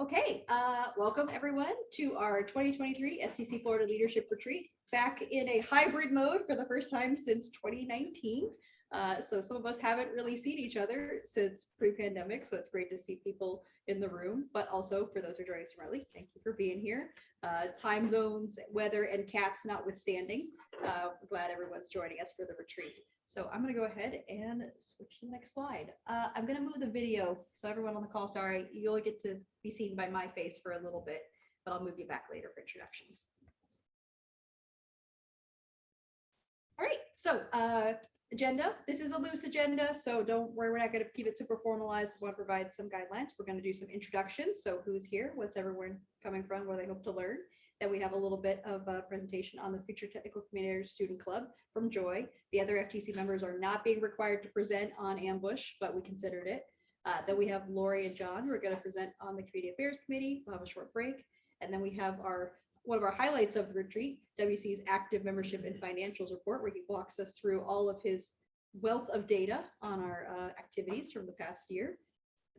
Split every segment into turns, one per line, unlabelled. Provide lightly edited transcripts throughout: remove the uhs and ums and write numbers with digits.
Okay, welcome everyone to our 2023 STC Florida Leadership Retreat, back in a hybrid mode for the first time since 2019. So some of us haven't really seen each other since pre-pandemic, so it's great to see people in the room, but also for those who are joining us remotely, thank you for being here. Time zones, weather, and cats notwithstanding, I'm glad everyone's joining us for the retreat. So I'm going to go ahead and switch to the next slide. I'm going to move the video. So everyone on the call, sorry, you'll get to be seen by my face for a little bit, but I'll move you back later for introductions. All right, so agenda. This is a loose agenda, so don't worry, we're not going to keep it super formalized. We want to provide some guidelines. We're going to do some introductions. So who's here? What's everyone coming from? What do they hope to learn? Then we have a little bit of a presentation on the Future Technical Communicator Student Club from Joy. The other FTC members are not being required to present on Ambush, but we considered it. Then we have Lori and John who are going to present on the Community Affairs Committee. We'll have a short break. And then we have one of our highlights of the retreat, WC's active membership and financials report, where he walks us through all of his wealth of data on our activities from the past year.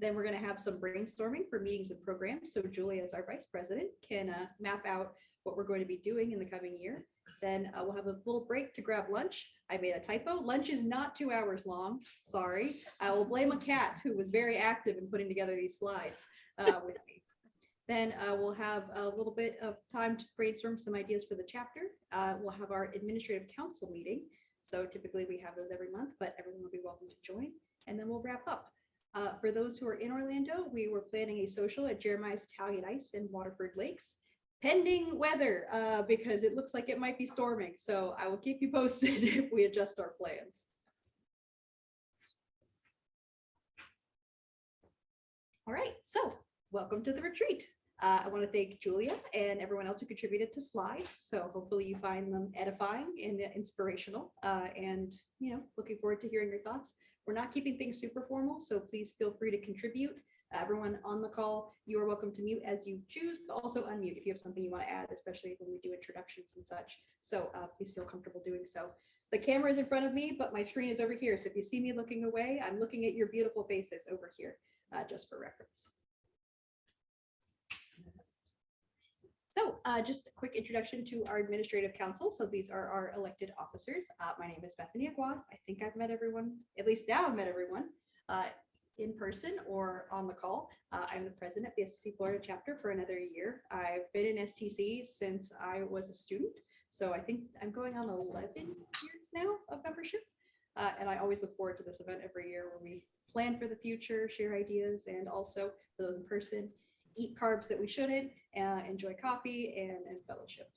Then we're going to have some brainstorming for meetings and programs. So Julia, as our vice president, can map out what we're going to be doing in the coming year. Then we'll have a little break to grab lunch. I made a typo. Lunch is not 2 hours long. Sorry. I will blame a cat who was very active in putting together these slides with me. Then we'll have a little bit of time to brainstorm some ideas for the chapter. We'll have our administrative council meeting. So typically we have those every month, but everyone will be welcome to join. And then we'll wrap up. For those who are in Orlando, we were planning a social at Jeremiah's Italian Ice in Waterford Lakes, pending weather, because it looks like it might be storming. So I will keep you posted if we adjust our plans. All right, so welcome to the retreat. I want to thank Julia and everyone else who contributed to slides. So hopefully you find them edifying and inspirational, and looking forward to hearing your thoughts. We're not keeping things super formal, so please feel free to contribute. Everyone on the call, you are welcome to mute as you choose, but also unmute if you have something you want to add, especially when we do introductions and such. So please feel comfortable doing so. The camera is in front of me, but my screen is over here. So if you see me looking away, I'm looking at your beautiful faces over here, just for reference. So just a quick introduction to our administrative council. So these are our elected officers. My name is Bethany Aguad. I think I've met everyone, at least now I've met everyone in person or on the call. I'm the president of the STC Florida Chapter for another year. I've been in STC since I was a student. So I think I'm going on 11 years now of membership. And I always look forward to this event every year where we plan for the future, share ideas, and also for those in person, eat carbs that we shouldn't, enjoy coffee and fellowship.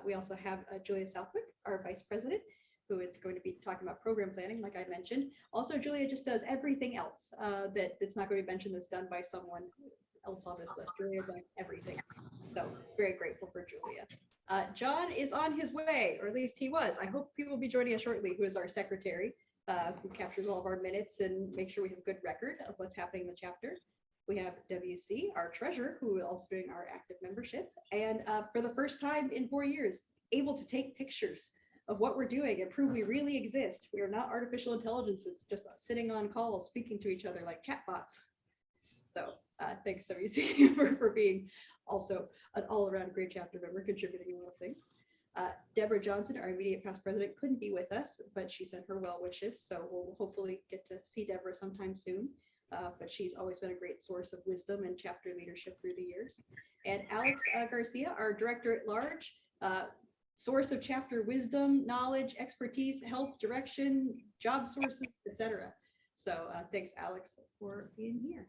We also have Julia Southwick, our vice president, who is going to be talking about program planning, like I mentioned. Also, Julia just does everything else that's not going to be mentioned that's done by someone else on this list. Julia does everything. So very grateful for Julia. John is on his way, or at least he was. I hope he will be joining us shortly, who is our secretary, who captures all of our minutes and makes sure we have a good record of what's happening in the chapter. We have WC, our treasurer, who is also doing our active membership. And for the first time in 4 years, able to take pictures of what we're doing and prove we really exist. We are not artificial intelligences just sitting on calls, speaking to each other like chatbots. So thanks, WC, for being also an all-around great chapter member, contributing a lot of things. Deborah Johnson, our immediate past president, couldn't be with us, but she sent her well wishes. So we'll hopefully get to see Deborah sometime soon. But she's always been a great source of wisdom and chapter leadership through the years. And Alex Garcia, our director at large, source of chapter wisdom, knowledge, expertise, help, direction, job sources, etc. So thanks, Alex, for being here.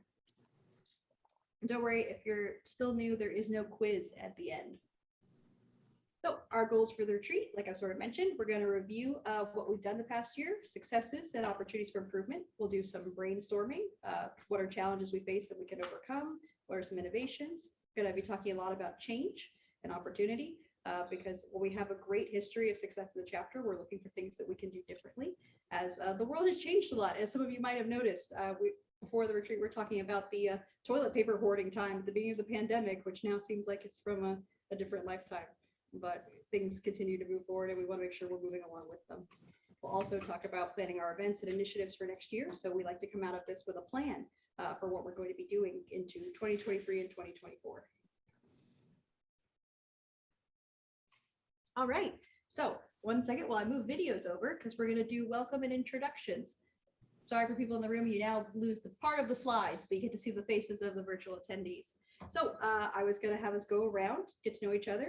And don't worry, if you're still new, there is no quiz at the end. So our goals for the retreat, like I sort of mentioned, we're going to review what we've done the past year, successes and opportunities for improvement. We'll do some brainstorming. What are challenges we face that we can overcome? What are some innovations? We're going to be talking a lot about change and opportunity because we have a great history of success in the chapter. We're looking for things that we can do differently as the world has changed a lot. As some of you might have noticed, before the retreat, we're talking about the toilet paper hoarding time at the beginning of the pandemic, which now seems like it's from a different lifetime. But things continue to move forward and we want to make sure we're moving along with them. We'll also talk about planning our events and initiatives for next year. So we like to come out of this with a plan for what we're going to be doing into 2023 and 2024. All right, so 1 second while I move videos over, because we're going to do welcome and introductions. Sorry for people in the room, you now lose the part of the slides, but you get to see the faces of the virtual attendees. So I was going to have us go around, get to know each other.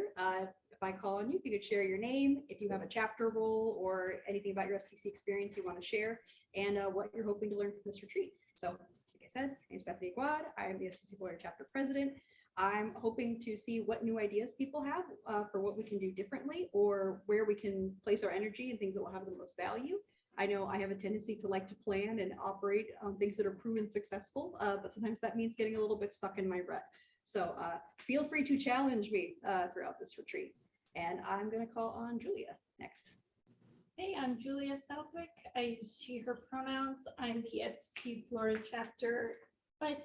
If I call on you, if you could share your name, if you have a chapter role or anything about your STC experience you want to share, and what you're hoping to learn from this retreat. So like I said, my name is Bethany Aguad. I am the STC Florida Chapter President. I'm hoping to see what new ideas people have for what we can do differently, or where we can place our energy and things that will have the most value. I know I have a tendency to like to plan and operate on things that are proven successful, but sometimes that means getting a little bit stuck in my rut. So feel free to challenge me throughout this retreat. And I'm going to call on Julia next.
Hey, I'm Julia Southwick. I use she, her pronouns. I'm the STC Florida Chapter Vice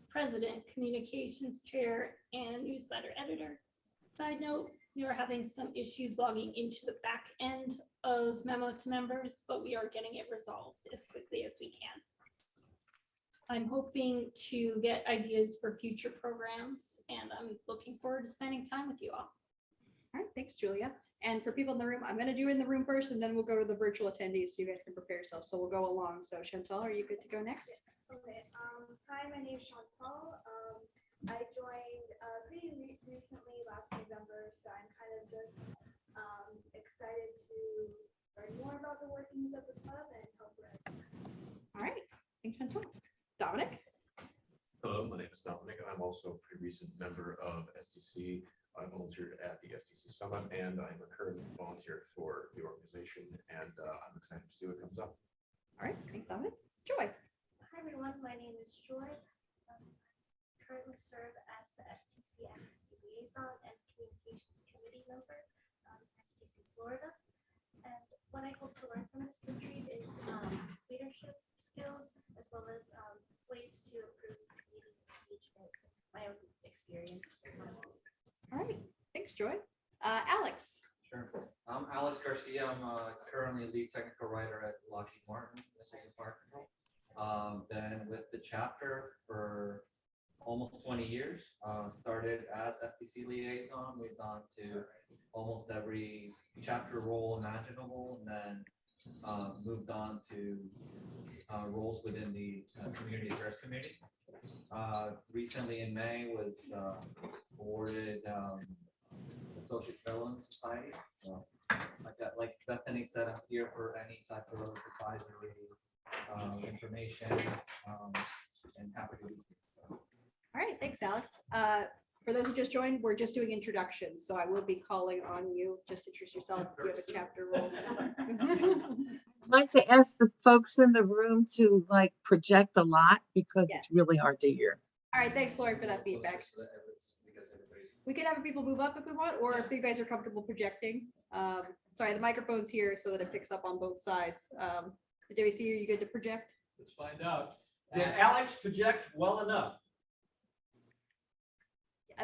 President, Communications Chair, and Newsletter Editor. Side note, we are having some issues logging into the back end of Memo to Members, but we are getting it resolved as quickly as we can. I'm hoping to get ideas for future programs, and I'm looking forward to spending time with you all.
All right, thanks, Julia. And for people in the room, I'm going to do in the room first, and then we'll go to the virtual attendees so you guys can prepare yourselves. So we'll go along. So Chantal, are you good to go next?
Yes. Okay. Hi, my name is Chantal. I joined pretty recently last November, so I'm kind of just excited to learn more about the workings of the club and help learn.
All right, thanks, Chantal. Dominic?
Hello, my name is Dominic. I'm also a pretty recent member of STC. I volunteered at the STC Summit, and I'm a current volunteer for the organization, and I'm excited to see what comes up.
All right, thanks, Dominic. Joy?
Hi, everyone. My name is Joy. I currently serve as the STC Advocacy Liaison and Communications Committee member of STC Florida. And what I hope to learn from this retreat is leadership skills, as well as ways to improve meeting engagement, my own experience.
All right, thanks, Joy. Alex?
Sure. I'm Alex Garcia. I'm currently lead technical writer at Lockheed Martin. This is a partner. Been with the chapter for almost 20 years. Started as FTC liaison, moved on to almost every chapter role imaginable, and then moved on to roles within the community affairs committee. Recently in May was awarded Associate Fellow in Society. So, like Bethany said, I'm here for any type of advisory information, and happy to be here. So.
All right, thanks, Alex. For those who just joined, we're just doing introductions, so I will be calling on you. Just introduce yourself. You have a chapter role.
I'd like to ask the folks in the room to project a lot because it's really hard to hear.
All right, thanks, Lori, for that feedback. We can have people move up if we want, or if you guys are comfortable projecting. Sorry, the microphone's here so that it picks up on both sides. WC, are you good to project?
Let's find out. Did Alex project well enough?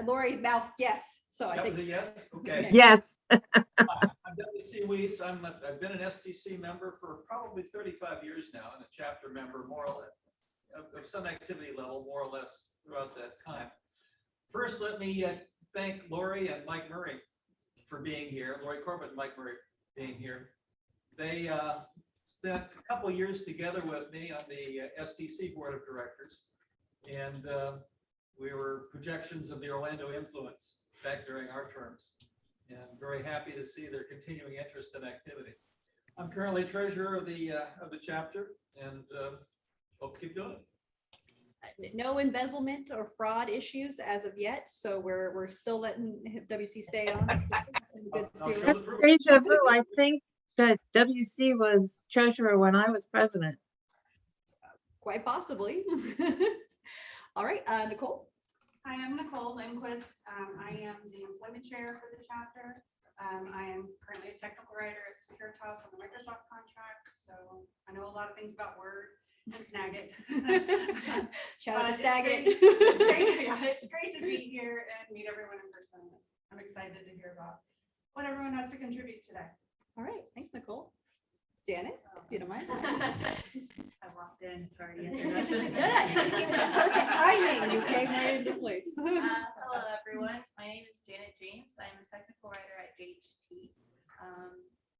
Lori mouthed yes, so I
That
think
was a yes? Okay.
Yes.
I'm WC Weiss. I've been an STC member for probably 35 years now, and a chapter member more or less of some activity level, more or less throughout that time. First, let me thank Lori and Mike Murray for being here. Lori Corbett and Mike Murray being here. They spent a couple of years together with me on the STC Board of Directors, and we were projections of the Orlando influence back during our terms, and very happy to see their continuing interest and activity. I'm currently treasurer of the chapter, and hope to keep doing it.
no embezzlement or fraud issues as of yet, so we're still letting WC stay on. Good
I'll show
steward.
the proof.
Deja vu. I think that WC was treasurer when I was president.
Quite possibly. All right, Nicole.
Hi, I'm Nicole Lindquist. I am the employment chair for the chapter. I am currently a technical writer at Securitas on the Microsoft contract, so I know a lot of things about Word and Snagit.
Shout out to
It's
Snagit.
great. It's great. Yeah, it's great to be here and meet everyone in person. I'm excited to hear about what everyone has to contribute today.
All right, thanks, Nicole. Janet, if you don't mind.
I walked in, sorry. the introduction.
Good. It was perfect timing. You came right into place.
Hello, everyone. My name is Janet James. I'm a technical writer at JHT.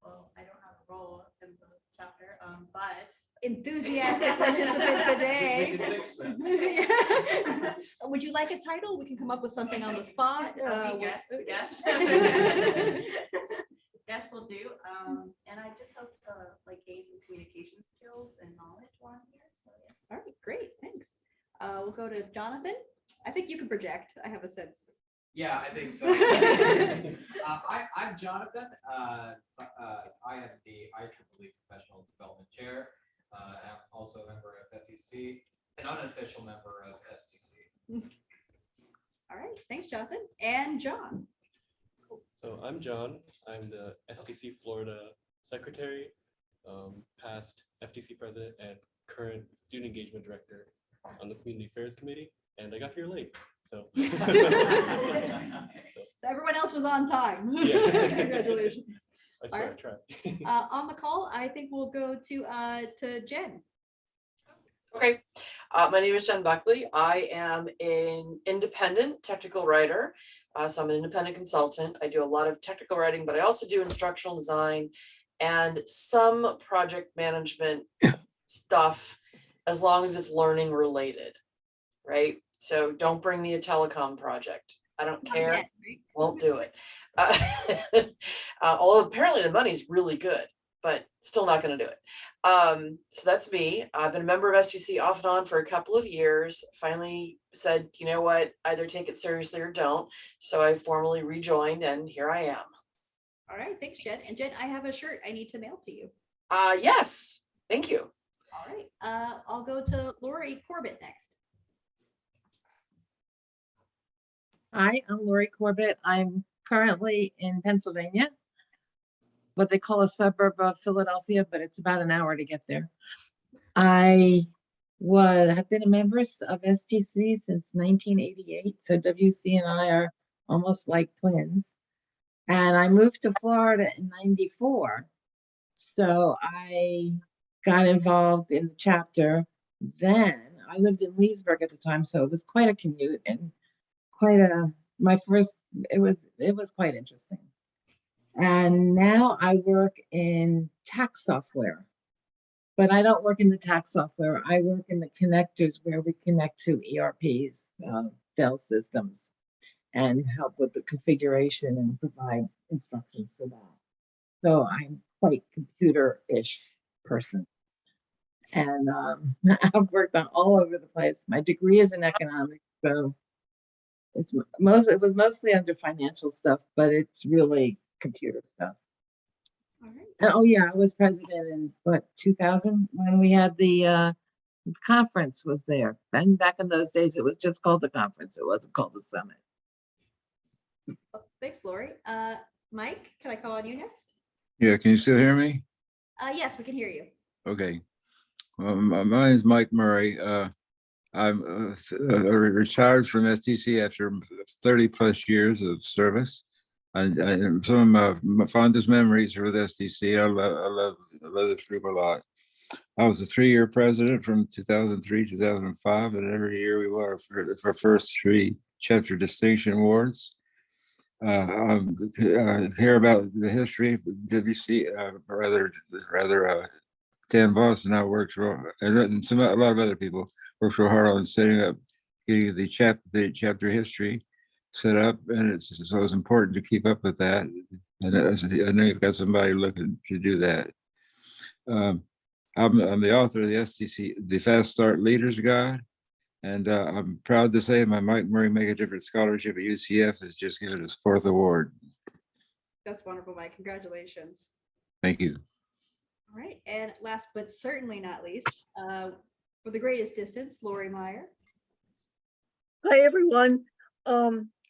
Well, I don't have a role in the chapter, but
Enthusiastic participant today.
We can fix that.
Would you like a title? We can come up with something on the spot.
Guess. Guess will do. And I just hope to gain some communication skills and knowledge while I'm here. So yeah.
All right, great, thanks. We'll go to Jonathan. I think you can project. I have a sense.
Yeah, I think so. I'm Jonathan. I am the IEEE Professional Development Chair. I'm also a member of FTC, an unofficial member of STC.
All right, thanks, Jonathan. And John.
So I'm John. I'm the STC Florida Secretary, past FTC President, and current Student Engagement Director on the Community Affairs Committee. And I got here late, so.
So everyone else was on time.
Yeah.
Congratulations.
I swear I tried.
On the call, I think we'll go to Jen.
Okay, my name is Jen Buckley. I am an independent technical writer. So I'm an independent consultant. I do a lot of technical writing, but I also do instructional design and some project management stuff, as long as it's learning related, right? So don't bring me a telecom project. I don't care.
Jen, right?
Won't do it. Although apparently the money's really good, but still not going to do it. So that's me. I've been a member of STC off and on for a couple of years. Finally said, you know what, either take it seriously or don't. So I formally rejoined and here I am.
All right, thanks, Jen. And Jen, I have a shirt I need to mail to you.
Yes, thank you.
All right, I'll go to Lori Corbett next.
Hi, I'm Lori Corbett. I'm currently in Pennsylvania, what they call a suburb of Philadelphia, but it's about an hour to get there. I have been a member of STC since 1988, so WC and I are almost like twins. And I moved to Florida in '94, so I got involved in the chapter then. I lived in Leesburg at the time, so it was quite a commute and it was quite interesting. And now I work in tax software, but I don't work in the tax software. I work in the connectors where we connect to ERPs, Dell systems, and help with the configuration and provide instructions for that. So I'm quite computer-ish person. And I've worked on all over the place. My degree is in economics, so it was mostly under financial stuff, but it's really computer stuff.
All right.
And oh yeah, I was president in 2000 when we had the conference was there. And back in those days, it was just called the conference. It wasn't called the summit.
Oh, thanks, Lori. Mike, can I call on you next?
Yeah, can you still hear me?
Yes, we can hear you.
Okay. Well, my name is Mike Murray. I'm retired from STC after 30 plus years of service. Some of my fondest memories are with STC. I love this group a lot. I was a 3-year president from 2003 to 2005, and every year we won our first 3 chapter distinction awards. Hear about the history. WC, Dan Voss and I worked for, and a lot of other people worked real hard on setting up, getting the chapter history set up, and so it's important to keep up with that. And I know you've got somebody looking to do that. I'm the author of the STC, the Fast Start Leaders Guide, and I'm proud to say my Mike Murray Make a Difference Scholarship at UCF has just given its 4th award.
That's wonderful, Mike. Congratulations.
Thank you.
All right, and last but certainly not least, for the greatest distance, Lori Meyer.
Hi, everyone.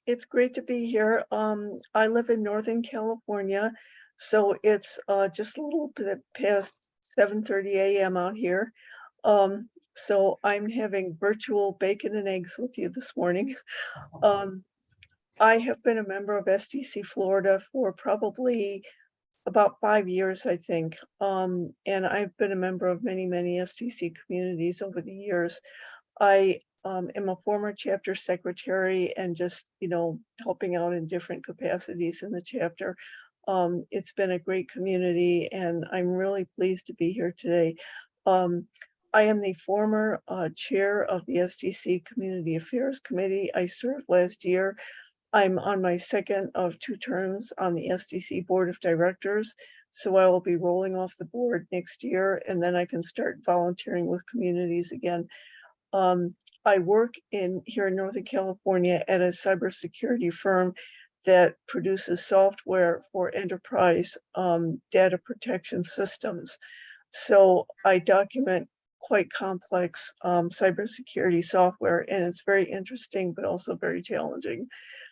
It's great to be here. I live in Northern California, so it's just a little bit past 7:30 a.m. out here. So I'm having virtual bacon and eggs with you this morning. I have been a member of STC Florida for probably about 5 years, I think. And I've been a member of many, many STC communities over the years. I am a former chapter secretary and just, helping out in different capacities in the chapter. It's been a great community and I'm really pleased to be here today. Um, I am the former chair of the STC Community Affairs Committee. I served last year. I'm on my second of 2 terms on the STC Board of Directors. So I will be rolling off the board next year and then I can start volunteering with communities again. I work here in Northern California at a cybersecurity firm that produces software for enterprise data protection systems. So I document quite complex cybersecurity software, and it's very interesting, but also very challenging.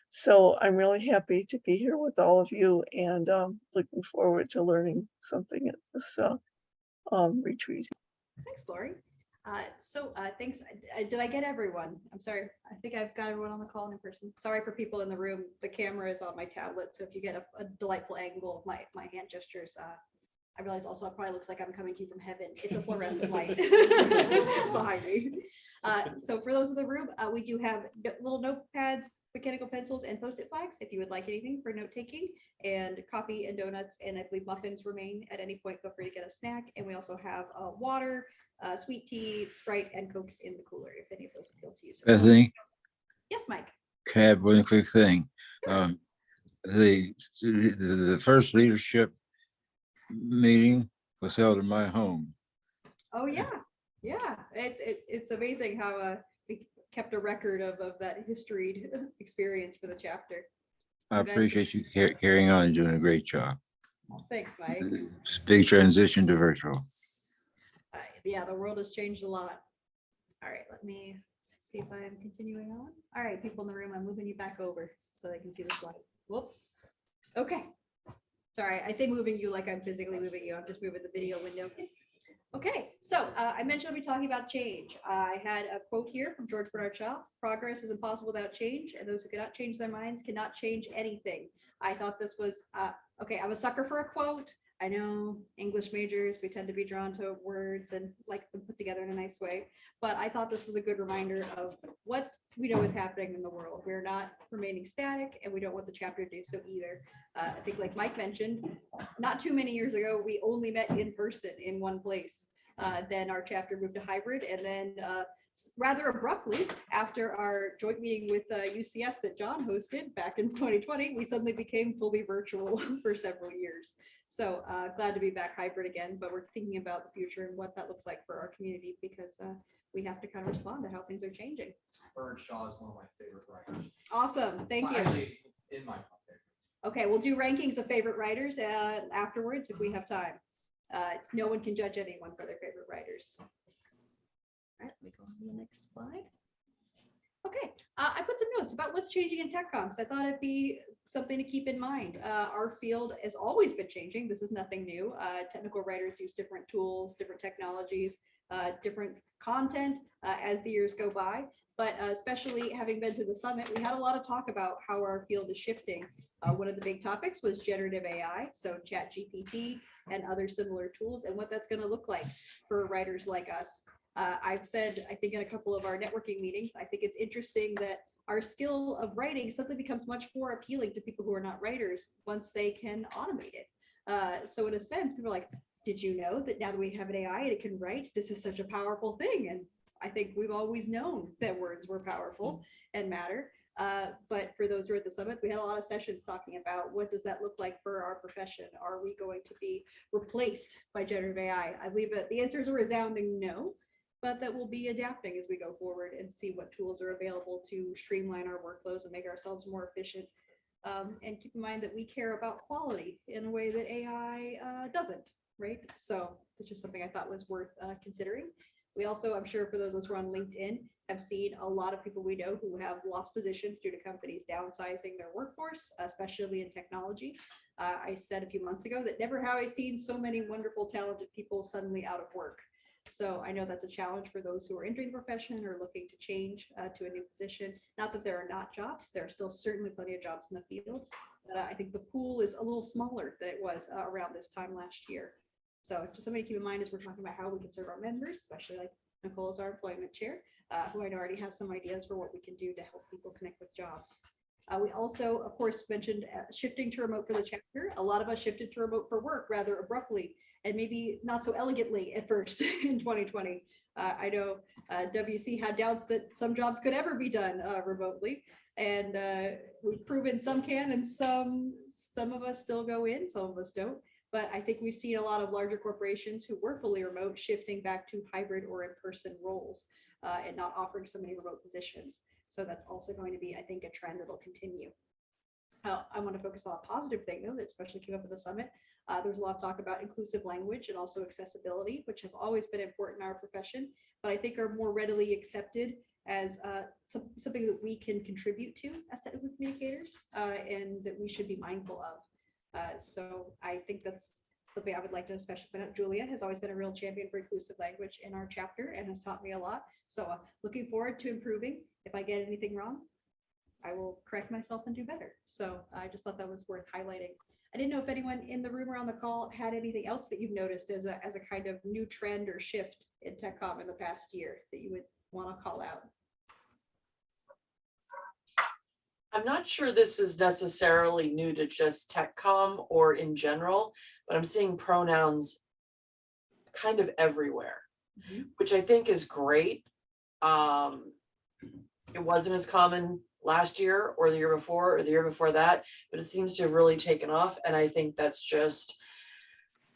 So I'm really happy to be here with all of you and looking forward to learning something at this retreat.
Thanks, Lori. Thanks. Did I get everyone? I'm sorry. I think I've got everyone on the call in person. Sorry for people in the room. The camera is on my tablet, so if you get a delightful angle of my hand gestures, I realize also it probably looks like I'm coming to you from heaven. It's a fluorescent light behind me. So for those in the room, we do have little notepads, mechanical pencils, and Post-it flags if you would like anything for note taking, and coffee and donuts, and I believe muffins remain at any point. Feel free to get a snack, and we also have water, sweet tea, Sprite, and Coke in the cooler if any of those appeal to you. So
Bethany,
yes, Mike.
can I have one quick thing? The first leadership meeting was held in my home.
Oh yeah, yeah. It's amazing how we kept a record of that historied experience for the chapter.
I appreciate you carrying on and doing a great job.
Thanks, Mike.
Big transition to virtual.
Yeah, the world has changed a lot. All right, let me see if I am continuing on. All right, people in the room, I'm moving you back over so they can see the slides. Whoops. Okay. Sorry, I say moving you like I'm physically moving you. I'm just moving the video window. Okay, so I mentioned I'll be talking about change. I had a quote here from George Bernard Shaw: "Progress is impossible without change, and those who cannot change their minds cannot change anything." I thought this was, okay, I'm a sucker for a quote. I know English majors, we tend to be drawn to words and like them put together in a nice way, but I thought this was a good reminder of what we know is happening in the world. We're not remaining static, and we don't want the chapter to do so either. I think like Mike mentioned, not too many years ago, we only met in person in one place. Then our chapter moved to hybrid, and then rather abruptly, after our joint meeting with UCF that John hosted back in 2020, we suddenly became fully virtual for several years. So glad to be back hybrid again, but we're thinking about the future and what that looks like for our community, because we have to kind of respond to how things are changing.
Bernard Shaw is one of my favorite writers.
Awesome, thank you.
Actually, in my top favorite.
Okay, we'll do rankings of favorite writers afterwards if we have time. No one can judge anyone for their favorite writers. All right, let me go on to the next slide. Okay, I put some notes about what's changing in TechCom because I thought it'd be something to keep in mind. Our field has always been changing. This is nothing new. Technical writers use different tools, different technologies, different content as the years go by. But especially having been to the summit, we had a lot of talk about how our field is shifting. One of the big topics was generative AI, so ChatGPT and other similar tools, and what that's going to look like for writers like us. I've said, I think in a couple of our networking meetings, I think it's interesting that our skill of writing suddenly becomes much more appealing to people who are not writers once they can automate it. So in a sense, people are like, did you know that now that we have an AI and it can write, this is such a powerful thing? And I think we've always known that words were powerful and matter. But for those who are at the summit, we had a lot of sessions talking about what does that look like for our profession? Are we going to be replaced by generative AI? I believe that the answer is a resounding no, but that we'll be adapting as we go forward and see what tools are available to streamline our workflows and make ourselves more efficient. And keep in mind that we care about quality in a way that AI doesn't, right? So it's just something I thought was worth considering. We also, I'm sure for those of us who are on LinkedIn, have seen a lot of people we know who have lost positions due to companies downsizing their workforce, especially in technology. I said a few months ago that never have I seen so many wonderful, talented people suddenly out of work. So I know that's a challenge for those who are entering the profession or looking to change to a new position. Not that there are not jobs, there are still certainly plenty of jobs in the field, I think the pool is a little smaller than it was around this time last year. So just something to keep in mind as we're talking about how we can serve our members, especially like Nicole is our employment chair, who I know already has some ideas for what we can do to help people connect with jobs. We also, of course, mentioned shifting to remote for the chapter. A lot of us shifted to remote for work rather abruptly and maybe not so elegantly at first in 2020. I know WC had doubts that some jobs could ever be done remotely, and we've proven some can, and some of us still go in, some of us don't. But I think we've seen a lot of larger corporations who were fully remote shifting back to hybrid or in-person roles and not offering so many remote positions. So that's also going to be, I think, a trend that'll continue. I want to focus on a positive thing, though, that especially came up at the summit. There's a lot of talk about inclusive language and also accessibility, which have always been important in our profession, but I think are more readily accepted as something that we can contribute to as technical communicators and that we should be mindful of. So I think that's something I would like to especially point out. Julia has always been a real champion for inclusive language in our chapter and has taught me a lot. So looking forward to improving. If I get anything wrong, I will correct myself and do better. So I just thought that was worth highlighting. I didn't know if anyone in the room or on the call had anything else that you've noticed as a kind of new trend or shift in TechCom in the past year that you would want to call out.
I'm not sure this is necessarily new to just TechCom or in general, but I'm seeing pronouns kind of everywhere, which I think is great. It wasn't as common last year or the year before or the year before that, but it seems to have really taken off. And I think that's just,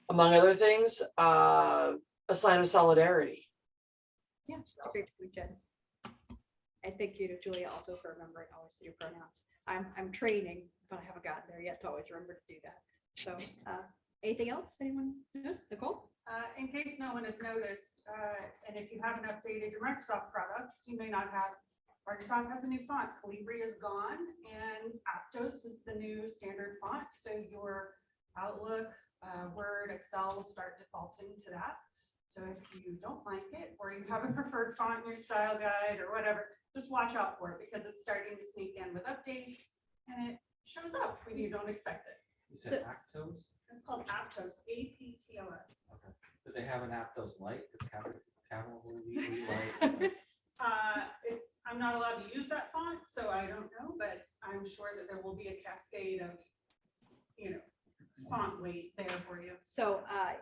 among other things, a sign of solidarity.
Yeah, it's a great point, Jen. And thank you to Julia also for remembering always to do pronouns. I'm training, but I haven't gotten there yet to always remember to do that. So anything else? Anyone knows? Nicole?
In case no one has noticed, and if you haven't updated your Microsoft products, you may not have. Microsoft has a new font. Calibri is gone, and Aptos is the new standard font. So your Outlook, Word, Excel will start defaulting to that. So if you don't like it, or you have a preferred font in your style guide or whatever, just watch out for it because it's starting to sneak in with updates, and it shows up when you don't expect it.
You said Actos?
It's called Aptos, A-P-T-O-S.
Okay. Do they have an Aptos Lite? Is Cavalry Light?
I'm not allowed to use that font, so I don't know, but I'm sure that there will be a cascade of, font weight there for you.
So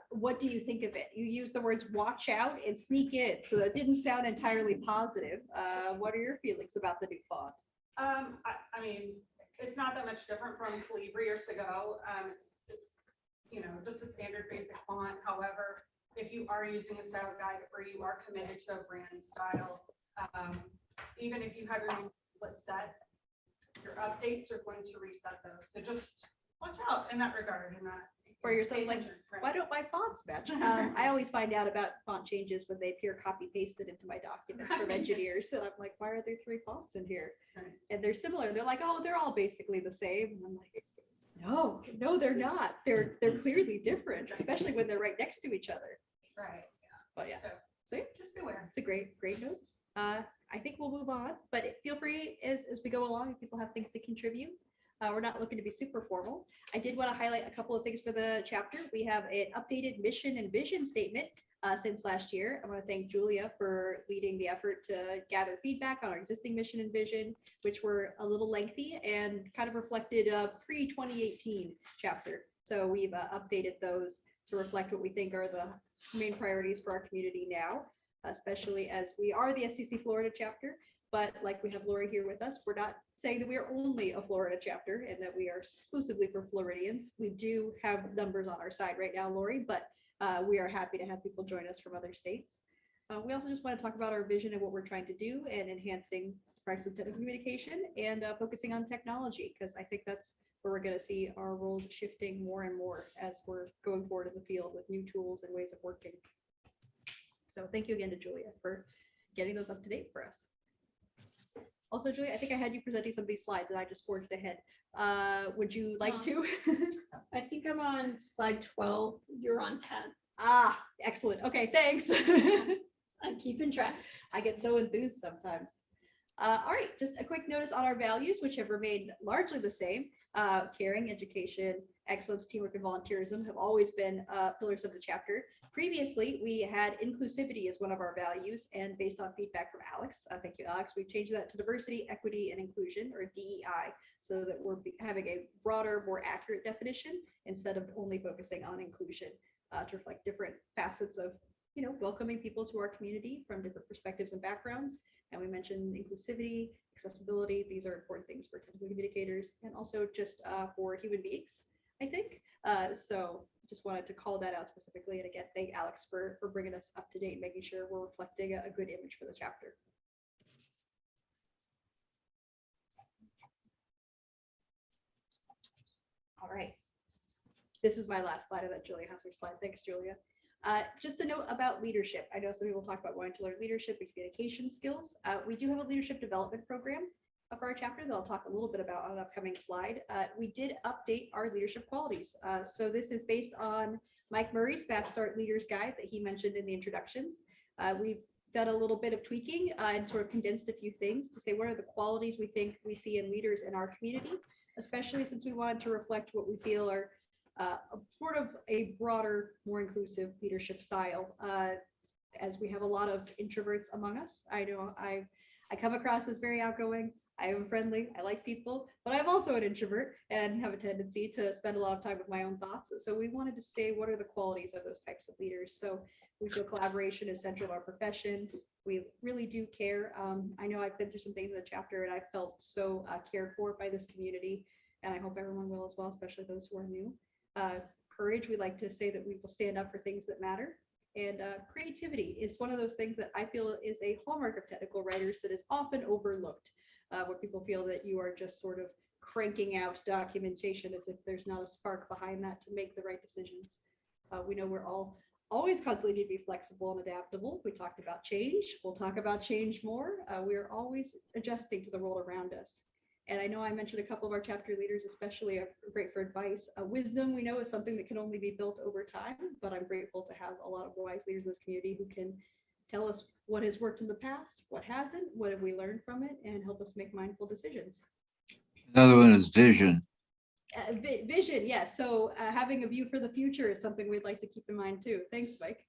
what do you think of it? You use the words watch out and sneak in, so that didn't sound entirely positive. What are your feelings about the new font?
I mean, it's not that much different from Calibri or Sego. It's just a standard basic font. However, if you are using a style guide or you are committed to a brand style, even if you have your own split set, your updates are going to reset those. So just watch out in that regard.
Or you're saying like, why don't my fonts match? I always find out about font changes when they appear copy pasted into my documents from engineers. And I'm like, why are there 3 fonts in here? And they're similar. They're like, oh, they're all basically the same. And I'm like, no, they're not. They're clearly different, especially when they're right next to each other.
Right.
But yeah.
So just beware.
It's a great notes. I think we'll move on, but feel free as we go along, if people have things to contribute. We're not looking to be super formal. I did want to highlight a couple of things for the chapter. We have an updated mission and vision statement since last year. I want to thank Julia for leading the effort to gather feedback on our existing mission and vision, which were a little lengthy and kind of reflected a pre-2018 chapter. So we've updated those to reflect what we think are the main priorities for our community now, especially as we are the STC Florida chapter. But like we have Lori here with us, we're not saying that we are only a Florida chapter and that we are exclusively for Floridians. We do have numbers on our side right now, Lori, but we are happy to have people join us from other states. We also just want to talk about our vision and what we're trying to do and enhancing practice of technical communication and focusing on technology, because I think that's where we're going to see our roles shifting more and more as we're going forward in the field with new tools and ways of working. So thank you again to Julia for getting those up to date for us. Also, Julia, I think I had you presenting some of these slides and I just forged ahead. Would you like to?
I think I'm on slide 12. You're on 10.
Ah, excellent. Okay, thanks.
I'm keeping track.
I get so enthused sometimes. All right, just a quick notice on our values, which have remained largely the same. Caring, education, excellence, teamwork, and volunteerism have always been pillars of the chapter. Previously, we had inclusivity as one of our values, and based on feedback from Alex, thank you, Alex, we've changed that to diversity, equity, and inclusion, or DEI, so that we're having a broader, more accurate definition instead of only focusing on inclusion to reflect different facets of, welcoming people to our community from different perspectives and backgrounds. And we mentioned inclusivity, accessibility. These are important things for technical communicators and also just for human beings, I think. So just wanted to call that out specifically. And again, thank Alex for bringing us up to date and making sure we're reflecting a good image for the chapter. All right. This is my last slide of that Julia has her slide. Thanks, Julia. Just a note about leadership. I know some people talk about wanting to learn leadership and communication skills. We do have a leadership development program for our chapter that I'll talk a little bit about on an upcoming slide. We did update our leadership qualities. So this is based on Mike Murray's Fast Start Leaders Guide that he mentioned in the introductions. We've done a little bit of tweaking and sort of condensed a few things to say what are the qualities we think we see in leaders in our community, especially since we wanted to reflect what we feel are sort of a broader, more inclusive leadership style, as we have a lot of introverts among us. I know I come across as very outgoing. I am friendly. I like people, but I'm also an introvert and have a tendency to spend a lot of time with my own thoughts. So we wanted to say what are the qualities of those types of leaders. So we feel collaboration is central to our profession. We really do care. I know I've been through some things in the chapter and I felt so cared for by this community, and I hope everyone will as well, especially those who are new. Courage, we like to say that we will stand up for things that matter. And creativity is one of those things that I feel is a hallmark of technical writers that is often overlooked, where people feel that you are just sort of cranking out documentation as if there's not a spark behind that to make the right decisions. We know we're all always constantly need to be flexible and adaptable. We talked about change. We'll talk about change more. We're always adjusting to the world around us. And I know I mentioned a couple of our chapter leaders, especially, are great for advice. Wisdom, we know, is something that can only be built over time, but I'm grateful to have a lot of wise leaders in this community who can tell us what has worked in the past, what hasn't, what have we learned from it, and help us make mindful decisions.
Another one is vision.
Vision, yes. So having a view for the future is something we'd like to keep in mind too. Thanks, Mike.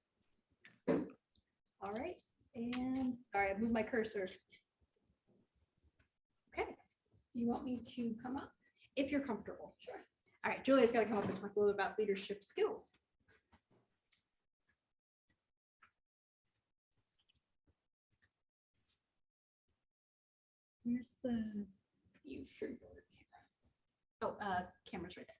All right, and sorry, I moved my cursor. Okay.
Do you want me to come up?
If you're comfortable.
Sure.
All right, Julia's got to come up and talk a little bit about leadership skills.
Where's the view for your camera?
Oh, camera's right there.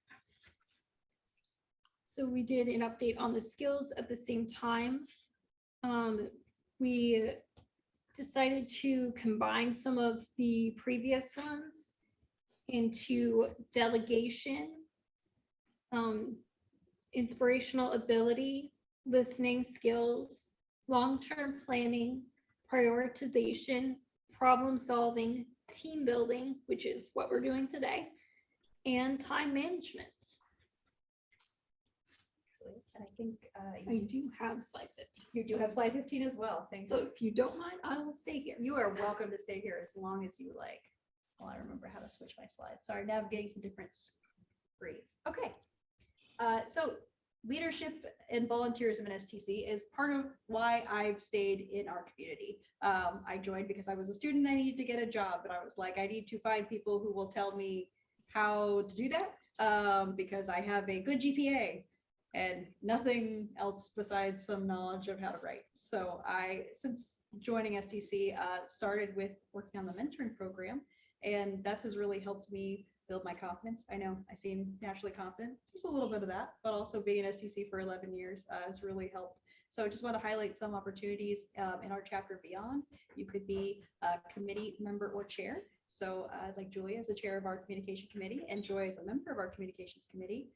So we did an update on the skills at the same time. We decided to combine some of the previous ones into delegation, inspirational ability, listening skills, long-term planning, prioritization, problem solving, team building, which is what we're doing today, and time management.
And I think
I do have slide 15.
you do have slide 15 as well. Thanks.
So if you don't mind, I will stay here.
You are welcome to stay here as long as you like. Well, I remember how to switch my slides. Sorry, navigating some different screens. Okay. So leadership and volunteerism in STC is part of why I've stayed in our community. I joined because I was a student. I needed to get a job, but I was like, I need to find people who will tell me how to do that because I have a good GPA and nothing else besides some knowledge of how to write. So since joining STC, started with working on the mentoring program, and that has really helped me build my confidence. I know I seem naturally confident. There's a little bit of that, but also being in STC for 11 years has really helped. So I just want to highlight some opportunities in our chapter beyond. You could be a committee member or chair. So like Julia is the chair of our communication committee and Joy is a member of our communications committee.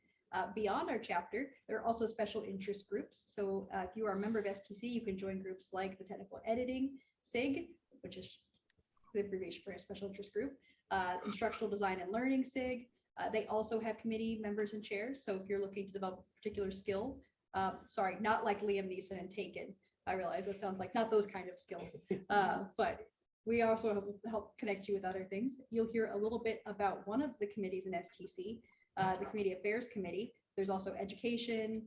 Beyond our chapter, there are also special interest groups. So if you are a member of STC, you can join groups like the Technical Editing SIG, which is the abbreviation for a special interest group, Instructional Design and Learning SIG. They also have committee members and chairs. So if you're looking to develop a particular skill, sorry, not like Liam Neeson and Taken. I realize that sounds like not those kind of skills, but We also help connect you with other things. You'll hear a little bit about one of the committees in STC, the Community Affairs Committee. There's also education,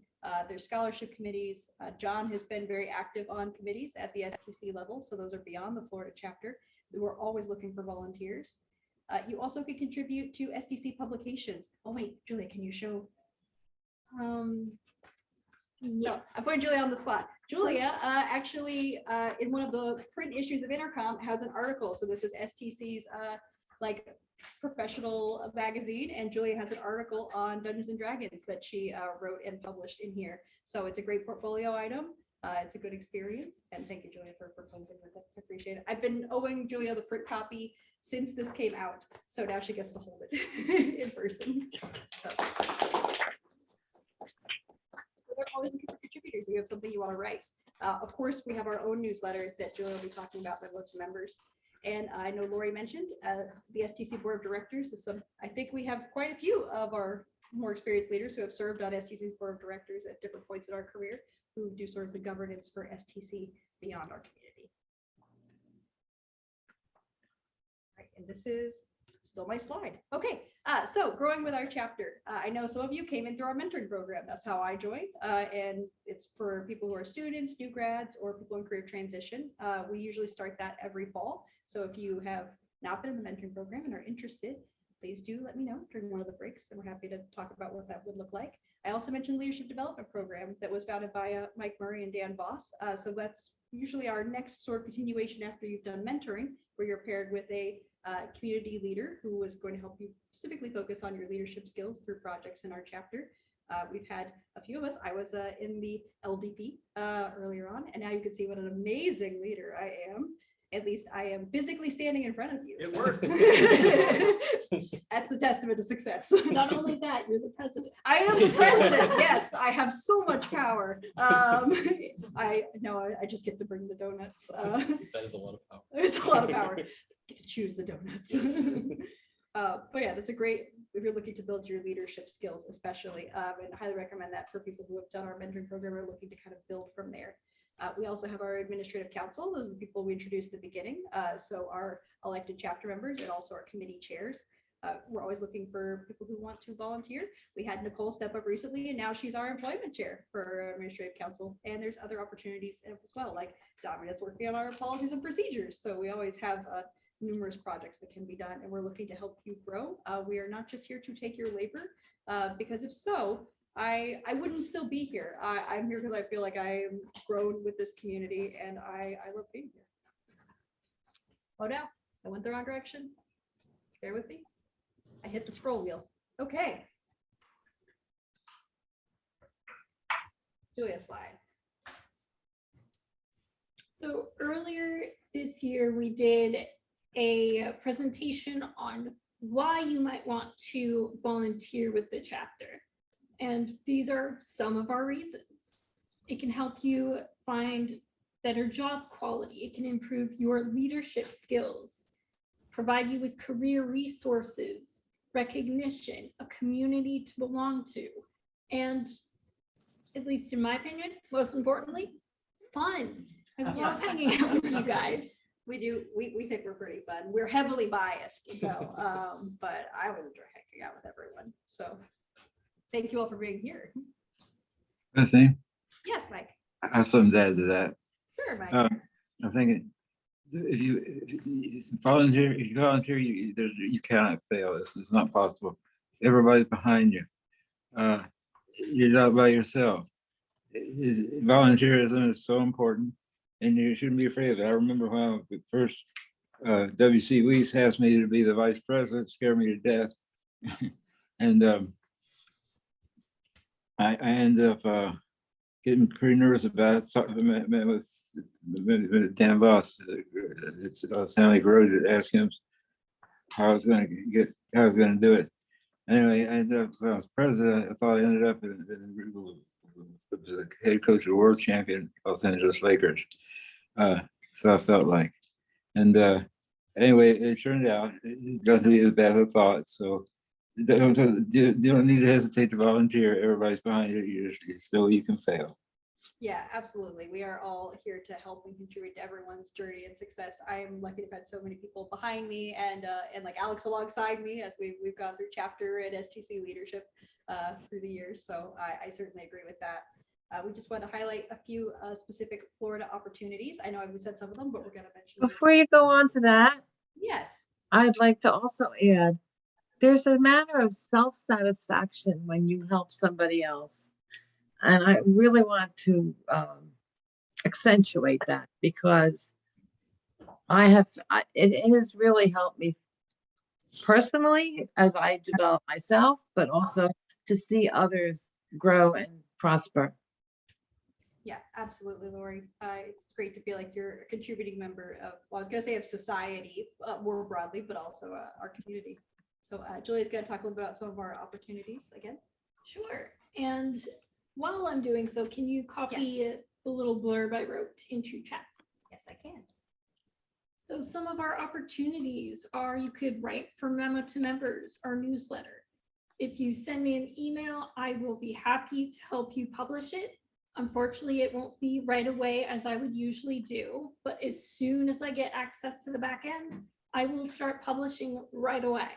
there's scholarship committees. John has been very active on committees at the STC level, so those are beyond the Florida chapter. We're always looking for volunteers. You also can contribute to STC publications. Oh wait, Julia, can you show? So I put Julia on the spot. Julia actually in one of the print issues of Intercom has an article. So this is STC's like professional magazine, and Julia has an article on Dungeons and Dragons that she wrote and published in here. So it's a great portfolio item. It's a good experience, and thank you, Julia, for proposing it. I appreciate it. I've been owing Julia the print copy since this came out, so now she gets to hold it in person. So they're always looking for contributors. You have something you want to write. Of course, we have our own newsletter that Julia will be talking about that goes to members. And I know Lori mentioned the STC Board of Directors is I think we have quite a few of our more experienced leaders who have served on STC's Board of Directors at different points in our career, who do sort of the governance for STC beyond our community. Right, and this is still my slide. Okay, so growing with our chapter. I know some of you came in through our mentoring program. That's how I joined. And it's for people who are students, new grads, or people in career transition. We usually start that every fall. So if you have not been in the mentoring program and are interested, please do let me know during one of the breaks, and we're happy to talk about what that would look like. I also mentioned leadership development program that was founded by Mike Murray and Dan Voss. So that's usually our next sort of continuation after you've done mentoring, where you're paired with a community leader who is going to help you specifically focus on your leadership skills through projects in our chapter. We've had a few of us. I was in the LDP earlier on, and now you can see what an amazing leader I am. At least I am physically standing in front of you.
It
so.
worked.
That's the testament to success.
Not only that, you're the president.
I am the president. Yes, I have so much power. I just get to bring the donuts.
That is a lot of power.
It's a lot of power. Get to choose the donuts. But yeah, that's a great, if you're looking to build your leadership skills, especially, and I highly recommend that for people who have done our mentoring program or looking to kind of build from there. We also have our administrative council. Those are the people we introduced at the beginning. So our elected chapter members and also our committee chairs. We're always looking for people who want to volunteer. We had Nicole step up recently, and now she's our employment chair for our administrative council. And there's other opportunities as well, like Domina's working on our policies and procedures. So we always have numerous projects that can be done, and we're looking to help you grow. We are not just here to take your labor, because if so, I wouldn't still be here. I'm here because I feel like I am grown with this community, and I love being here. Oh no, I went the wrong direction. Bear with me. I hit the scroll wheel. Okay. Julia slide.
So earlier this year, we did a presentation on why you might want to volunteer with the chapter. And these are some of our reasons. It can help you find better job quality. It can improve your leadership skills, provide you with career resources, recognition, a community to belong to, and at least in my opinion, most importantly, fun. I love hanging out with you guys.
We do. We think we're pretty fun. We're heavily biased, though, but I always enjoy hanging out with everyone. So thank you all for being here.
Bethany,
Yes, Mike.
I have something to add to that.
Sure, Mike.
I think if you volunteer, you cannot fail. This is not possible. Everybody's behind you. You're not by yourself. Volunteerism is so important, and you shouldn't be afraid of it. I remember when the first W.C. Weiss asked me to be the vice president, scared me to death, and I ended up getting pretty nervous about it. So I met with Dan Voss. It's Stanley Rhodes to ask him how I was going to do it. Anyway, I ended up, when I was president, I thought I ended up in the head coach of the world champion Los Angeles Lakers. So I felt like, and anyway, it turned out it doesn't be as bad as I thought. So you don't need to hesitate to volunteer. Everybody's behind you. You can fail.
Yeah, absolutely. We are all here to help and contribute to everyone's journey and success. I am lucky to have had so many people behind me and like Alex alongside me as we've gone through chapter and STC leadership through the years. So I certainly agree with that. We just want to highlight a few specific Florida opportunities. I know I've said some of them, but we're going to mention.
Before you go on to that,
Yes.
I'd like to also add, there's a matter of self-satisfaction when you help somebody else. And I really want to accentuate that because it has really helped me personally as I develop myself, but also to see others grow and prosper.
Yeah, absolutely, Lori. It's great to feel like you're a contributing member of, well, I was gonna say of society more broadly, but also our community. So Julia's gonna talk a little bit about some of our opportunities again.
Sure. And while I'm doing so, can you copy the little blurb I wrote into chat?
Yes, I can.
So some of our opportunities are you could write for Memo to Members, our newsletter. If you send me an email, I will be happy to help you publish it. Unfortunately, it won't be right away as I would usually do, but as soon as I get access to the back end, I will start publishing right away.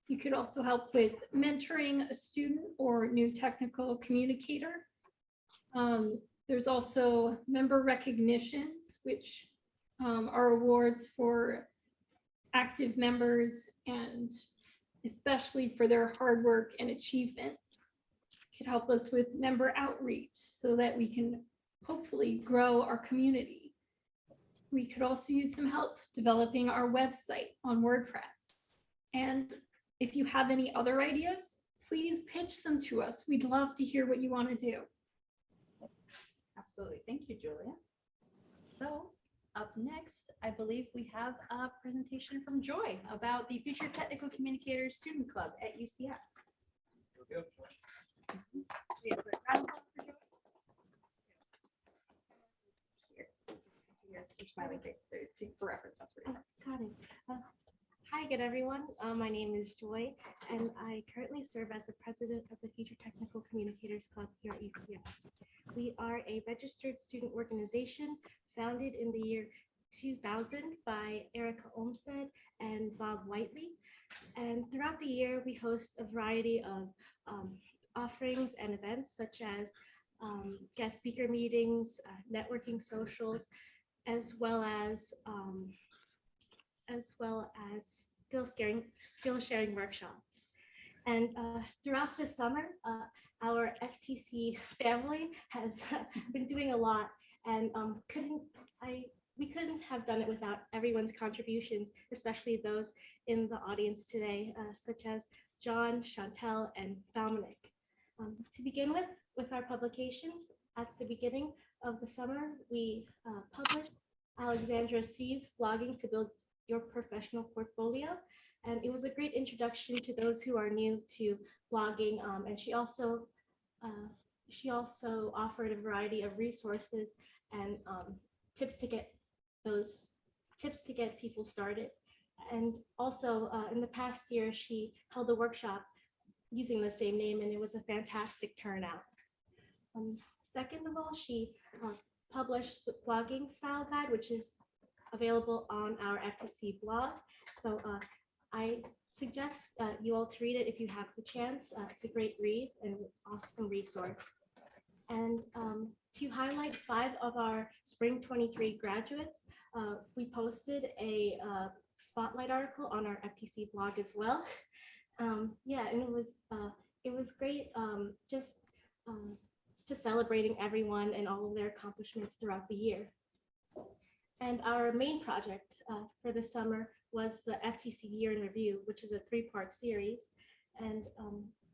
You could also help with mentoring a student or new technical communicator. There's also member recognitions, which are awards for active members and especially for their hard work and achievements. Could help us with member outreach so that we can hopefully grow our community. We could also use some help developing our website on WordPress. And if you have any other ideas, please pitch them to us. We'd love to hear what you want to do.
Absolutely. Thank you, Julia. So up next, I believe we have a presentation from Joy about the Future Technical Communicators Student Club at UCF. We have a round of applause for Joy. Here, your smiling face for reference. That's what
Got it. Hi again, everyone. My name is Joy, and I currently serve as the president of the Future Technical Communicators Club here at UCF. We are a registered student organization founded in the year 2000 by Erica Olmsted and Bob Whiteley. And throughout the year, we host a variety of offerings and events such as guest speaker meetings, networking socials, as well as skill sharing workshops. And throughout the summer, our FTC family has been doing a lot, and we couldn't have done it without everyone's contributions, especially those in the audience today, such as John, Chantel, and Dominic. To begin with our publications, at the beginning of the summer, we published Alexandra C's Blogging to Build Your Professional Portfolio. And it was a great introduction to those who are new to blogging. And she also offered a variety of resources and tips to get people started. And also in the past year, she held a workshop using the same name, and it was a fantastic turnout. Second of all, she published the blogging style guide, which is available on our FTC blog. So I suggest you all to read it if you have the chance. It's a great read and awesome resource. And to highlight 5 of our spring 23 graduates, we posted a spotlight article on our FTC blog as well. Yeah, and it was great just celebrating everyone and all of their accomplishments throughout the year. And our main project for the summer was the FTC Year in Review, which is a 3-part series. And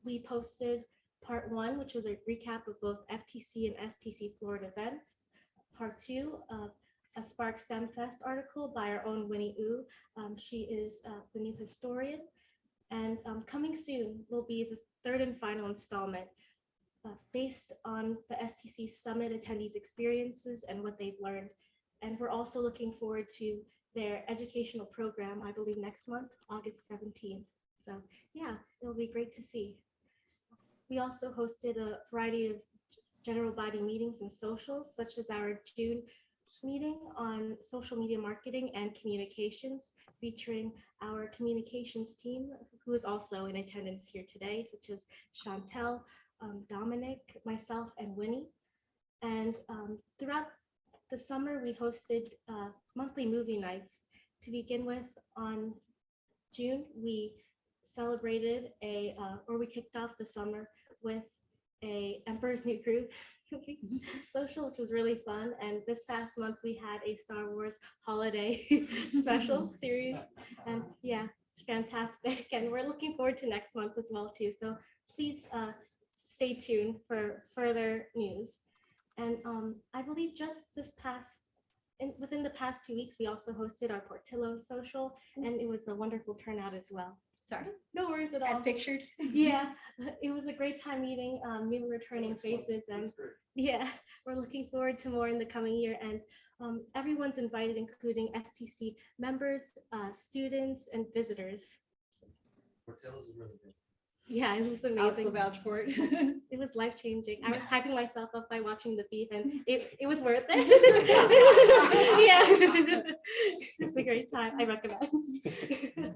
we posted part 1, which was a recap of both FTC and STC Florida events. Part 2, a Spark STEM Fest article by our own Winnie Wu. She is the new historian. And coming soon will be the 3rd and final installment based on the STC Summit attendees' experiences and what they've learned. And we're also looking forward to their educational program, I believe next month, August 17th. So yeah, it'll be great to see. We also hosted a variety of general body meetings and socials, such as our June meeting on social media marketing and communications, featuring our communications team, who is also in attendance here today, such as Chantel, Dominic, myself, and Winnie. And throughout the summer, we hosted monthly movie nights. To begin with, on June, we celebrated we kicked off the summer with a Emperor's New Groove social, which was really fun. And this past month, we had a Star Wars holiday special series. And yeah, it's fantastic. And we're looking forward to next month as well, too. So please stay tuned for further news. And I believe just within the past 2 weeks, we also hosted our Portillo social, and it was a wonderful turnout as well.
Sorry,
No worries at all.
as pictured.
Yeah, it was a great time meeting new returning faces, and yeah, we're looking forward to more in the coming year. And everyone's invited, including STC members, students, and visitors.
Portillo's is really good.
Yeah, it was
I also
amazing.
vouch for it.
It was life changing. I was hyping myself up by watching the beef, and it was worth it. Yeah, it's a great time. I recommend.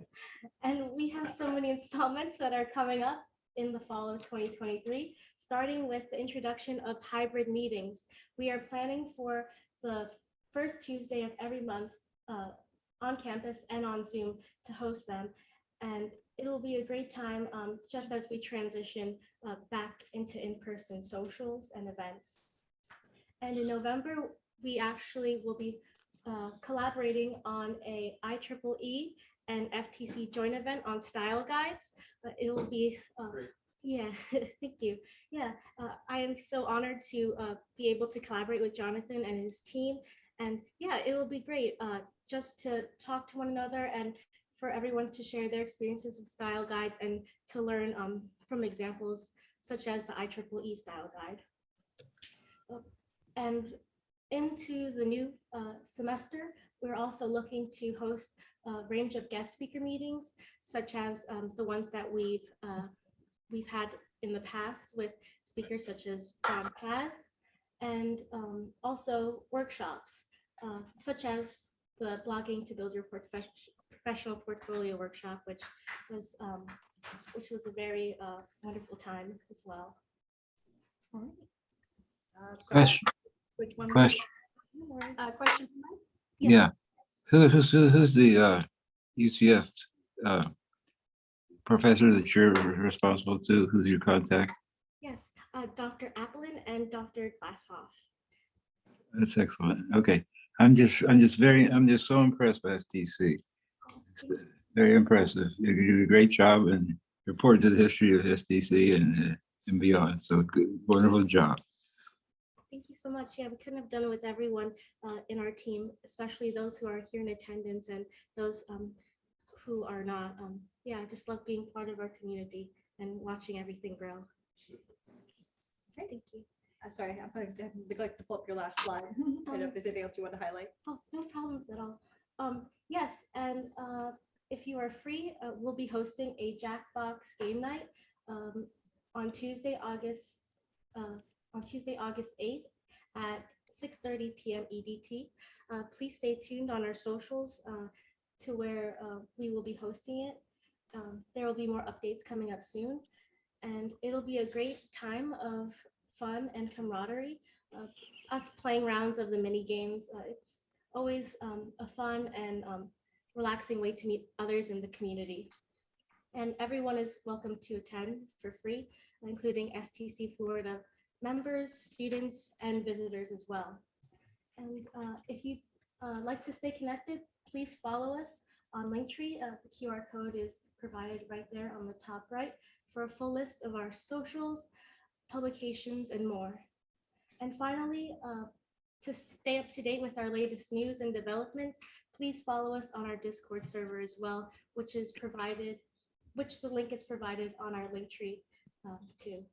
And we have so many installments that are coming up in the fall of 2023, starting with the introduction of hybrid meetings. We are planning for the first Tuesday of every month on campus and on Zoom to host them. And it'll be a great time just as we transition back into in-person socials and events. And in November, we actually will be collaborating on a IEEE and FTC joint event on style guides. It'll be, yeah, thank you. Yeah, I am so honored to be able to collaborate with Jonathan and his team. And yeah, it will be great just to talk to one another and for everyone to share their experiences with style guides and to learn from examples such as the IEEE style guide. And into the new semester, we're also looking to host a range of guest speaker meetings, such as the ones that we've had in the past with speakers such as John Paz, and also workshops such as the blogging to build your professional portfolio workshop, which was a very wonderful time as well.
All right.
Question.
Which one?
Question.
Question.
Yeah. Who's the UCF professor that you're responsible to? Who's your contact?
Yes, Dr. Applin and Dr. Glasshoff.
That's excellent. Okay. I'm just so impressed by FTC. It's very impressive. You do a great job and report to the history of STC and beyond. So good, wonderful job.
Thank you so much. Yeah, we couldn't have done it with everyone in our team, especially those who are here in attendance and those who are not. Yeah, I just love being part of our community and watching everything grow. Okay, thank you.
Sorry, I'm going to neglect to pull up your last slide. I don't know if there's anything else you want to highlight.
Oh, no problems at all. Yes, and if you are free, we'll be hosting a Jackbox game night on Tuesday, August 8th at 6:30 p.m. EDT. Please stay tuned on our socials to where we will be hosting it. There will be more updates coming up soon, and it'll be a great time of fun and camaraderie. Us playing rounds of the mini games. It's always a fun and relaxing way to meet others in the community. And everyone is welcome to attend for free, including STC Florida members, students, and visitors as well. And if you'd like to stay connected, please follow us on Linktree. The QR code is provided right there on the top right for a full list of our socials, publications, and more. And finally, to stay up to date with our latest news and developments, please follow us on our Discord server as well, which the link is provided on our Linktree too.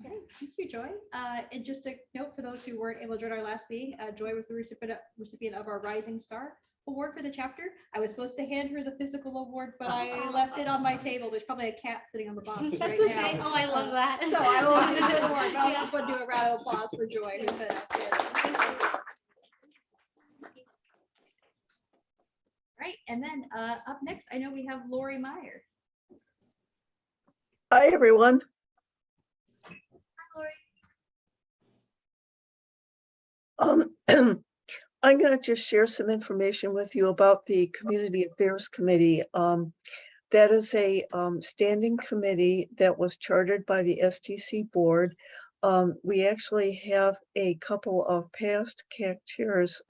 Okay, thank you, Joy. And just a note for those who weren't able to join our last meeting, Joy was the recipient of our Rising Star Award for the chapter. I was supposed to hand her the physical award, but I left it on my table. There's probably a cat sitting on the box right
That's okay.
now.
Oh, I love that.
So I will hand her the award. but I
Yeah.
just want to do a round of applause for Joy. Who's been outstanding. Right, and then up next, I know we have Lori Meyer.
Hi, everyone. I'm going to just share some information with you about the Community Affairs Committee. That is a standing committee that was chartered by the STC board. We actually have a couple of past CAC chairs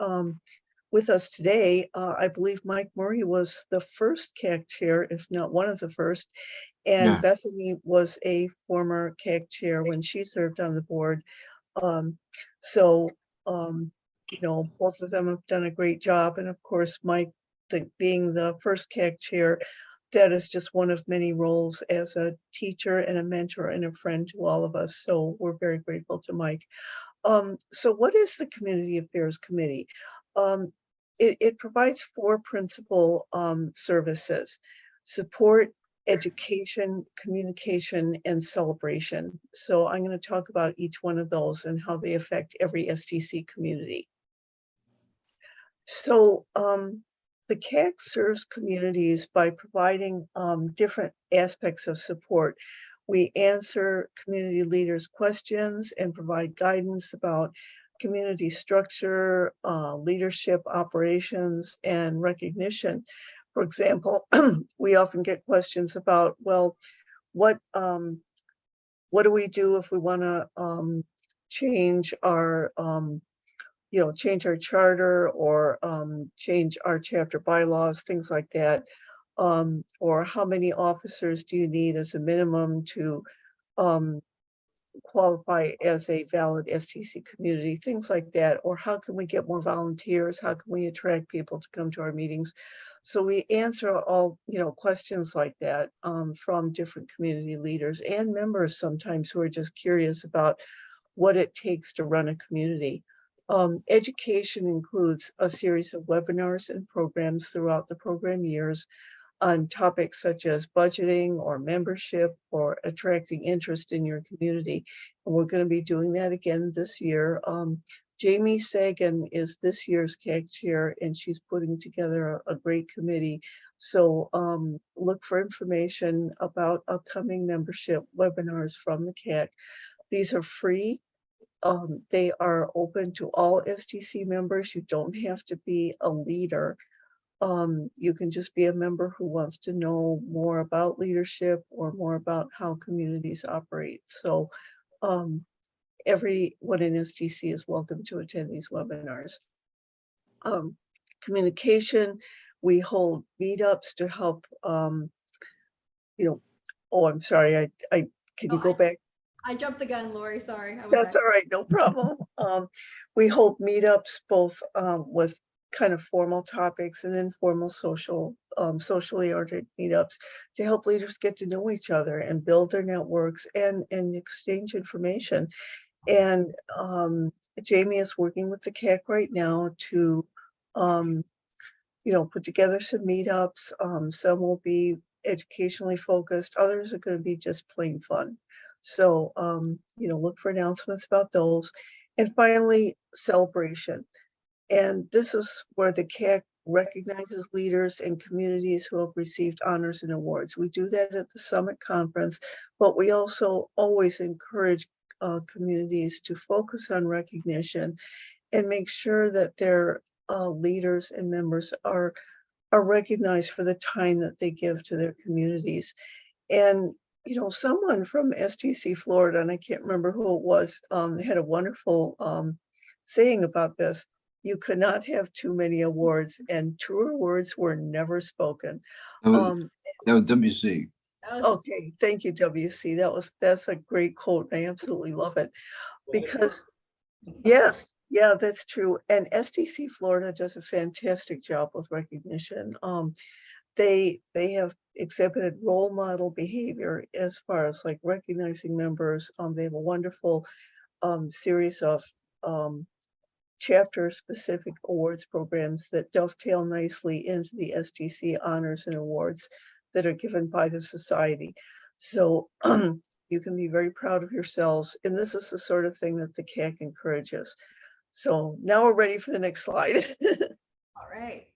with us today. I believe Mike Murray was the first CAC chair, if not one of the first. And
Yeah.
Bethany was a former CAC chair when she served on the board. So both of them have done a great job. And of course, Mike, being the first CAC chair, that is just one of many roles as a teacher and a mentor and a friend to all of us. So we're very grateful to Mike. So what is the Community Affairs Committee? It provides 4 principal services: support, education, communication, and celebration. So I'm going to talk about each one of those and how they affect every STC community. So the CAC serves communities by providing different aspects of support. We answer community leaders' questions and provide guidance about community structure, leadership, operations, and recognition. For example, we often get questions about, well, what do we do if we want to change our change our charter or change our chapter bylaws, things like that. Or how many officers do you need as a minimum to qualify as a valid STC community, things like that. Or how can we get more volunteers? How can we attract people to come to our meetings? So we answer all, questions like that from different community leaders and members sometimes who are just curious about what it takes to run a community. Education includes a series of webinars and programs throughout the program years on topics such as budgeting or membership or attracting interest in your community. And we're going to be doing that again this year. Jamie Sagan is this year's CAC chair, and she's putting together a great committee. So look for information about upcoming membership webinars from the CAC. These are free. They are open to all STC members. You don't have to be a leader. You can just be a member who wants to know more about leadership or more about how communities operate. So everyone in STC is welcome to attend these webinars. Communication, we hold meetups to help, oh, I'm sorry, can you go back?
I jumped the gun, Lori, sorry.
That's all right, no problem. We hold meetups both with kind of formal topics and informal socially oriented meetups to help leaders get to know each other and build their networks and exchange information. And Jamie is working with the CAC right now to put together some meetups. Some will be educationally focused, others are going to be just plain fun. So, look for announcements about those. And finally, celebration. And this is where the CAC recognizes leaders and communities who have received honors and awards. We do that at the Summit Conference, but we also always encourage communities to focus on recognition and make sure that their leaders and members are recognized for the time that they give to their communities. And someone from STC Florida, and I can't remember who it was, had a wonderful saying about this. You could not have too many awards, and truer words were never spoken.
That was WC.
Okay, thank you, WC. That's a great quote. I absolutely love it. Because yes, yeah, that's true. And STC Florida does a fantastic job with recognition. they have exhibited role model behavior as far as like recognizing members. They have a wonderful series of chapter specific awards programs that dovetail nicely into the STC honors and awards that are given by the society. So you can be very proud of yourselves. And this is the sort of thing that the CAC encourages. So now we're ready for the next slide.
All right.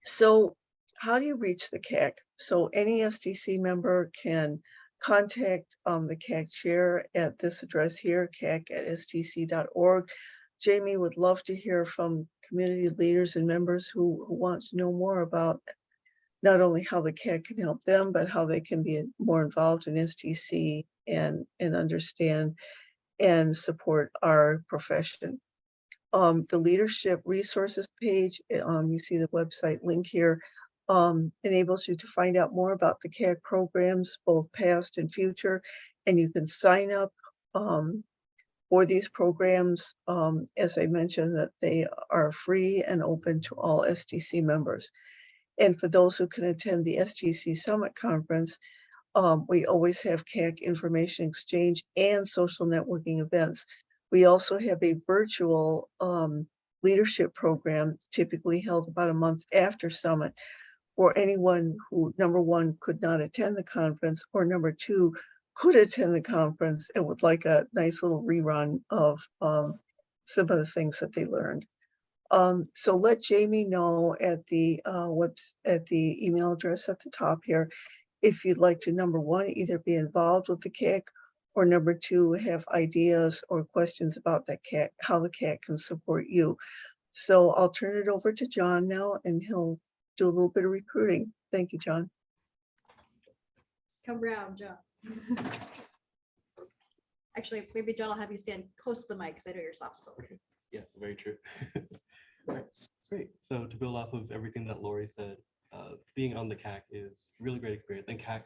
So how do you reach the CAC? So any STC member can contact the CAC chair at this address here, cac@stc.org. Jamie would love to hear from community leaders and members who want to know more about not only how the CAC can help them, but how they can be more involved in STC and understand and support our profession. The leadership resources page, you see the website link here, enables you to find out more about the CAC programs, both past and future, and you can sign up for these programs. As I mentioned, that they are free and open to all STC members. And for those who can attend the STC Summit Conference, we always have CAC information exchange and social networking events. We also have a virtual leadership program typically held about a month after Summit for anyone who, number one, could not attend the conference, or number two, could attend the conference and would like a nice little rerun of some of the things that they learned. So let Jamie know at the email address at the top here if you'd like to, number one, either be involved with the CAC, or number two, have ideas or questions about the CAC, how the CAC can support you. So I'll turn it over to John now, and he'll do a little bit of recruiting. Thank you, John.
Come round, John. Actually, maybe John will have you stand close to the mic because I know you're soft spoken.
Yeah, very true. All right, great. So to build off of everything that Lori said, being on the CAC is really great experience. And CAC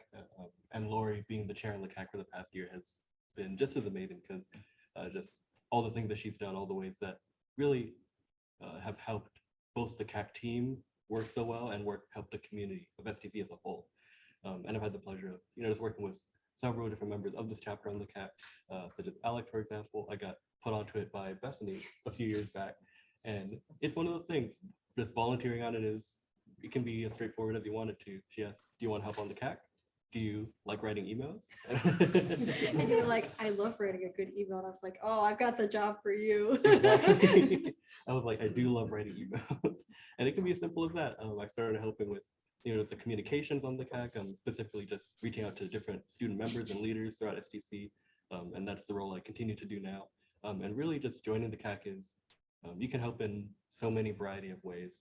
and Lori being the chair on the CAC for the past year has been just as amazing, because just all the things that she's done, all the ways that really have helped both the CAC team work so well and help the community of STC as a whole. And I've had the pleasure of just working with several different members of this chapter on the CAC, such as Alex, for example. I got put onto it by Bethany a few years back, and it's one of those things. Just volunteering on it can be as straightforward as you want it to. She asked, "Do you want help on the CAC? Do you like writing emails?"
And you were like, "I love writing a good email." And I was like, "Oh, I've got the job for you."
Exactly. I was like, I do love writing emails, and it can be as simple as that. I started helping with the communications on the CAC, specifically just reaching out to different student members and leaders throughout STC, and that's the role I continue to do now. And really, just joining the CAC is you can help in so many variety of ways,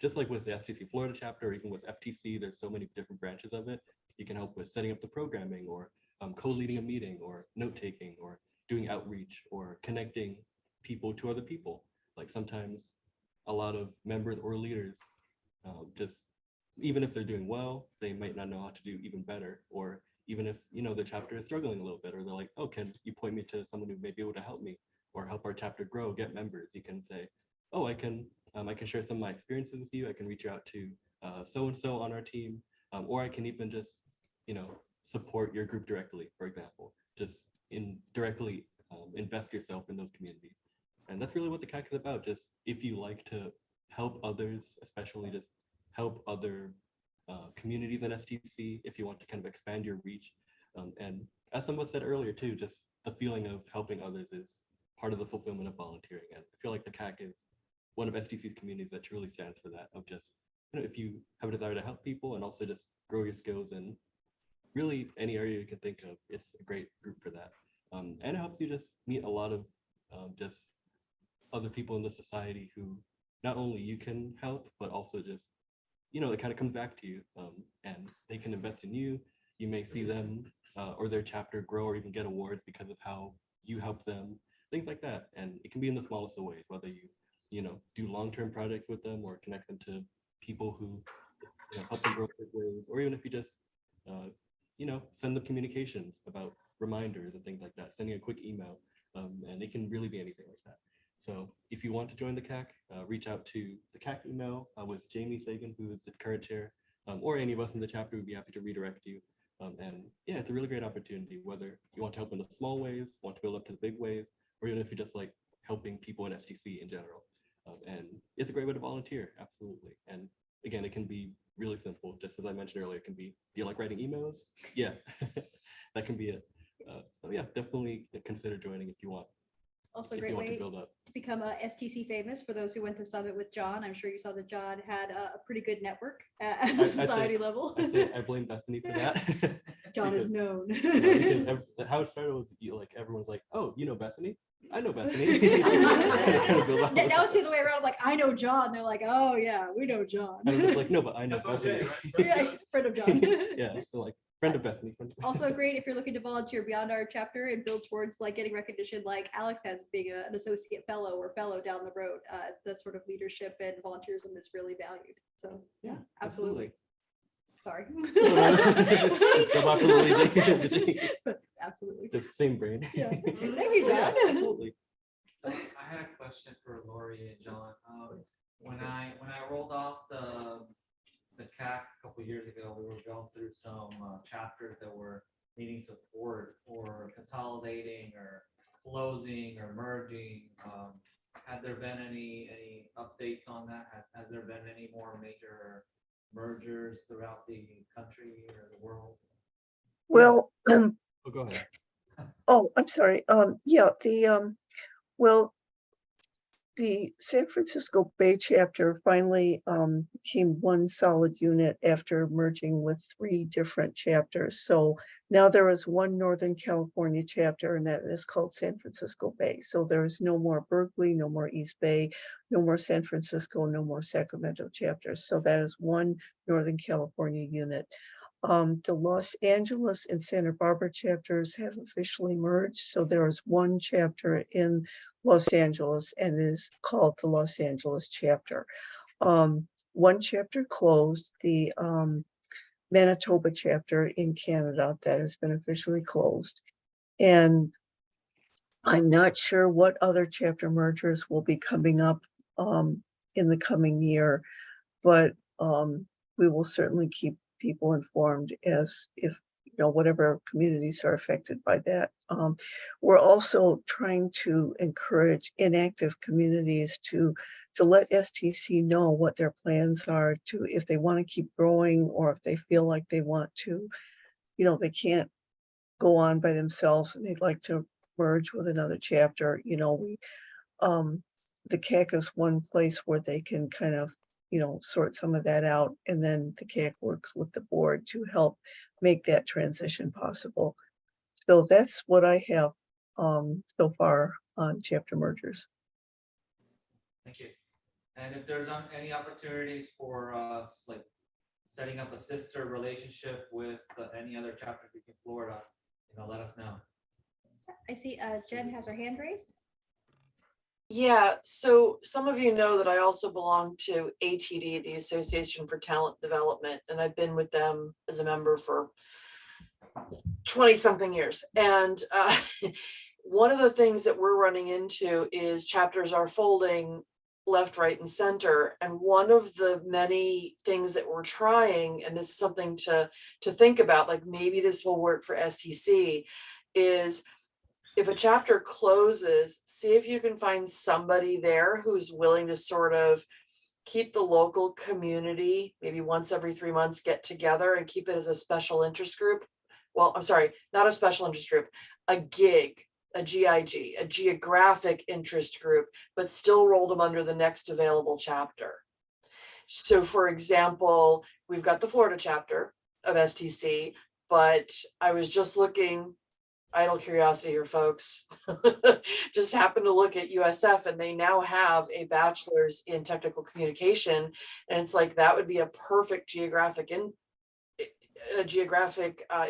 just like with the STC Florida chapter, or even with FTC, there's so many different branches of it. You can help with setting up the programming, or co-leading a meeting, or note-taking, or doing outreach, or connecting people to other people. Like sometimes a lot of members or leaders, just even if they're doing well, they might not know how to do even better. Or even if the chapter is struggling a little bit, or they're like, "Oh, can you point me to someone who may be able to help me or help our chapter grow, get members?" You can say, "Oh, I can share some of my experiences with you. I can reach out to so-and-so on our team, or I can even just, support your group directly," for example, just directly invest yourself in those communities. And that's really what the CAC is about. Just if you like to help others, especially just help other communities in STC, if you want to kind of expand your reach. And as someone said earlier too, just the feeling of helping others is part of the fulfillment of volunteering. And I feel like the CAC is one of STC's communities that truly stands for that, of just, if you have a desire to help people and also just grow your skills in really any area you can think of, it's a great group for that. And it helps you just meet a lot of just other people in the society who not only you can help, but also just, it kind of comes back to you, and they can invest in you. You may see them or their chapter grow or even get awards because of how you help them, things like that. And it can be in the smallest of ways, whether you do long-term projects with them or connect them to people who help them grow quick ways, or even if you just send them communications about reminders and things like that, sending a quick email, and it can really be anything like that. So if you want to join the CAC, reach out to the CAC email with Jamie Sagan, who is the current chair, or any of us in the chapter. We'd be happy to redirect you. And yeah, it's a really great opportunity, whether you want to help in the small ways, want to build up to the big ways, or even if you just like helping people in STC in general. And it's a great way to volunteer, absolutely. And again, it can be really simple. Just as I mentioned earlier, it can be, do you like writing emails? Yeah, that can be it. So yeah, definitely consider joining if you want.
Also a
If
great
you want
way
to build up.
to become a STC famous. For those who went to Summit with John, I'm sure you saw that John had a pretty good network at a society level.
I blame Bethany for that.
John is
Because-
known.
because how it started was like everyone's like, oh, you know Bethany? I know Bethany. And it kind of built up.
Now it's the other way around. I'm like, I know John. They're like, oh yeah, we know John.
And I'm just like, no, but I know
That's okay,
Bethany.
Yeah, friend of John.
Yeah, so like friend of Bethany.
Also great if you're looking to volunteer beyond our chapter and build towards like getting recognition like Alex has being an associate fellow or fellow down the road. That sort of leadership and volunteerism is really valued. So yeah, absolutely. Sorry.
Go back to the
But absolutely.
the same brain.
Yeah. Thank you,
Yeah,
John.
absolutely.
So I had a question for Lori and John. When I rolled off the CAC a couple years ago, we were going through some chapters that were needing support or consolidating or closing or merging. Had there been any updates on that? Has there been any more major mergers throughout the country or the world?
Well,
Oh, go ahead.
oh, I'm sorry. Yeah, well, the San Francisco Bay chapter finally became one solid unit after merging with 3 different chapters. So now there is one Northern California chapter, and that is called San Francisco Bay. So there is no more Berkeley, no more East Bay, no more San Francisco, no more Sacramento chapters. So that is one Northern California unit. The Los Angeles and Santa Barbara chapters have officially merged. So there is one chapter in Los Angeles and it is called the Los Angeles chapter. One chapter closed, the Manitoba chapter in Canada, that has been officially closed. And I'm not sure what other chapter mergers will be coming up in the coming year, but we will certainly keep people informed as if whatever communities are affected by that. We're also trying to encourage inactive communities to let STC know what their plans are, to if they want to keep growing or if they feel like they want to, they can't go on by themselves and they'd like to merge with another chapter. The CAC is one place where they can kind of sort some of that out, and then the CAC works with the board to help make that transition possible. So that's what I have so far on chapter mergers.
Thank you. And if there's any opportunities for us, like setting up a sister relationship with any other chapters in Florida, let us know.
I see Jen has her hand raised.
Yeah, so some of you know that I also belong to ATD, the Association for Talent Development, and I've been with them as a member for 20-something years. And one of the things that we're running into is chapters are folding left, right, and center. And one of the many things that we're trying, and this is something to think about, like maybe this will work for STC, is if a chapter closes, see if you can find somebody there who's willing to sort of keep the local community, maybe once every 3 months, get together and keep it as a special interest group. Well, I'm sorry, not a special interest group, a GIG, a GIG, a geographic interest group, but still roll them under the next available chapter. So for example, we've got the Florida chapter of STC, but I was just looking, idle curiosity here, folks, just happened to look at USF and they now have a bachelor's in technical communication. And it's like, that would be a perfect geographic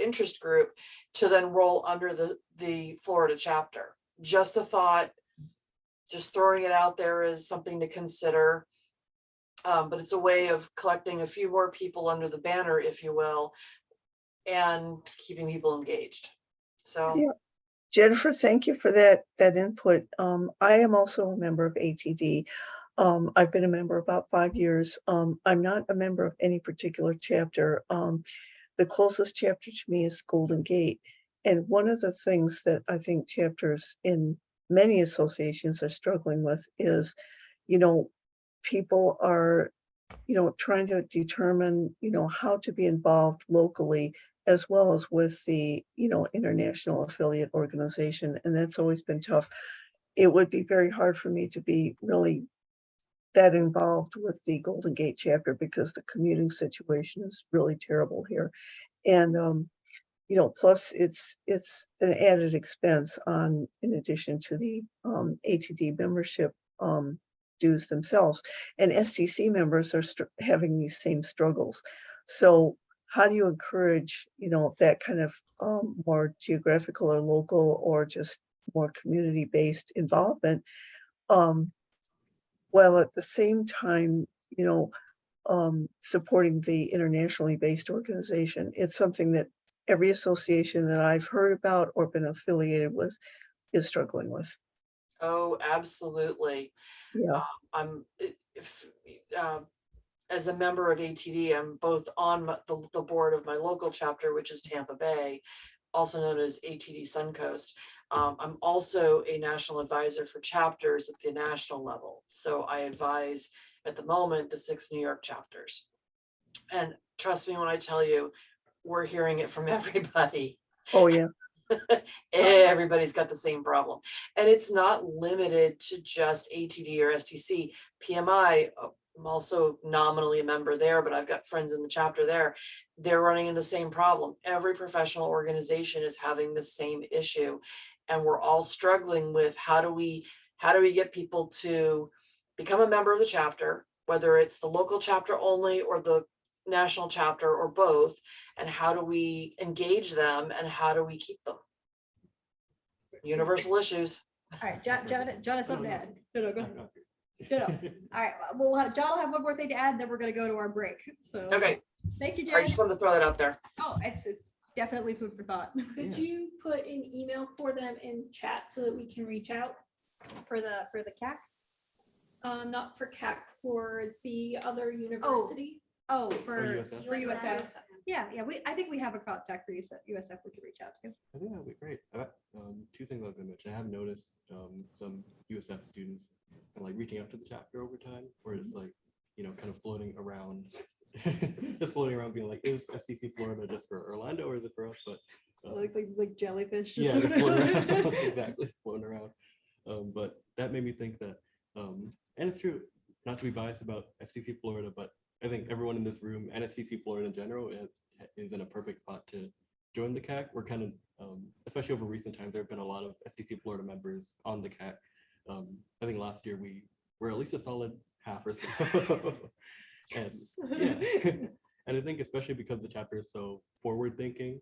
interest group to then roll under the Florida chapter. Just a thought, just throwing it out there as something to consider. But it's a way of collecting a few more people under the banner, if you will, and keeping people engaged. So
Yeah. Jennifer, thank you for that input. I am also a member of ATD. I've been a member about 5 years. I'm not a member of any particular chapter. The closest chapter to me is Golden Gate. And one of the things that I think chapters in many associations are struggling with is, people are, trying to determine, how to be involved locally as well as with the, international affiliate organization. And that's always been tough. It would be very hard for me to be really that involved with the Golden Gate chapter because the commuting situation is really terrible here. And, plus it's an added expense in addition to the ATD membership dues themselves. And STC members are having these same struggles. So how do you encourage, that kind of more geographical or local or just more community-based involvement, while at the same time, supporting the internationally based organization? It's something that every association that I've heard about or been affiliated with is struggling with.
Oh, absolutely.
Yeah.
As a member of ATD, I'm both on the board of my local chapter, which is Tampa Bay, also known as ATD Suncoast. I'm also a national advisor for chapters at the national level. So I advise at the moment the 6 New York chapters. And trust me when I tell you, we're hearing it from everybody.
Oh, yeah.
Everybody's got the same problem. And it's not limited to just ATD or STC. PMI, I'm also nominally a member there, but I've got friends in the chapter there. They're running into the same problem. Every professional organization is having the same issue. And we're all struggling with how do we get people to become a member of the chapter, whether it's the local chapter only or the national chapter or both, and how do we engage them and how do we keep them? Universal issues.
All right, John has something to add. No, go ahead. No. All right, well, John will have one more thing to add, then we're gonna go to our break. So
Okay.
Thank you,
I
Jen.
just wanted to throw that out there.
Oh, it's definitely food for thought.
Could you put an email for them in chat so that we can reach out?
For the CAC?
Not for CAC, for the other university.
Oh, for
USF?
USF. Yeah, I think we have a contact for USF we could reach out to.
I think that would be great. Two things I was gonna mention. I have noticed some USF students like reaching out to the chapter over time, where it's like, kind of floating around, just floating around being like, is STC Florida just for Orlando or is it for us? But
like jellyfish.
yeah, just floating around. Exactly, floating around. But that made me think that, and it's true, not to be biased about STC Florida, but I think everyone in this room and STC Florida in general is in a perfect spot to join the CAC. We're kind of, especially over recent times, there have been a lot of STC Florida members on the CAC. I think last year we were at least a solid half or so. And yeah, and I think especially because the chapter is so forward thinking,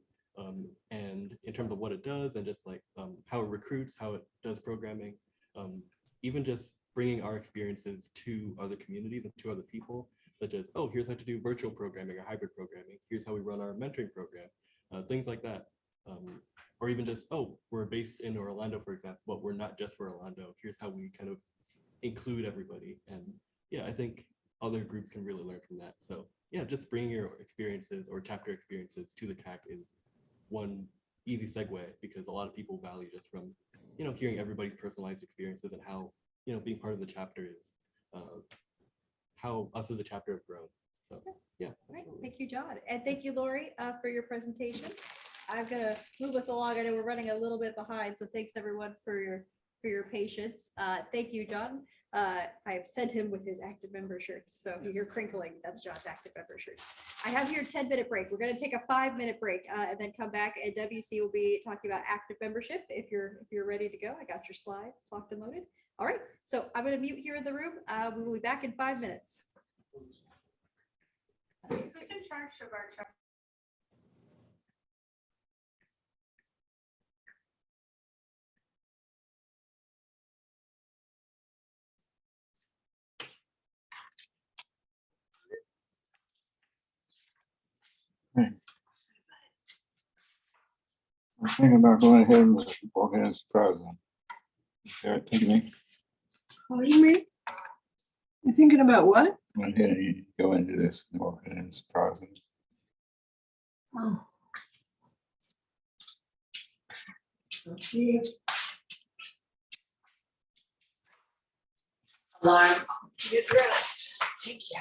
and in terms of what it does and just like how it recruits, how it does programming, even just bringing our experiences to other communities and to other people, such as, oh, here's how to do virtual programming or hybrid programming. Here's how we run our mentoring program, things like that. Or even just, oh, we're based in Orlando, for example, but we're not just for Orlando. Here's how we kind of include everybody. And yeah, I think other groups can really learn from that. So yeah, just bringing your experiences or chapter experiences to the CAC is one easy segue, because a lot of people value just from, hearing everybody's personalized experiences and how, being part of the chapter is, how us as a chapter have grown. So yeah.
Right. Thank you, John. And thank you, Lori, for your presentation. I'm gonna move us along. I know we're running a little bit behind, so thanks everyone for your patience. Thank you, John. I have sent him with his active member shirts. So if you hear crinkling, that's John's active member shirts. I have here a 10-minute break. We're gonna take a 5-minute break and then come back, and WC will be talking about active membership. If you're ready to go, I got your slides locked and loaded. All right, so I'm gonna mute here in the room. We will be back in 5 minutes.
Who's in charge of our chapter?
Thinking about going ahead and walking as president. Start thinking,
What do you mean? You thinking about what?
going ahead and go into this and walking as president.
Oh. Okay.
Alarm.
Get dressed.
Thank you.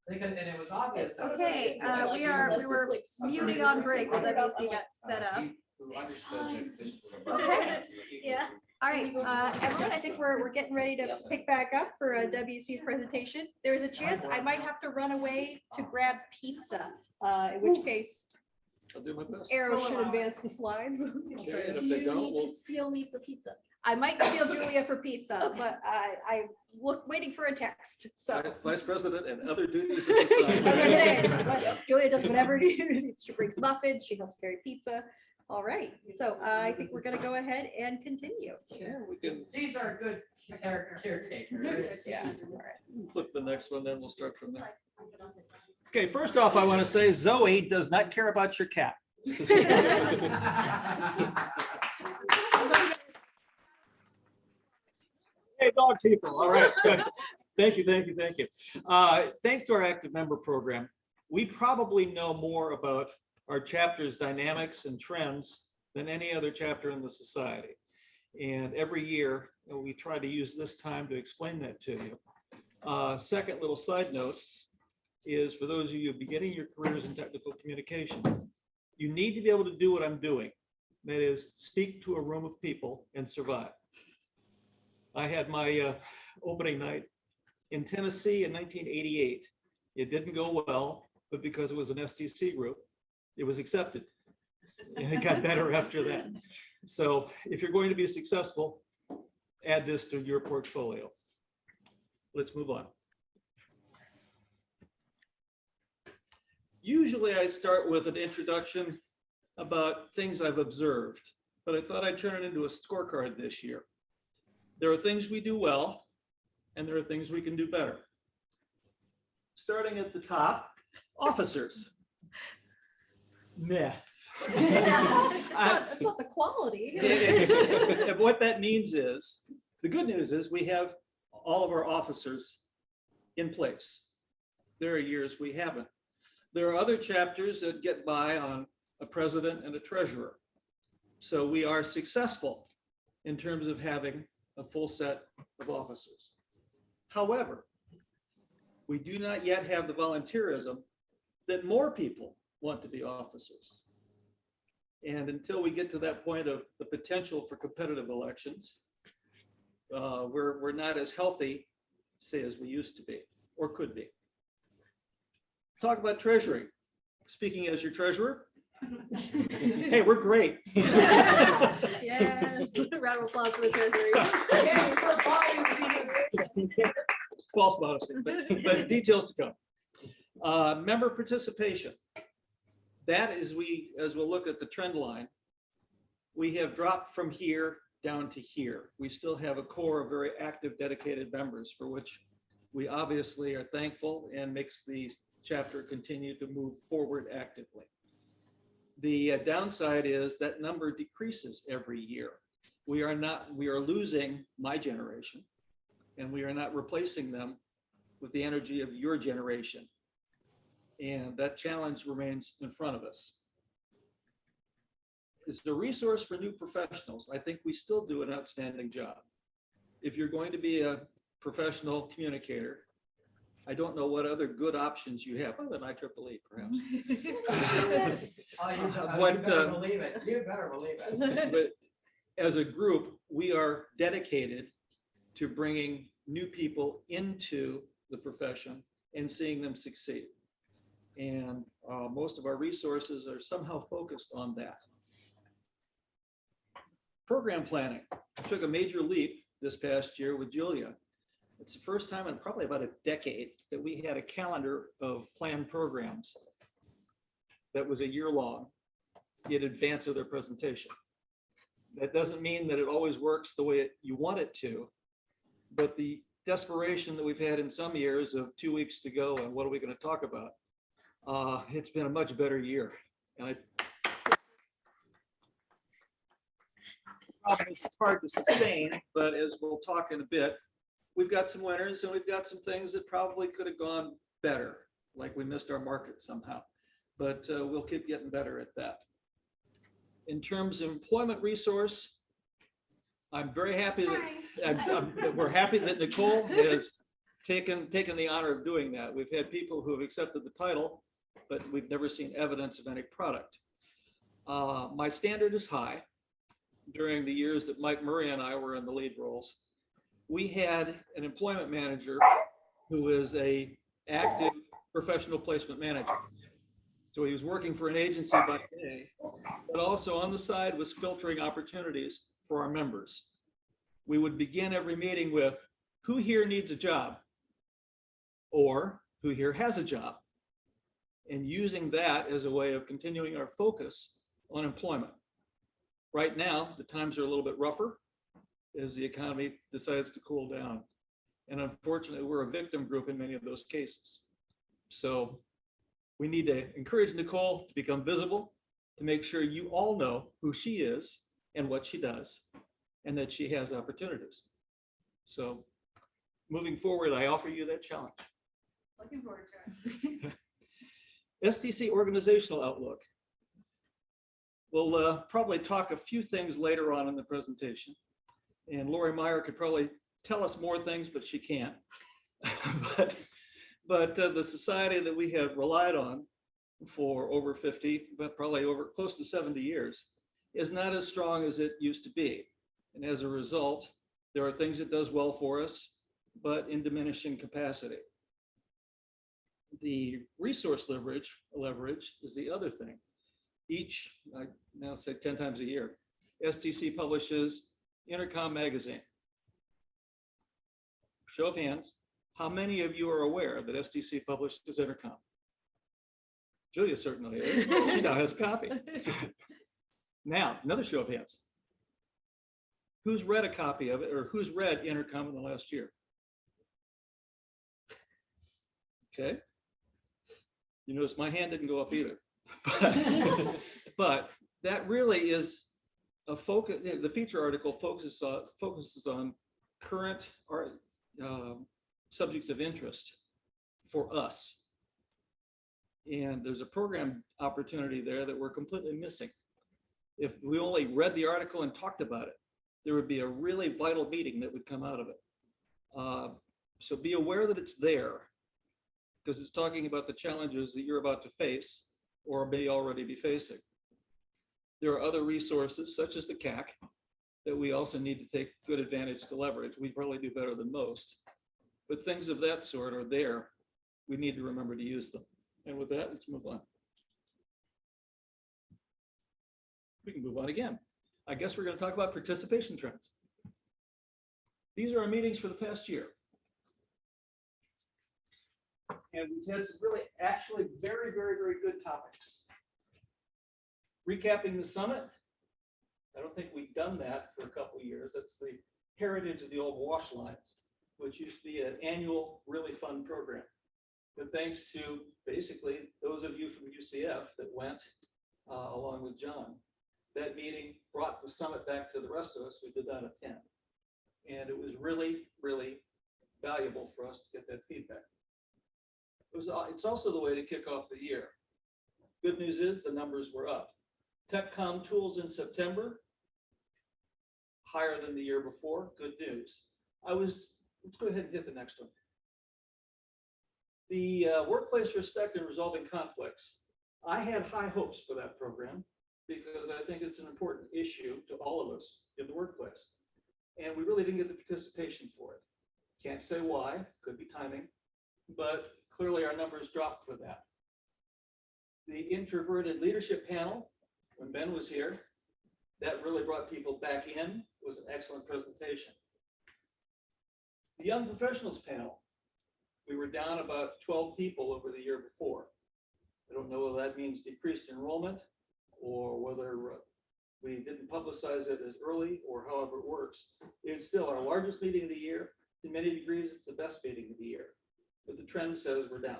Because, and it was obvious. that was-
Okay, we were muting on break while WC got set up.
Who understood the conditions of the
Okay.
market.
Yeah.
All right, everyone, I think we're getting ready to pick back up for WC's presentation. There's a chance I might have to run away to grab pizza, in which case
I'll do my best.
Arrow should advance the slides.
Okay, and
Do
if they
you
don't,
need
we'll
to steal me for pizza?
I might steal Julia for pizza, but I'm waiting for a text, so.
Vice President and other duties as
I was
assigned.
gonna say, but Julia does whatever needs. She brings muffins, she helps carry pizza. All right, so I think we're gonna go ahead and continue.
Sure, we can
These are good caretakers.
Yeah, all right.
flip the next one, then we'll start from there. Okay, first off, I want to say Zoe does not care about your cat. Hey, dog people, all right, good. Thank you, thank you, thank you. Thanks to our active member program, we probably know more about our chapter's dynamics and trends than any other chapter in the society. And every year, we try to use this time to explain that to you. Second little side note is for those of you beginning your careers in technical communication, you need to be able to do what I'm doing. That is, speak to a room of people and survive. I had my opening night in Tennessee in 1988. It didn't go well, but because it was an STC group, it was accepted. And it got better after that. So if you're going to be successful, add this to your portfolio. Let's move on. Usually I start with an introduction about things I've observed, but I thought I'd turn it into a scorecard this year. There are things we do well, and there are things we can do better. Starting at the top, officers. Meh.
It's not the quality.
And what that means is, the good news is we have all of our officers in place. There are years we haven't. There are other chapters that get by on a president and a treasurer. So we are successful in terms of having a full set of officers. However, we do not yet have the volunteerism that more people want to be officers. And until we get to that point of the potential for competitive elections, we're not as healthy, say, as we used to be or could be. Talk about treasury. Speaking as your treasurer, hey, we're great.
Yes, round of applause for the treasury.
False modesty, but details to come. Member participation. That is, as we'll look at the trend line, we have dropped from here down to here. We still have a core of very active, dedicated members for which we obviously are thankful and makes the chapter continue to move forward actively. The downside is that number decreases every year. We are losing my generation, and we are not replacing them with the energy of your generation. And that challenge remains in front of us. It's a resource for new professionals. I think we still do an outstanding job. If you're going to be a professional communicator, I don't know what other good options you have, other than IEEE, perhaps.
You better believe it. You better believe it.
But as a group, we are dedicated to bringing new people into the profession and seeing them succeed. And most of our resources are somehow focused on that. Program planning. Took a major leap this past year with Julia. It's the first time in probably about a decade that we had a calendar of planned programs that was a year long in advance of their presentation. That doesn't mean that it always works the way you want it to, but the desperation that we've had in some years of 2 weeks to go and what are we going to talk about, it's been a much better year. And it's hard to sustain, but as we'll talk in a bit, we've got some winners and we've got some things that probably could have gone better, like we missed our market somehow, but we'll keep getting better at that. In terms of employment resource, I'm very happy that we're happy that Nicole has taken the honor of doing that. We've had people who have accepted the title, but we've never seen evidence of any product. My standard is high. During the years that Mike Murray and I were in the lead roles, we had an employment manager who is a active professional placement manager. So he was working for an agency by day, but also on the side was filtering opportunities for our members. We would begin every meeting with, who here needs a job? Or who here has a job? And using that as a way of continuing our focus on employment. Right now, the times are a little bit rougher as the economy decides to cool down. And unfortunately, we're a victim group in many of those cases. So we need to encourage Nicole to become visible, to make sure you all know who she is and what she does, and that she has opportunities. So moving forward, I offer you that challenge.
Looking forward to it.
STC organizational outlook. We'll probably talk a few things later on in the presentation. And Lori Meyer could probably tell us more things, but she can't. but the society that we have relied on for over 50, but probably over close to 70 years, is not as strong as it used to be. And as a result, there are things it does well for us, but in diminishing capacity. The resource leverage is the other thing. Each, I now say 10 times a year, STC publishes Intercom magazine. Show of hands, how many of you are aware that STC publishes Intercom? Julia certainly is. She now has a copy. Now, another show of hands. Who's read a copy of it, or who's read Intercom in the last year? Okay. You notice my hand didn't go up either. But that really is a focus. The feature article focuses on current subjects of interest for us. And there's a program opportunity there that we're completely missing. If we only read the article and talked about it, there would be a really vital meeting that would come out of it. So be aware that it's there, because it's talking about the challenges that you're about to face or may already be facing. There are other resources such as the CAC that we also need to take good advantage to leverage. We probably do better than most, but things of that sort are there. We need to remember to use them. And with that, let's move on. We can move on again. I guess we're going to talk about participation trends. These are our meetings for the past year. And we've had some really, actually very, very, very good topics. Recapping the summit. I don't think we've done that for a couple of years. That's the heritage of the old wash lines, which used to be an annual, really fun program. But thanks to basically those of you from UCF that went along with John, that meeting brought the summit back to the rest of us. We did that at 10. And it was really, really valuable for us to get that feedback. It's also the way to kick off the year. Good news is the numbers were up. TechCom tools in September, higher than the year before. Good news. Let's go ahead and hit the next one. The workplace respect and resolving conflicts. I had high hopes for that program because I think it's an important issue to all of us in the workplace. And we really didn't get the participation for it. Can't say why, could be timing, but clearly our numbers dropped for that. The introverted leadership panel, when Ben was here, that really brought people back in, was an excellent presentation. The young professionals panel, we were down about 12 people over the year before. I don't know whether that means decreased enrollment or whether we didn't publicize it as early or however it works. It's still our largest meeting of the year. In many degrees, it's the best meeting of the year, but the trend says we're down.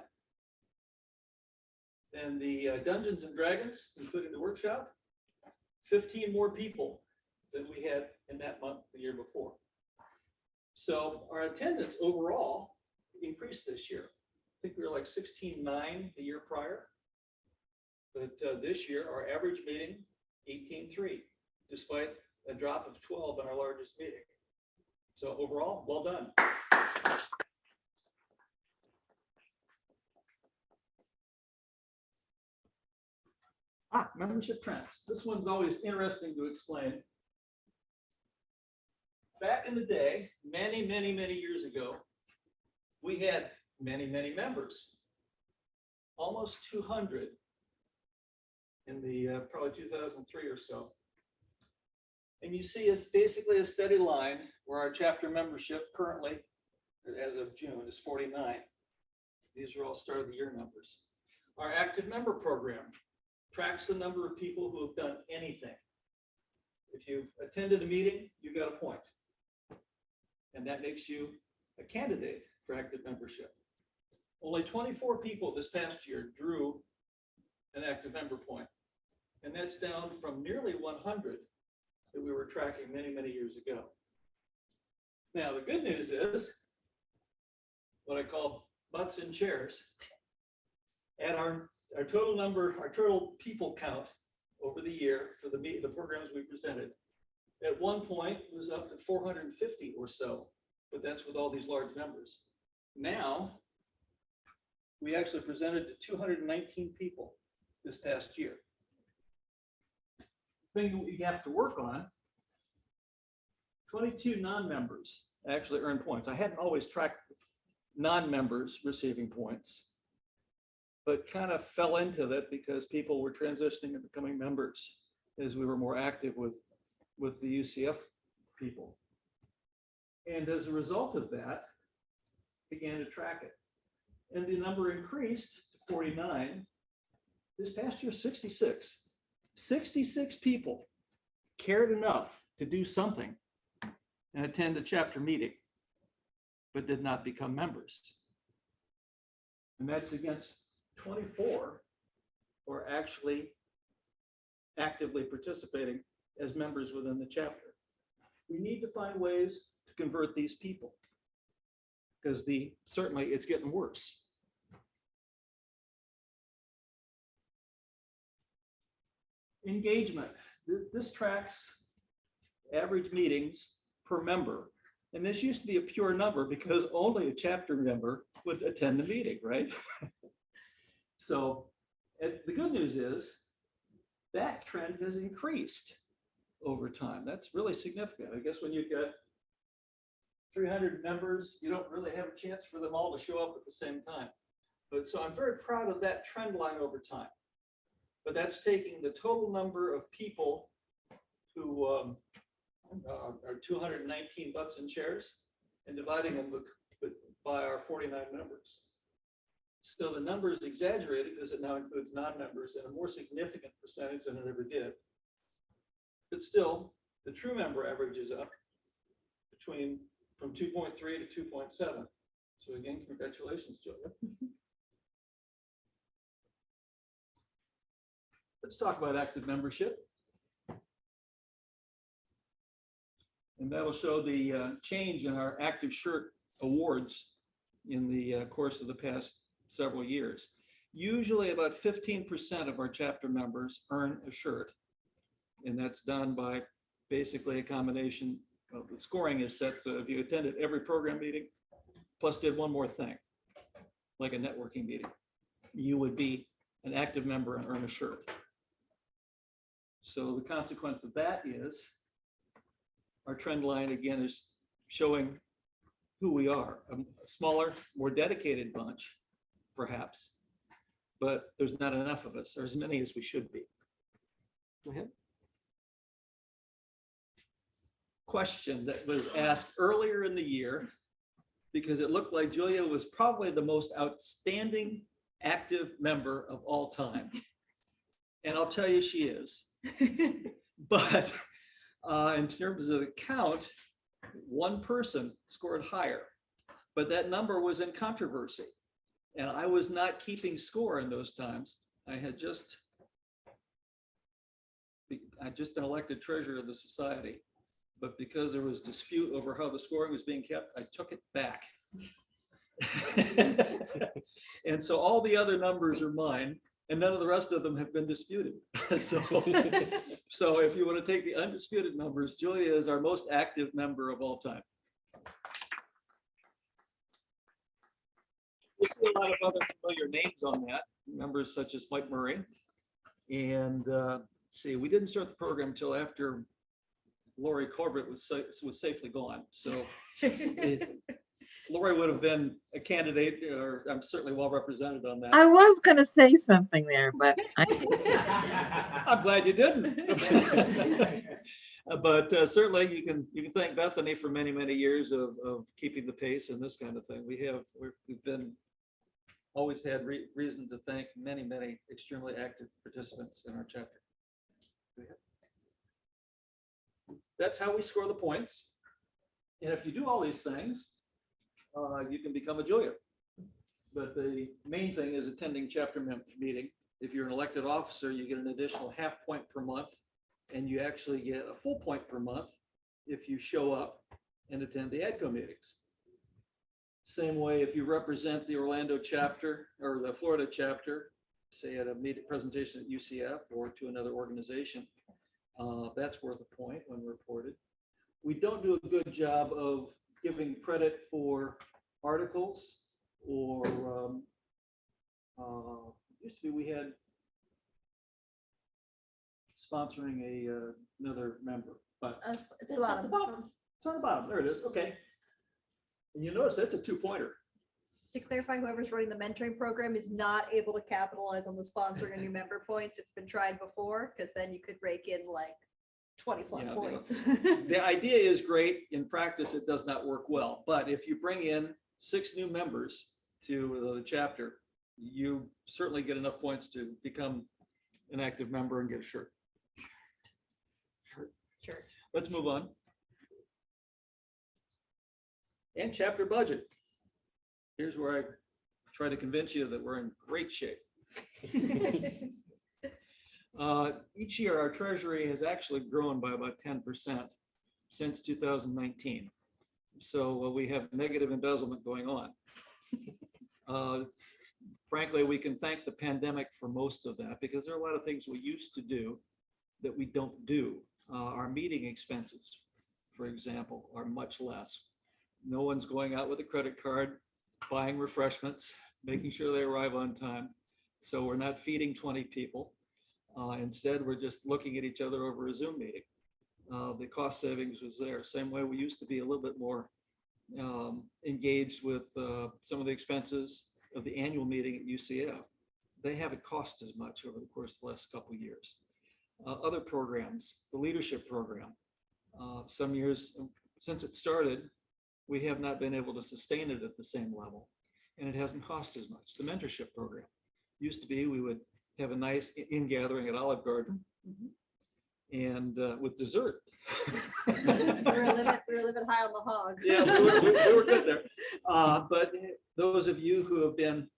And the Dungeons and Dragons, including the workshop, 15 more people than we had in that month the year before. So our attendance overall increased this year. I think we were like 16.9 the year prior. But this year, our average meeting, 18.3, despite a drop of 12 in our largest meeting. So overall, well done. Membership trends. This one's always interesting to explain. Back in the day, many years ago, we had many members, almost 200 in the probably 2003 or so. And you see it's basically a steady line where our chapter membership currently, as of June, is 49. These are all start of the year numbers. Our active member program tracks the number of people who have done anything. If you've attended a meeting, you got a point. And that makes you a candidate for active membership. Only 24 people this past year drew an active member point. And that's down from nearly 100 that we were tracking many years ago. Now, the good news is what I call butts in chairs. And our total number, our total people count over the year for the programs we presented, at one point was up to 450 or so, but that's with all these large numbers. Now, we actually presented to 219 people this past year. The thing that we have to work on, 22 non-members actually earn points. I hadn't always tracked non-members receiving points, but kind of fell into that because people were transitioning and becoming members as we were more active with the UCF people. And as a result of that, began to track it. And the number increased to 49. This past year, 66. 66 people cared enough to do something and attend a chapter meeting, but did not become members. And that's against 24 who are actually actively participating as members within the chapter. We need to find ways to convert these people because certainly it's getting worse. Engagement. This tracks average meetings per member. And this used to be a pure number because only a chapter member would attend the meeting, right? So the good news is that trend has increased over time. That's really significant. I guess when you've got 300 members, you don't really have a chance for them all to show up at the same time. But so I'm very proud of that trend line over time. But that's taking the total number of people who are 219 butts in chairs and dividing them by our 49 members. So the number is exaggerated because it now includes non-members in a more significant percentage than it ever did. But still, the true member average is up from 2.3 to 2.7. So again, congratulations, Julia. Let's talk about active membership. And that'll show the change in our active shirt awards in the course of the past several years. Usually about 15% of our chapter members earn a shirt. And that's done by basically a combination of the scoring is set. So if you attended every program meeting, plus did one more thing, like a networking meeting, you would be an active member and earn a shirt. So the consequence of that is our trend line again is showing who we are, a smaller, more dedicated bunch, perhaps, but there's not enough of us, or as many as we should be. Go ahead. Question that was asked earlier in the year, because it looked like Julia was probably the most outstanding active member of all time. And I'll tell you she is. But in terms of the count, one person scored higher, but that number was in controversy. And I was not keeping score in those times. I had just been elected treasurer of the society. But because there was dispute over how the scoring was being kept, I took it back. And so all the other numbers are mine, and none of the rest of them have been disputed. So if you want to take the undisputed numbers, Julia is our most active member of all time. You'll see a lot of other familiar names on that, members such as Mike Murray, And see, we didn't start the program until after Lori Corbett was safely gone. So Lori would have been a candidate, or I'm certainly well represented on that.
I was gonna say something there, but
I'm glad you didn't. But certainly you can thank Bethany for many, many years of keeping the pace and this kind of thing. We've been always had reason to thank many, many extremely active participants in our chapter. That's how we score the points. And if you do all these things, you can become a Julia. But the main thing is attending chapter meeting. If you're an elected officer, you get an additional half point per month, and you actually get a full point per month if you show up and attend the ADCO meetings. Same way, if you represent the Orlando chapter or the Florida chapter, say at a presentation at UCF or to another organization, that's worth a point when reported. We don't do a good job of giving credit for articles or used to be we had sponsoring another member, but
It's
It's
a
at
lot
the
of.
bottom.
it's on the bottom. There it is. Okay. And you notice that's a 2-pointer.
To clarify, whoever's running the mentoring program is not able to capitalize on the sponsoring and new member points. It's been tried before, because then you could rake in like 20 plus
Yeah,
points.
The idea is great. In practice, it does not work well. But if you bring in 6 new members to the chapter, you certainly get enough points to become an active member and get a shirt.
Sure.
Let's move on. And chapter budget. Here's where I try to convince you that we're in great shape. Each year, our treasury has actually grown by about 10% since 2019. So we have negative embezzlement going on. Frankly, we can thank the pandemic for most of that, because there are a lot of things we used to do that we don't do. Our meeting expenses, for example, are much less. No one's going out with a credit card, buying refreshments, making sure they arrive on time. So we're not feeding 20 people. Instead, we're just looking at each other over a Zoom meeting. The cost savings was there. Same way we used to be a little bit more engaged with some of the expenses of the annual meeting at UCF. They haven't cost as much over the course of the last couple of years. Other programs, the leadership program, some years since it started, we have not been able to sustain it at the same level, and it hasn't cost as much. The mentorship program used to be, we would have a nice in-gathering at Olive Garden and with dessert.
We were a little bit high on the hog.
Yeah, we were good there. But those of you who have been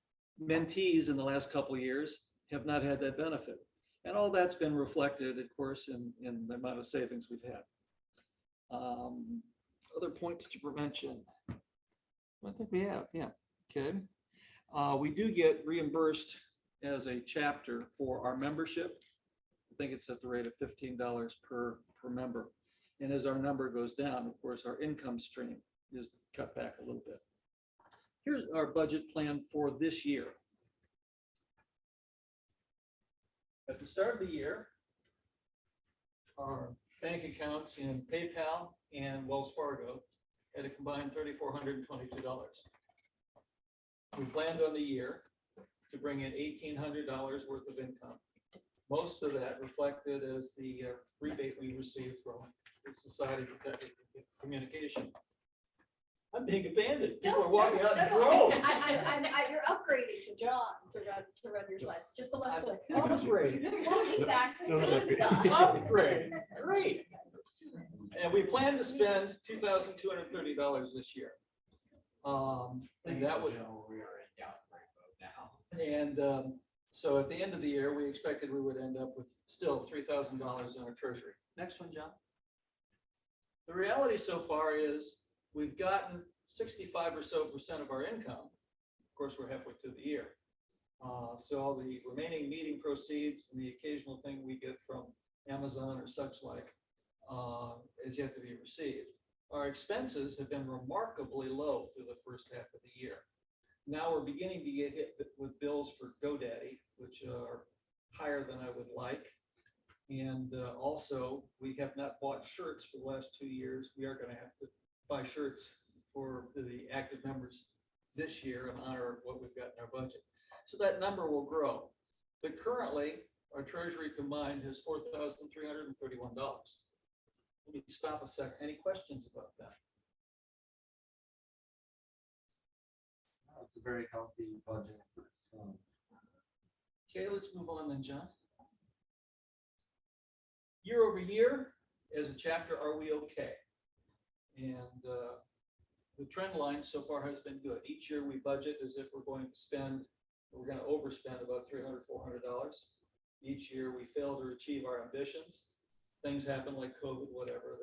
mentees in the last couple of years have not had that benefit. And all that's been reflected, of course, in the amount of savings we've had. Other points to mention. I think we have, yeah, okay. We do get reimbursed as a chapter for our membership. I think it's at the rate of $15 per member. And as our number goes down, of course, our income stream is cut back a little bit. Here's our budget plan for this year. At the start of the year, our bank accounts in PayPal and Wells Fargo had a combined $3,422. We planned on the year to bring in $1,800 worth of income. Most of that reflected as the rebate we received from the Society for Technical Communication. I'm being abandoned. People are walking out in droves.
You're upgrading to John to run your slides. Just the left click.
Upgrade.
Back.
Upgrade. Great. And we plan to spend $2,230 this year. And that would.
We are in downgrade mode now.
And so at the end of the year, we expected we would end up with still $3,000 in our treasury. Next one, John. The reality so far is we've gotten 65% or so of our income. Of course, we're halfway through the year. So all the remaining meeting proceeds and the occasional thing we get from Amazon or such like is yet to be received. Our expenses have been remarkably low through the first half of the year. Now we're beginning to get hit with bills for GoDaddy, which are higher than I would like. And also, we have not bought shirts for the last 2 years. We are going to have to buy shirts for the active members this year in honor of what we've got in our budget. So that number will grow. But currently, our treasury combined has $4,331. Let me stop a sec. Any questions about that?
It's a very healthy budget.
Okay, let's move on then, John. Year over year, as a chapter, are we okay? And the trend line so far has been good. Each year we budget as if we're going to spend, we're going to overspend about $300, $400. Each year we fail to achieve our ambitions. Things happen like COVID, whatever,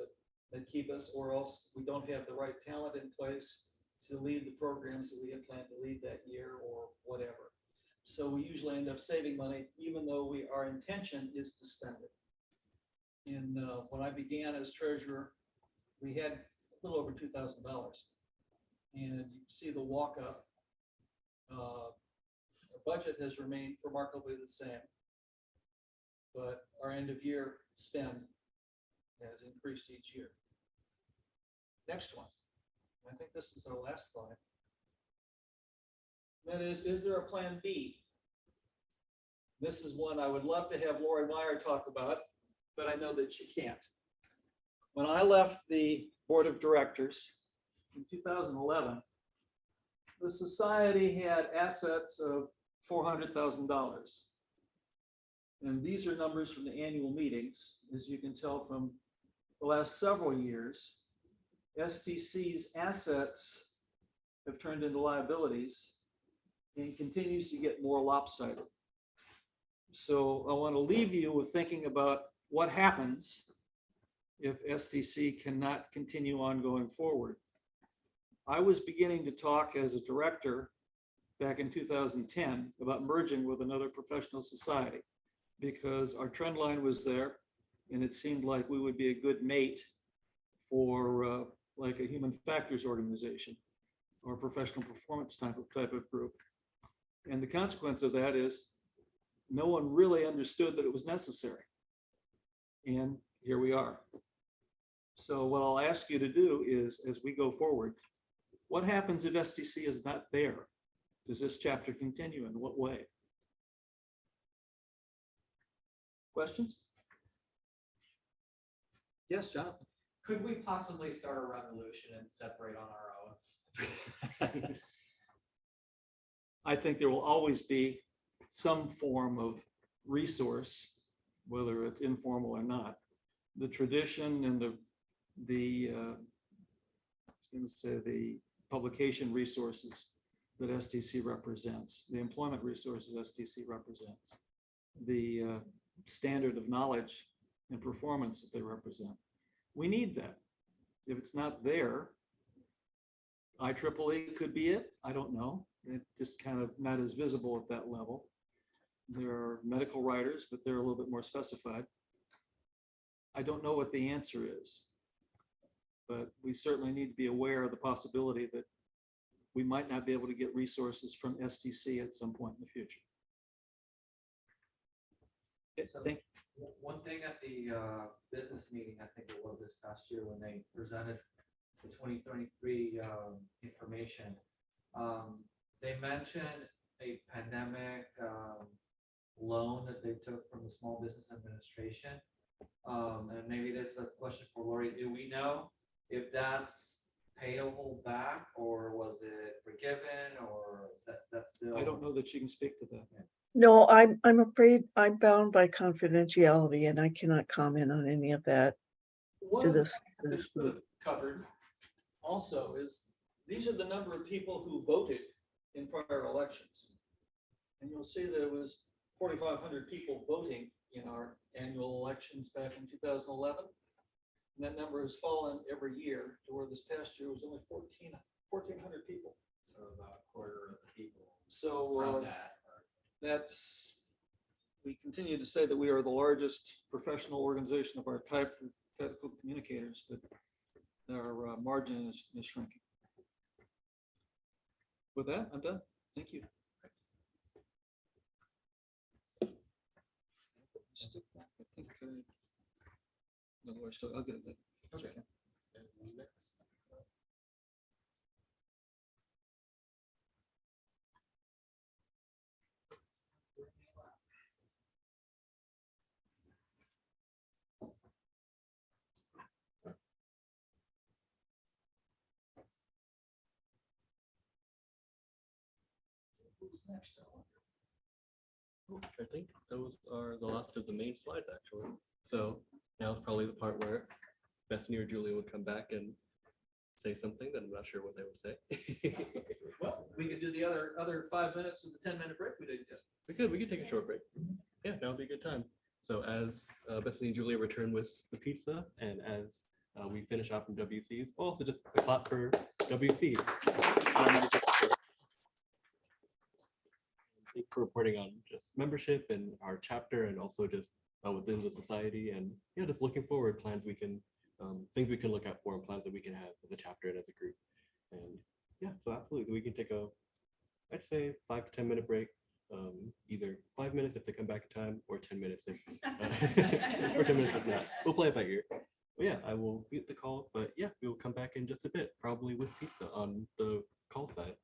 that keep us, or else we don't have the right talent in place to lead the programs that we had planned to lead that year or whatever. So we usually end up saving money, even though our intention is to spend it. And when I began as treasurer, we had a little over $2,000. And you can see the walk up. Our budget has remained remarkably the same, but our end of year spend has increased each year. Next one. I think this is our last slide. That is there a plan B? This is one I would love to have Lori Meyer talk about, but I know that she can't. When I left the board of directors in 2011, the society had assets of $400,000. And these are numbers from the annual meetings. As you can tell from the last several years, STC's assets have turned into liabilities and continues to get more lopsided. So I want to leave you with thinking about what happens if STC cannot continue on going forward. I was beginning to talk as a director back in 2010 about merging with another professional society because our trend line was there and it seemed like we would be a good mate for like a human factors organization or professional performance type of group. And the consequence of that is no one really understood that it was necessary. And here we are. So what I'll ask you to do is, as we go forward, what happens if STC is not there? Does this chapter continue? In what way? Questions? Yes, Jonathan.
Could we possibly start a revolution and separate on our own?
I think there will always be some form of resource, whether it's informal or not. The tradition and the publication resources that STC represents, the employment resources STC represents, the standard of knowledge and performance that they represent. We need that. If it's not there, IEEE could be it. I don't know. It's just kind of not as visible at that level. There are medical writers, but they're a little bit more specified. I don't know what the answer is, but we certainly need to be aware of the possibility that we might not be able to get resources from STC at some point in the future.
So one thing at the business meeting, I think it was this past year when they presented the 2023 information, they mentioned a pandemic loan that they took from the Small Business Administration. And maybe this is a question for Lori. Do we know if that's payable back or was it forgiven or that's still?
I don't know that you can speak to that.
Yeah.
No, I'm afraid I'm bound by confidentiality and I cannot comment on any of that
One
to
of the
this
things we should
group.
have covered also is these are the number of people who voted in prior elections. And you'll see that it was 4,500 people voting in our annual elections back in 2011. And that number has fallen every year to where this past year was only 1,400 people.
So about a quarter of the people
So
from that.
we continue to say that we are the largest professional organization of our type for technical communicators, but our margin is shrinking. With that, I'm done. Thank you.
Step back, I think. No, we're still, I'll get it. Okay. And next. Who's next? I think those are the last of the main slides, actually. So now is probably the part where Bethany or Julia would come back and say something that I'm not sure what they would say.
Well, we could do the other 5 minutes of the 10-minute break we did.
We could take a short break. Yeah, that would be a good time. So as Bethany and Julia return with the pizza, and as we finish off from WCs, also just a clap for WC. Thank you for reporting on just membership and our chapter, and also just within the society, and yeah, just looking forward plans we can, things we can look out for, and plans that we can have as a chapter and as a group. And yeah, so absolutely, we can take a, I'd say 5 to 10 minute break. Either 5 minutes if they come back in time, or 10 minutes if, or 10 minutes if not. We'll play it by ear. But yeah, I will mute the call, but yeah, we will come back in just a bit, probably with pizza on the call side.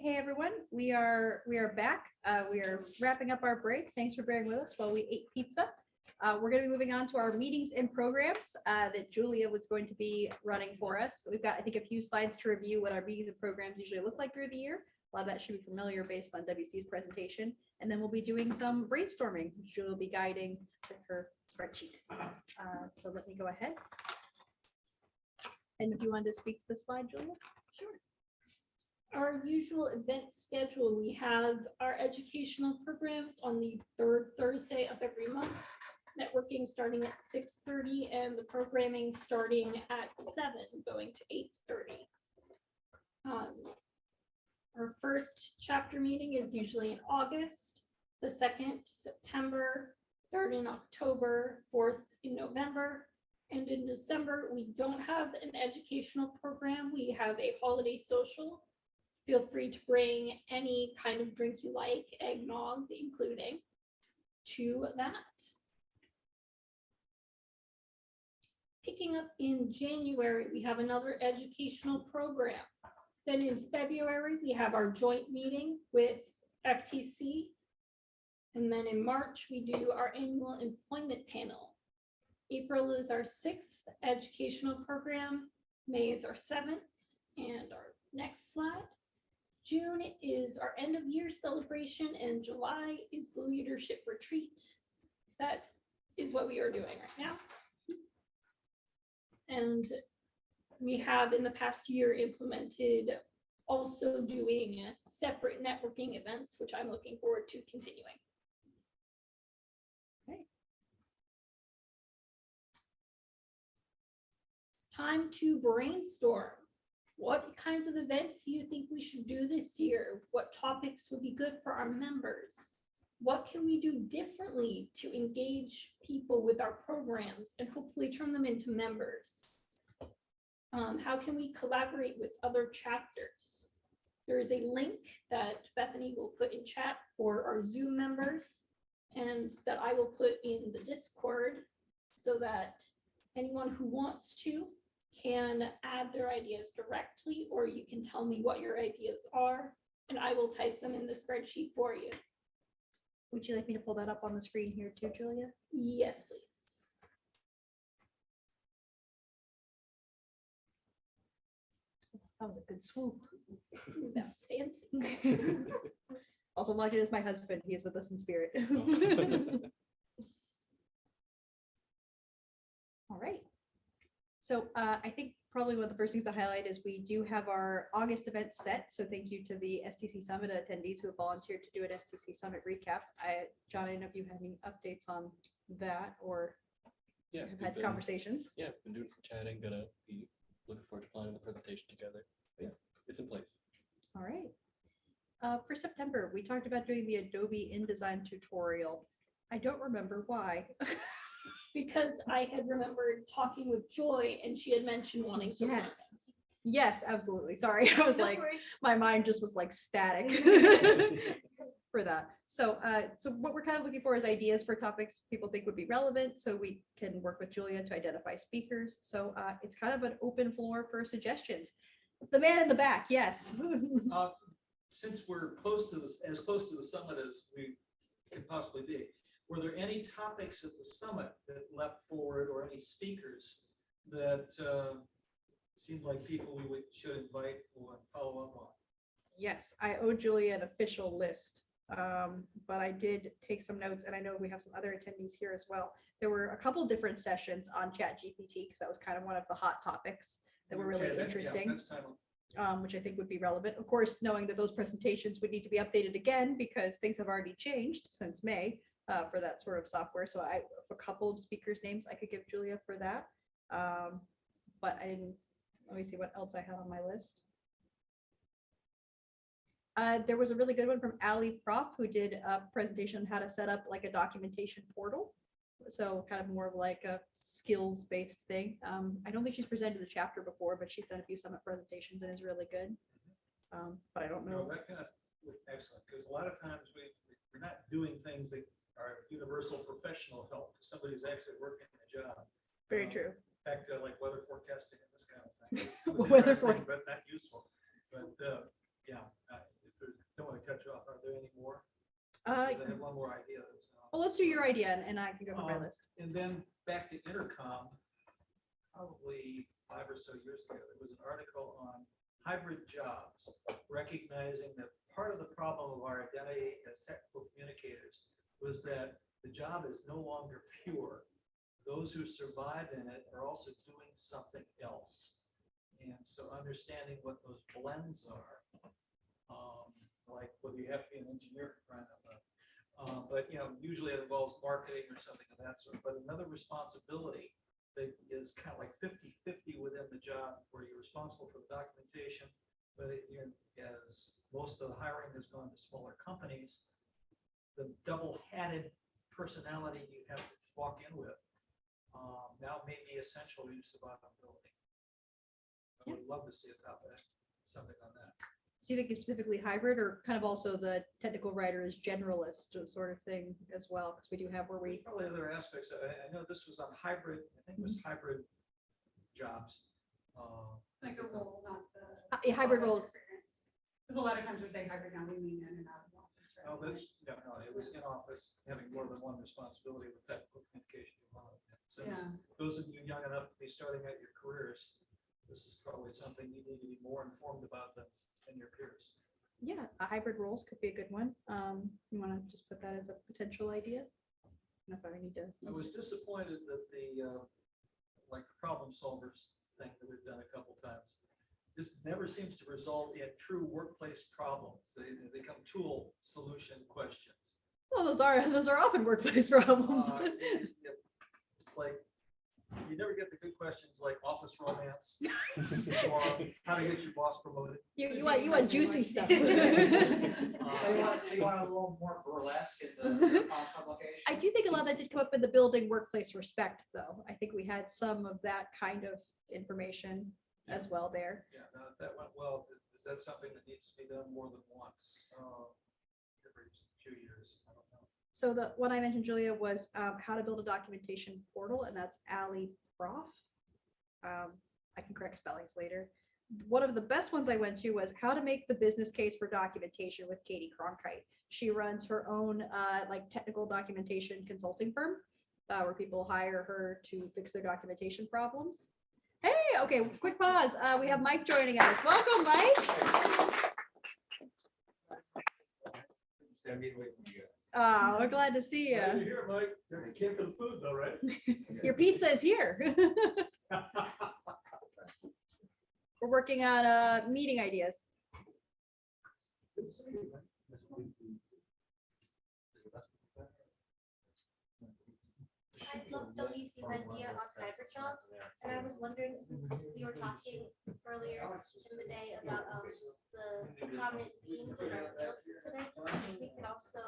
Hey everyone, we are back. We are wrapping up our break. Thanks for bearing with us while we ate pizza. We're going to be moving on to our meetings and programs that Julia was going to be running for us. We've got, I think, a few slides to review what our meetings and programs usually look like through the year. A lot of that should be familiar based on WC's presentation. And then we'll be doing some brainstorming, which Julia will be guiding with her spreadsheet. So let me go ahead. And if you wanted to speak to the slide, Julia?
Sure. Our usual event schedule, we have our educational programs on the third Thursday of every month. Networking starting at 6:30 and the programming starting at 7, going to 8:30. Our first chapter meeting is usually in August, the second September, third in October, fourth in November. And in December, we don't have an educational program. We have a holiday social. Feel free to bring any kind of drink you like, eggnog including, to that. Picking up in January, we have another educational program. Then in February, we have our joint meeting with FTC. And then in March, we do our annual employment panel. April is our 6th educational program. May is our 7th. And our next slide. June is our end of year celebration and July is the leadership retreat. That is what we are doing right now. And we have in the past year implemented also doing separate networking events, which I'm looking forward to continuing. Okay. It's time to brainstorm. What kinds of events do you think we should do this year? What topics would be good for our members? What can we do differently to engage people with our programs and hopefully turn them into members? How can we collaborate with other chapters? There is a link that Bethany will put in chat for our Zoom members and that I will put in the Discord so that anyone who wants to can add their ideas directly, or you can tell me what your ideas are and I will type them in the spreadsheet for you.
Would you like me to pull that up on the screen here too, Julia?
Yes, please.
That was a good swoop.
That was fancy.
Also, Logic is my husband. He is with us in spirit. All right. So I think probably one of the first things to highlight is we do have our August event set. So thank you to the STC Summit attendees who have volunteered to do an STC Summit recap. John, I don't know if you have any updates on that or
Yeah,
have had conversations.
Yeah, been doing some chatting, gonna be looking forward to planning the presentation together. Yeah, it's in place.
All right. For September, we talked about doing the Adobe InDesign tutorial. I don't remember why.
Because I had remembered talking with Joy and she had mentioned wanting to.
Yes. Yes, absolutely. Sorry. I was
No
like,
worries.
my mind just was like static for that. So, so what we're kind of looking for is ideas for topics people think would be relevant, so we can work with Julia to identify speakers. So it's kind of an open floor for suggestions. The man in the back, yes.
Since we're close to this, as close to the summit as we can possibly be, were there any topics at the summit that leapt forward or any speakers that seemed like people we should invite or follow up on?
Yes, I owe Julia an official list, but I did take some notes, and I know we have some other attendees here as well. There were a couple different sessions on ChatGPT because that was kind of one of the hot topics that were really
Okay, yeah,
interesting.
next time.
Which I think would be relevant. Of course, knowing that those presentations would need to be updated again because things have already changed since May for that sort of software. So I have a couple of speakers' names I could give Julia for that. But I didn't, let me see what else I have on my list. There was a really good one from Ali Prof who did a presentation on how to set up like a documentation portal. So kind of more of like a skills-based thing. I don't think she's presented the chapter before, but she's done a few summit presentations and is really good. But I don't know.
That kind of excellent, because a lot of times we're not doing things that are universal professional help to somebody who's actually working a job.
Very true.
Back to like weather forecasting and this kind of thing. It was
Weather
interesting, but not useful. But yeah, don't want to cut you off, are there any more?
Uh,
'Cause I have one more idea.
well, let's do your idea and I can go over my
Um,
list.
And then back to intercom, probably 5 or so years ago, there was an article on hybrid jobs, recognizing that part of the problem of our identity as technical communicators was that the job is no longer pure. Those who survive in it are also doing something else. And so understanding what those blends are, like whether you have to be an engineer for crying out loud. But usually it involves marketing or something of that sort. But another responsibility that is kind of like 50-50 within the job, where you're responsible for the documentation, but as most of the hiring has gone to smaller companies, the double-hatted personality you have to walk in with now may be essential to survivability. I would love to see a top of something on that.
So you think it's specifically hybrid or kind of also the technical writer is generalist sort of thing as well? Because we do have where we,
Probably other aspects. I know this was on hybrid, I think it was hybrid jobs.
Like a role, not the.
yeah, hybrid roles.
Because a lot of times we say hybrid, now we mean in and out of office, right?
No, no, it was in office, having more than one responsibility with technical communication. Since
Yeah.
those of you young enough to be starting out your careers, this is probably something you need to be more informed about than your peers.
Yeah, a hybrid roles could be a good one. You want to just put that as a potential idea? I don't know if I need to.
I was disappointed that the like the problem solvers thing that we've done a couple times just never seems to result in true workplace problems. They become tool solution questions.
Well, those are often workplace problems.
It's like you never get the good questions like office romance or how to get your boss promoted.
you want juicy stuff.
So you want a little more burlesque in the publication?
I do think a lot of that did come up in the building workplace respect, though. I think we had some of that kind of information as well there.
Yeah, no, that went well. Is that something that needs to be done more than once? Every few years, I don't know.
So the one I mentioned, Julia, was how to build a documentation portal, and that's Ali Prof. I can correct spellings later. One of the best ones I went to was how to make the business case for documentation with Katie Cronkite. She runs her own like technical documentation consulting firm where people hire her to fix their documentation problems. Hey, okay, quick pause. We have Mike joining us. Welcome, Mike. Oh, we're glad to see you.
Glad you're here, Mike. You came for the food though, right?
Your pizza is here. We're working on meeting ideas.
Good to see you, man.
I love WC's idea on hybrid jobs, and I was wondering, since we were talking earlier in the day about the prominent themes in our field today, we could also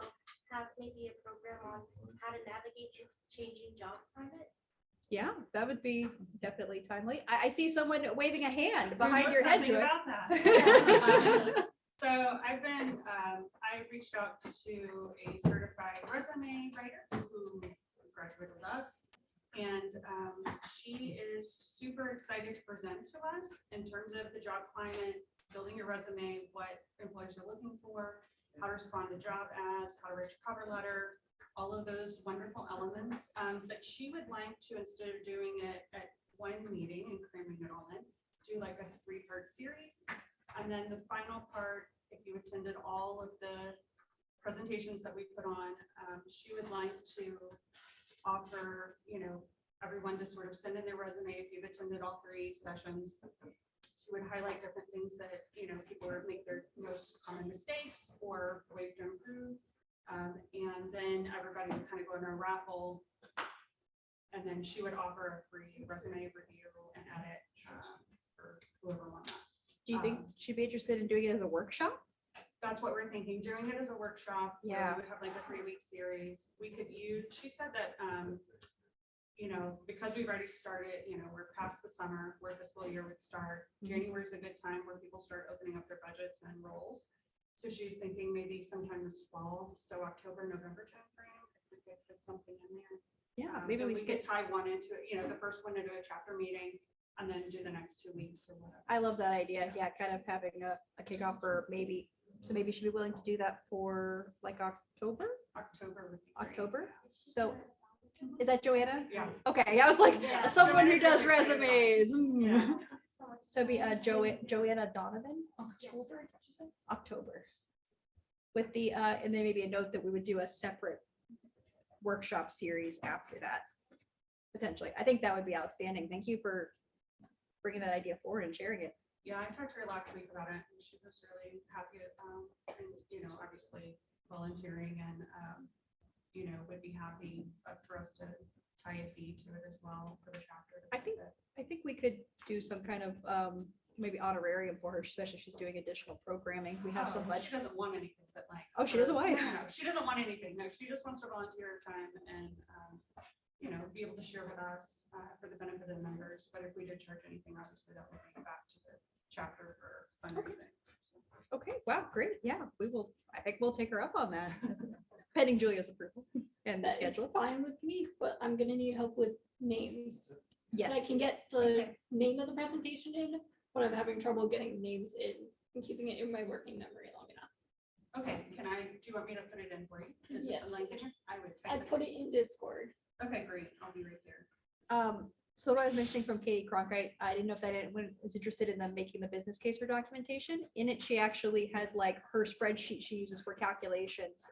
have maybe a program on how to navigate your changing job climate.
Yeah, that would be definitely timely. I see someone waving a hand
Who
behind
knows
your head.
something
Joy.
about that? So I've been, I reached out to a certified resume writer who graduated with us. And she is super excited to present to us in terms of the job climate, building your resume, what employers are looking for, how to respond to job ads, how to write your cover letter, all of those wonderful elements. But she would like to, instead of doing it at one meeting and cramming it all in, do like a 3-part series. And then the final part, if you attended all of the presentations that we put on, she would like to offer, everyone to sort of send in their resume if you've attended all 3 sessions. She would highlight different things that, people make their most common mistakes or ways to improve. And then everybody would kind of go in a raffle. And then she would offer a free resume review and edit for whoever won that.
Do you think she'd be interested in doing it as a workshop?
That's what we're thinking, doing it as a workshop. Where
Yeah.
we would have like a 3-week series. We could use, she said that, because we've already started, we're past the summer where fiscal year would start. January is a good time where people start opening up their budgets and roles. So she's thinking maybe sometime this fall, so October, November timeframe, if we could fit something in there.
Yeah, maybe
And
we
could
skip.
tie one into it, the first one into a chapter meeting and then do the next 2 weeks or whatever.
I love that idea. Yeah, kind of having a kickoff for maybe So maybe she'd be willing to do that for like October,
October would be great.
October. So is that Joanna?
Yeah.
Okay, I was like,
Yeah,
someone who
Joanna's
does
really great
resumes.
Yeah.
So it'd be Joanna Donovan, October, did you say? October. With the, and then maybe a note that we would do a separate workshop series after that. Potentially. I think that would be outstanding. Thank you for bringing that idea forward and sharing it.
Yeah, I talked to her last week about it, and she was really happy, and, you know, obviously volunteering and, you know, would be happy for us to tie a fee to it as well for the chapter. to visit.
I think we could do some kind of, maybe honorarium for her, especially if she's doing additional programming. We have
Oh,
some
She
budget.
doesn't want anything, but like.
Oh, she doesn't want
No,
anything.
no, she doesn't want anything. No, she just wants to volunteer her time and, you know, be able to share with us for the benefit of the members. But if we did charge anything, obviously that would be back to the chapter for fundraising.
Okay, wow, great. Yeah, we will, I think we'll take her up on that. Pending Julia's approval and the
That is
schedule.
fine with me, but I'm gonna need help with names. So I
Yes.
can get the name of the presentation in, but I'm having trouble getting names in and keeping it in my working memory long enough.
Okay, do you want me to put it in for you? Is this
Yes,
a link?
please.
I would
I
type
put it in Discord.
Okay, great. I'll be right there.
So what I was mentioning from Katie Cronkite, I didn't know if that anyone was interested in them making the business case for documentation. In it, she actually has like her spreadsheet she uses for calculations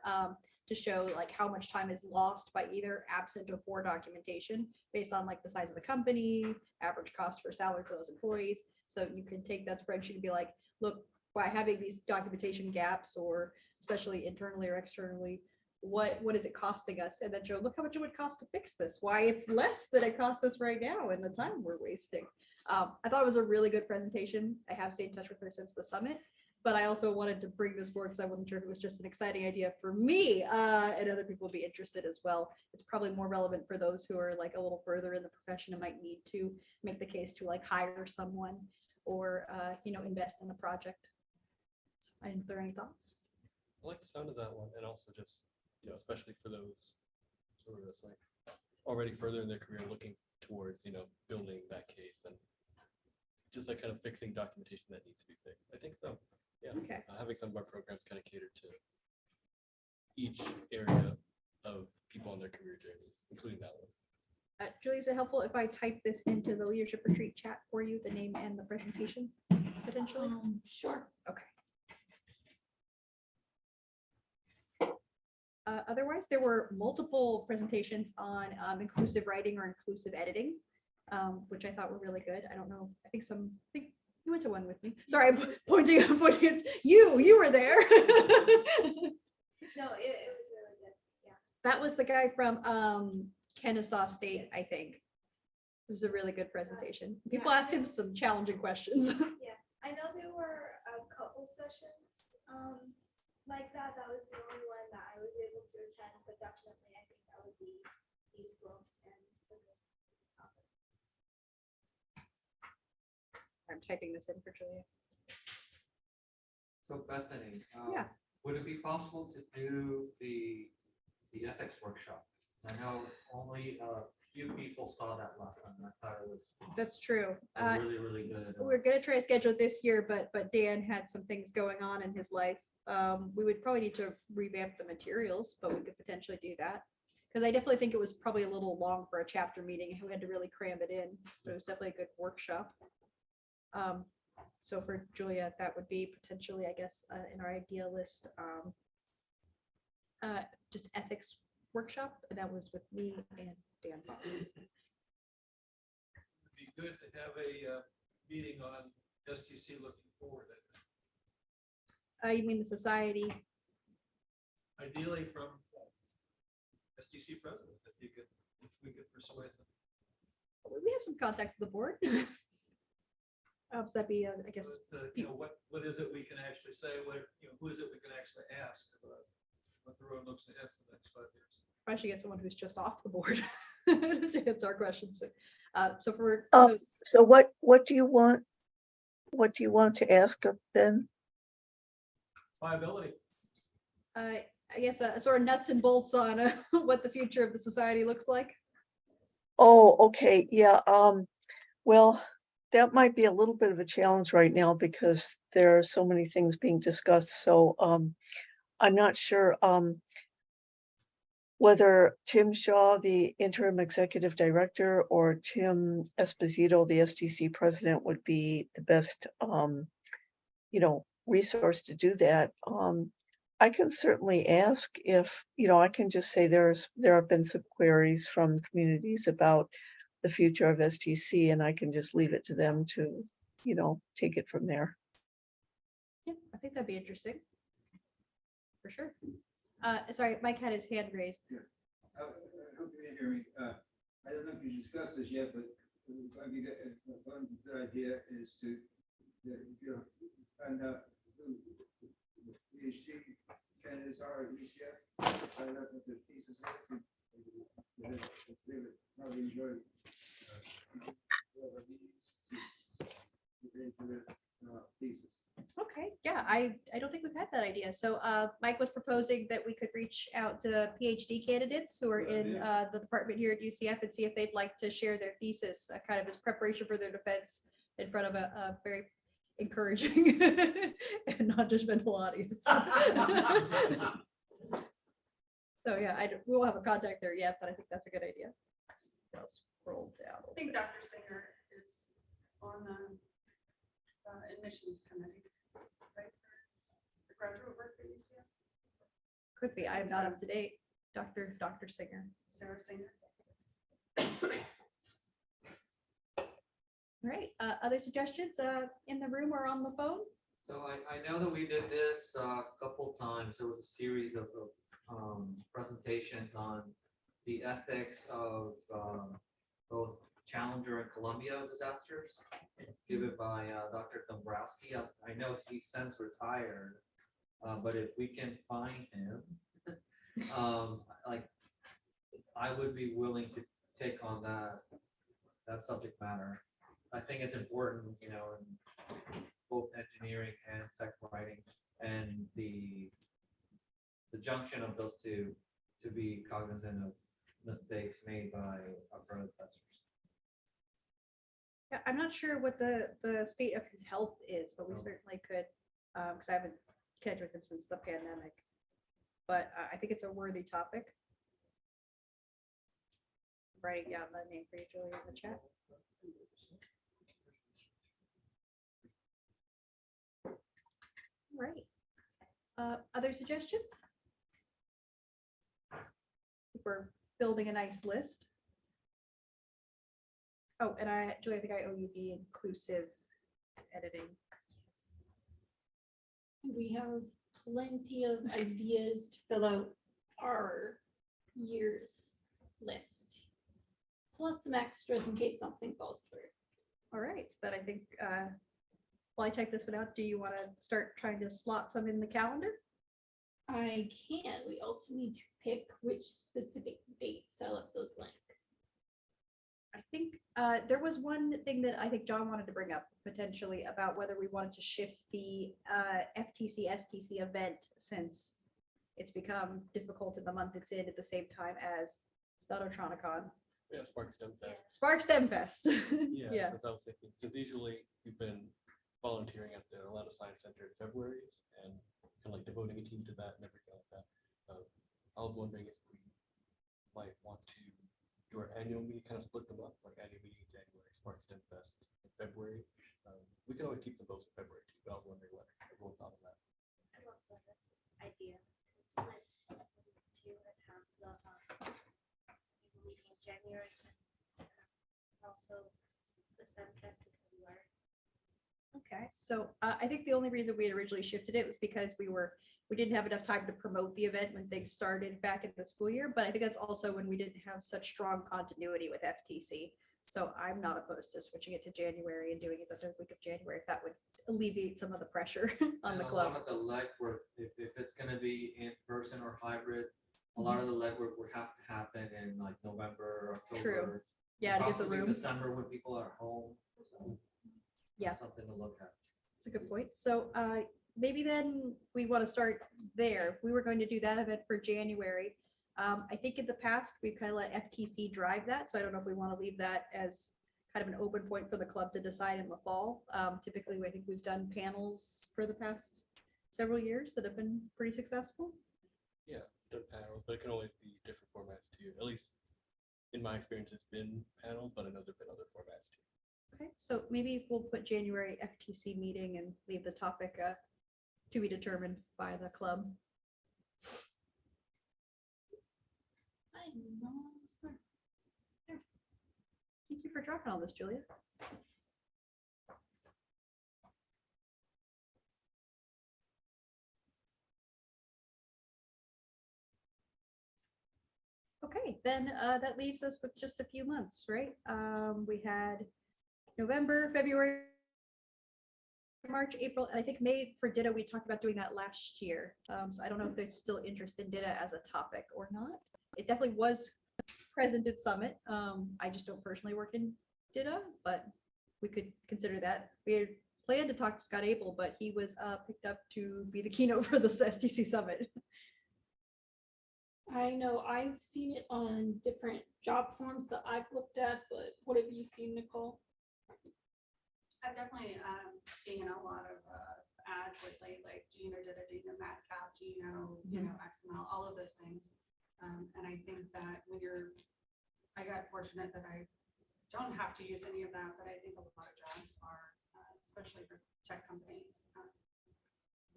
to show like how much time is lost by either absent or poor documentation based on like the size of the company, average cost for salary for those employees. So you can take that spreadsheet and be like, look, by having these documentation gaps, or especially internally or externally, what is it costing us? And then Joe, look how much it would cost to fix this, why it's less than it costs us right now and the time we're wasting. I thought it was a really good presentation. I have stayed in touch with her since the summit, but I also wanted to bring this forward because I wasn't sure if it was just an exciting idea for me and other people would be interested as well. It's probably more relevant for those who are like a little further in the profession and might need to make the case to like hire someone or you know, invest in the project. So, I didn't know if there are any thoughts.
I like the sound of that one, and also just, you know, especially for those sort of like already further in their career, looking towards, you know, building that case and just like kind of fixing documentation that needs to be fixed. I think so. Yeah.
Okay.
Having some of our programs kind of cater to each area of people on their career journeys, including that one.
Julie, is it helpful if I type this into the leadership retreat chat for you, the name and the presentation potentially?
Sure.
Okay. Otherwise, there were multiple presentations on inclusive writing or inclusive editing, which I thought were really good. I don't know, I think you went to one with me. Sorry, I'm pointing at you were there.
No, it was really good. Yeah.
That was the guy from Kennesaw State, I think. It was a really good presentation. People asked him some challenging questions.
Yeah, I know there were a couple sessions like that. That was the only one that I was able to attend, but definitely I think that would be useful and a good topic.
I'm typing this in for Julia.
So Bethany,
Yeah.
would it be possible to do the ethics workshop? I know only a few people saw that last time. I thought it was
That's true.
really, really good.
We're gonna try to schedule it this year, but Dan had some things going on in his life. We would probably need to revamp the materials, but we could potentially do that. Because I definitely think it was probably a little long for a chapter meeting and we had to really cram it in, but it was definitely a good workshop. So for Julia, that would be potentially, I guess, in our idea list, just ethics workshop, and that was with me and Dan Fox.
It'd be good to have a meeting on STC looking forward, I think.
You mean the society?
Ideally from STC president, if we could persuade them.
We have some contacts at the board. So that'd be, I guess,
But, you know, what is it we can actually say? Who is it we can actually ask about what the road looks ahead for the next 5 years?
I should get someone who's just off the board to answer our questions. So for
So what do you want? What do you want to ask of then?
Viability.
I guess sort of nuts and bolts on what the future of the society looks like.
Oh, okay, yeah, well, that might be a little bit of a challenge right now because there are so many things being discussed. So I'm not sure whether Tim Shaw, the interim executive director, or Tim Esposito, the STC president, would be the best, resource to do that. I can certainly ask if, I can just say there have been some queries from communities about the future of STC, and I can just leave it to them to, take it from there.
Yeah, I think that'd be interesting. For sure. Sorry, Mike had his hand raised.
I hope you can hear me. I don't know if you discussed this yet, but I mean, one good idea is to, find out who the PhD candidates are at UCF, find out what their thesis is. And they would probably enjoy whoever needs to get into their thesis.
Okay, yeah, I don't think we've had that idea. So Mike was proposing that we could reach out to PhD candidates who are in the department here at UCF and see if they'd like to share their thesis, kind of as preparation for their defense in front of a very encouraging and non-judgmental audience. So yeah, we won't have a contact there yet, but I think that's a good idea. I'll scroll down.
I think Dr. Singer is on the admissions committee, right? For the graduate work that you see.
Could be. I'm not up to date. Dr. Singer.
Sarah Singer.
All right. Other suggestions in the room or on the phone?
So I know that we did this a couple times. There was a series of presentations on the ethics of both Challenger and Columbia disasters given by Dr. Dombrowski. I know he's since retired, but if we can find him, I would be willing to take on that subject matter. I think it's important, in both engineering and tech writing and the junction of those two to be cognizant of mistakes made by our predecessors.
Yeah, I'm not sure what the state of his health is, but we certainly could, because I haven't connected with him since the pandemic. But I think it's a worthy topic. I'm writing down the name for you, Julie, in the chat. All right. Other suggestions? We're building a nice list. Oh, and Julie, I think I owe you the inclusive editing.
We have plenty of ideas to fill out our year's list, plus some extras in case something falls through.
All right, so then I think while I check this one out, do you want to start trying to slot some in the calendar?
I can. We also need to pick which specific dates I left those blank.
I think there was one thing that I think John wanted to bring up potentially about whether we wanted to shift the FTC STC event, since it's become difficult in the month it's in at the same time as Stuttertronicon.
Yeah, Spark STEM Fest.
Spark STEM Fest.
Yeah,
Yeah.
that's what I was thinking. So usually we've been volunteering at the Atlanta Science Center in February and kind of like devoting a team to that and everything like that. I was wondering if we might want to do our annual meeting, kind of split them up, like annual meeting in January, Spark STEM Fest in February. We can always keep them both in February too, but I was wondering what everyone thought of that.
I love that idea. To split the two and have the meeting in January and also the STEM fest in February.
Okay, so I think the only reason we had originally shifted it was because we didn't have enough time to promote the event when things started back in the school year, but I think that's also when we didn't have such strong continuity with FTC. So I'm not opposed to switching it to January and doing it the third week of January if that would alleviate some of the pressure on
And
the
a
club.
lot of the legwork, if it's gonna be in person or hybrid, a lot of the legwork would have to happen in like November, October.
Yeah, to get the
possibly
room.
December when people are home. So
Yeah.
that's something to look at.
That's a good point. So maybe then we want to start there. If we were going to do that event for January, I think in the past we've kind of let FTC drive that. So I don't know if we want to leave that as kind of an open point for the club to decide in the fall. Typically, I think we've done panels for the past several years that have been pretty successful.
Yeah, done panels, but it can always be different formats too. At least in my experience, it's been panels, but I know there've been other formats too.
Okay, so maybe we'll put January FTC meeting and leave the topic to be determined by the club.
I know.
Thank you for dropping all this, Julia. Okay, then that leaves us with just a few months, right? We had November, February, March, April, and I think May for Ditto. We talked about doing that last year. So I don't know if there's still interest in Ditto as a topic or not. It definitely was present at Summit. I just don't personally work in Ditto, but we could consider that. We had planned to talk to Scott Abel, but he was picked up to be the keynote for the STC Summit.
I know I've seen it on different job forms that I've looked at, but what have you seen, Nicole?
I've definitely seen a lot of ads lately, like Gino did a Dino Madcap, Gino, XML, all of those things. And I think that I got fortunate that I don't have to use any of that, but I think a lot of jobs are, especially for tech companies,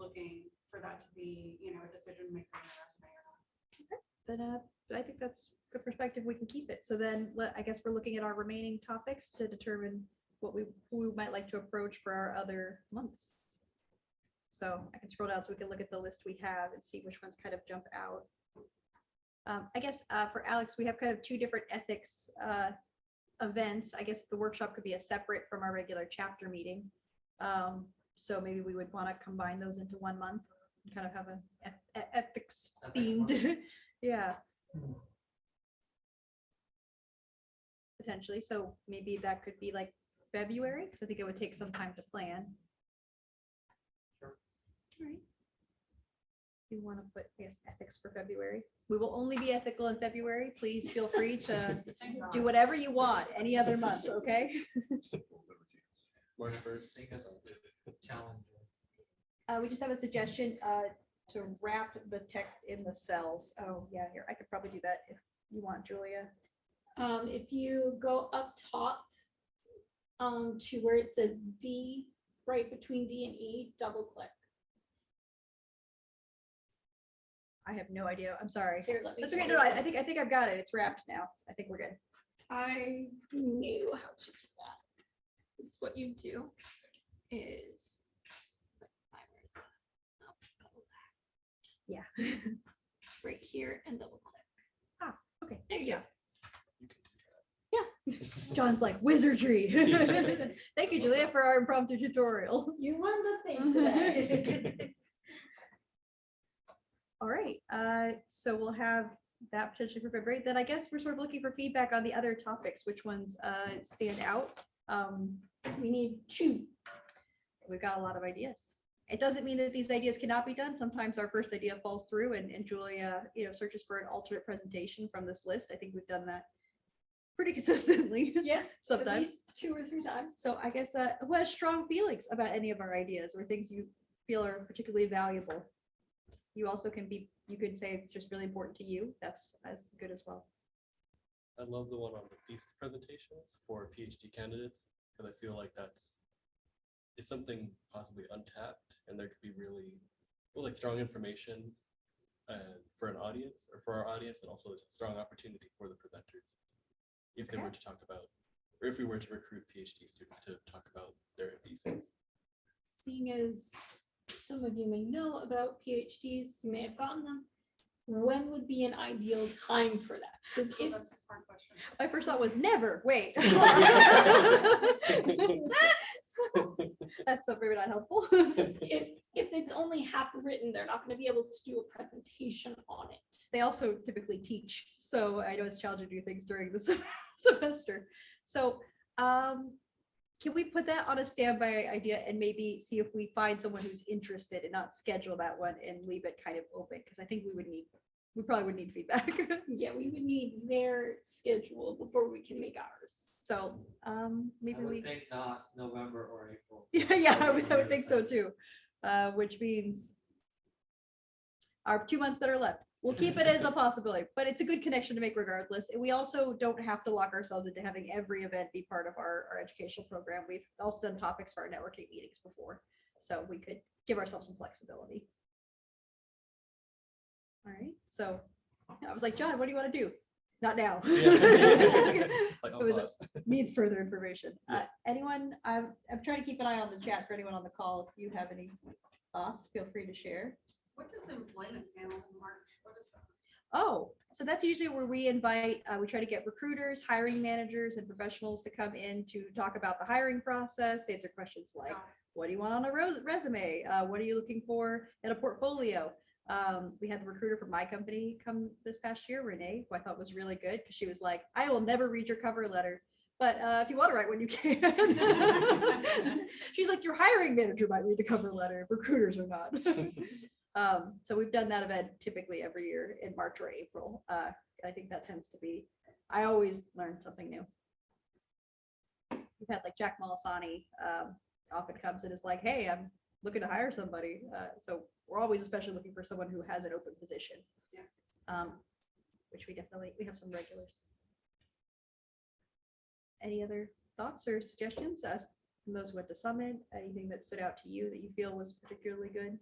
looking for that to be, a decision maker in their resume or not.
Okay. Then I think that's good perspective. We can keep it. So then I guess we're looking at our remaining topics to determine who we might like to approach for our other months. So I can scroll down so we can look at the list we have and see which ones kind of jump out. I guess for Alex, we have kind of two different ethics events. I guess the workshop could be a separate from our regular chapter meeting. So maybe we would want to combine those into 1 month and kind of have an ethics themed. Yeah. Potentially. So maybe that could be like February, because I think it would take some time to plan.
Sure.
All right. You want to put, I guess, ethics for February. We will only be ethical in February. Please feel free to do whatever you want any other month, okay?
March 1st.
Think that's a challenge.
We just have a suggestion to wrap the text in the cells. Oh, yeah, here, I could probably do that if you want, Julia.
If you go up top to where it says D, right between D and E, double click.
I have no idea. I'm sorry.
Here, let me.
That's okay. No, I think I've got it. It's wrapped now. I think we're good.
I knew how to do that. This is what you do is.
Yeah.
Right here and double click.
Okay.
There you go.
You can do that.
Yeah.
John's like wizardry. Thank you, Julia, for our impromptu tutorial.
You learned a thing today.
All right. So we'll have that potentially for February. Then I guess we're sort of looking for feedback on the other topics. Which ones stand out?
We need 2.
We've got a lot of ideas. It doesn't mean that these ideas cannot be done. Sometimes our first idea falls through and Julia, searches for an alternate presentation from this list. I think we've done that pretty consistently.
Yeah.
Sometimes.
At least 2 or 3 times.
So I guess who has strong feelings about any of our ideas or things you feel are particularly valuable? You also can you could say it's just really important to you. That's as good as well.
I love the one on the thesis presentations for PhD candidates because I feel like it's something possibly untapped, and there could be really like strong information for an audience or for our audience, and also a strong opportunity for the presenters if they were to talk about, or if we were to recruit PhD students to talk about their thesis.
Seeing as some of you may know about PhDs, you may have gotten them. When would be an ideal time for that? Because if
That's a smart question.
My first thought was never. Wait. That's so very not helpful.
if it's only half written, they're not going to be able to do a presentation on it.
They also typically teach, so I know it's challenging to do things during the semester. So can we put that on a standby idea and maybe see if we find someone who's interested and not schedule that one and leave it kind of open? Because I think we probably would need feedback.
Yeah, we would need their schedule before we can make ours.
So maybe
I would
we,
think not November or April.
yeah, I would think so too. Which means our 2 months that are left. We'll keep it as a possibility, but it's a good connection to make regardless. And we also don't have to lock ourselves into having every event be part of our educational program. We've also done topics for our networking meetings before, so we could give ourselves some flexibility. All right, so I was like, John, what do you want to do? Not now.
Like,
It was
pause.
needs further information.
Yeah.
Anyone, I'm trying to keep an eye on the chat for anyone on the call. If you have any thoughts, feel free to share.
What does employment panel in March? What is that?
Oh, so that's usually where we invite, we try to get recruiters, hiring managers, and professionals to come in to talk about the hiring process, answer questions like, what do you want on a resume? What are you looking for in a portfolio? We had the recruiter from my company come this past year, Renee, who I thought was really good because she was like, I will never read your cover letter, but if you want to write one, you can. She's like, your hiring manager might read the cover letter, recruiters are not. So we've done that event typically every year in March or April. I think that tends to be, I always learn something new. We've had like Jack Malasani often comes and is like, hey, I'm looking to hire somebody. So we're always especially looking for someone who has an open position.
Yes.
Which we have some regulars. Any other thoughts or suggestions from those who went to Summit? Anything that stood out to you that you feel was particularly good?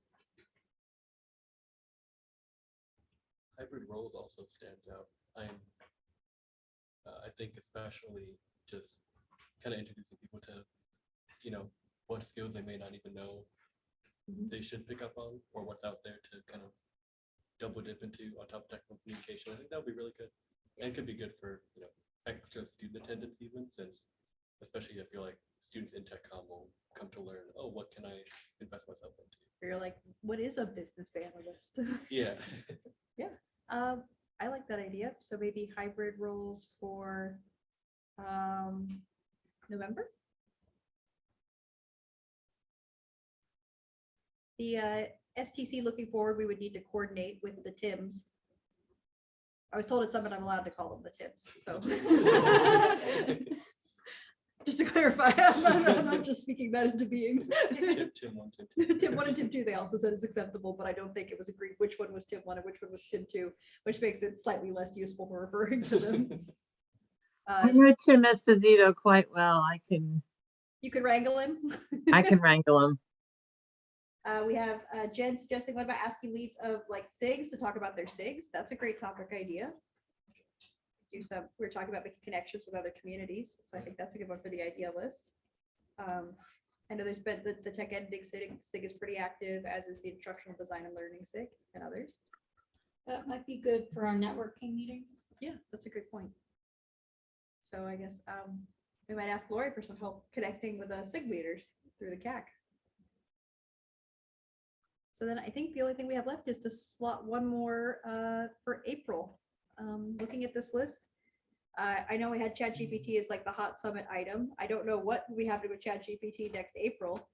Hybrid roles also stands out. I think especially just kind of introducing people to, what skills they may not even know they should pick up on, or what's out there to kind of double dip into on top of technical communication. I think that would be really good. And it could be good for, extra student attendance even, since especially I feel like students in TechCom will come to learn, oh, what can I invest myself into?
You're like, what is a business analyst?
Yeah.
Yeah. I like that idea. So maybe hybrid roles for November. The STC looking forward, we would need to coordinate with the Tims. I was told at Summit I'm allowed to call them the Tims, so. Just to clarify, I'm not just speaking that into being.
Tim 1, Tim 2.
Tim 1 and Tim 2, they also said it's acceptable, but I don't think it was agreed which one was Tim 1 and which one was Tim 2, which makes it slightly less useful for referring to them.
I know Tim Esposito quite well.
You could wrangle him.
I can wrangle him.
We have Jen suggesting, what about asking leads of like SIGs to talk about their SIGs? That's a great topic idea. We're talking about making connections with other communities, so I think that's a good one for the idea list. I know there's been the tech editing SIG is pretty active, as is the instructional design and learning SIG and others.
That might be good for our networking meetings.
Yeah, that's a good point. So I guess we might ask Lori for some help connecting with SIG leaders through the CAC. So then I think the only thing we have left is to slot one more for April. Looking at this list, I know we had ChatGPT as like the hot Summit item. I don't know what we have to do with ChatGPT next April.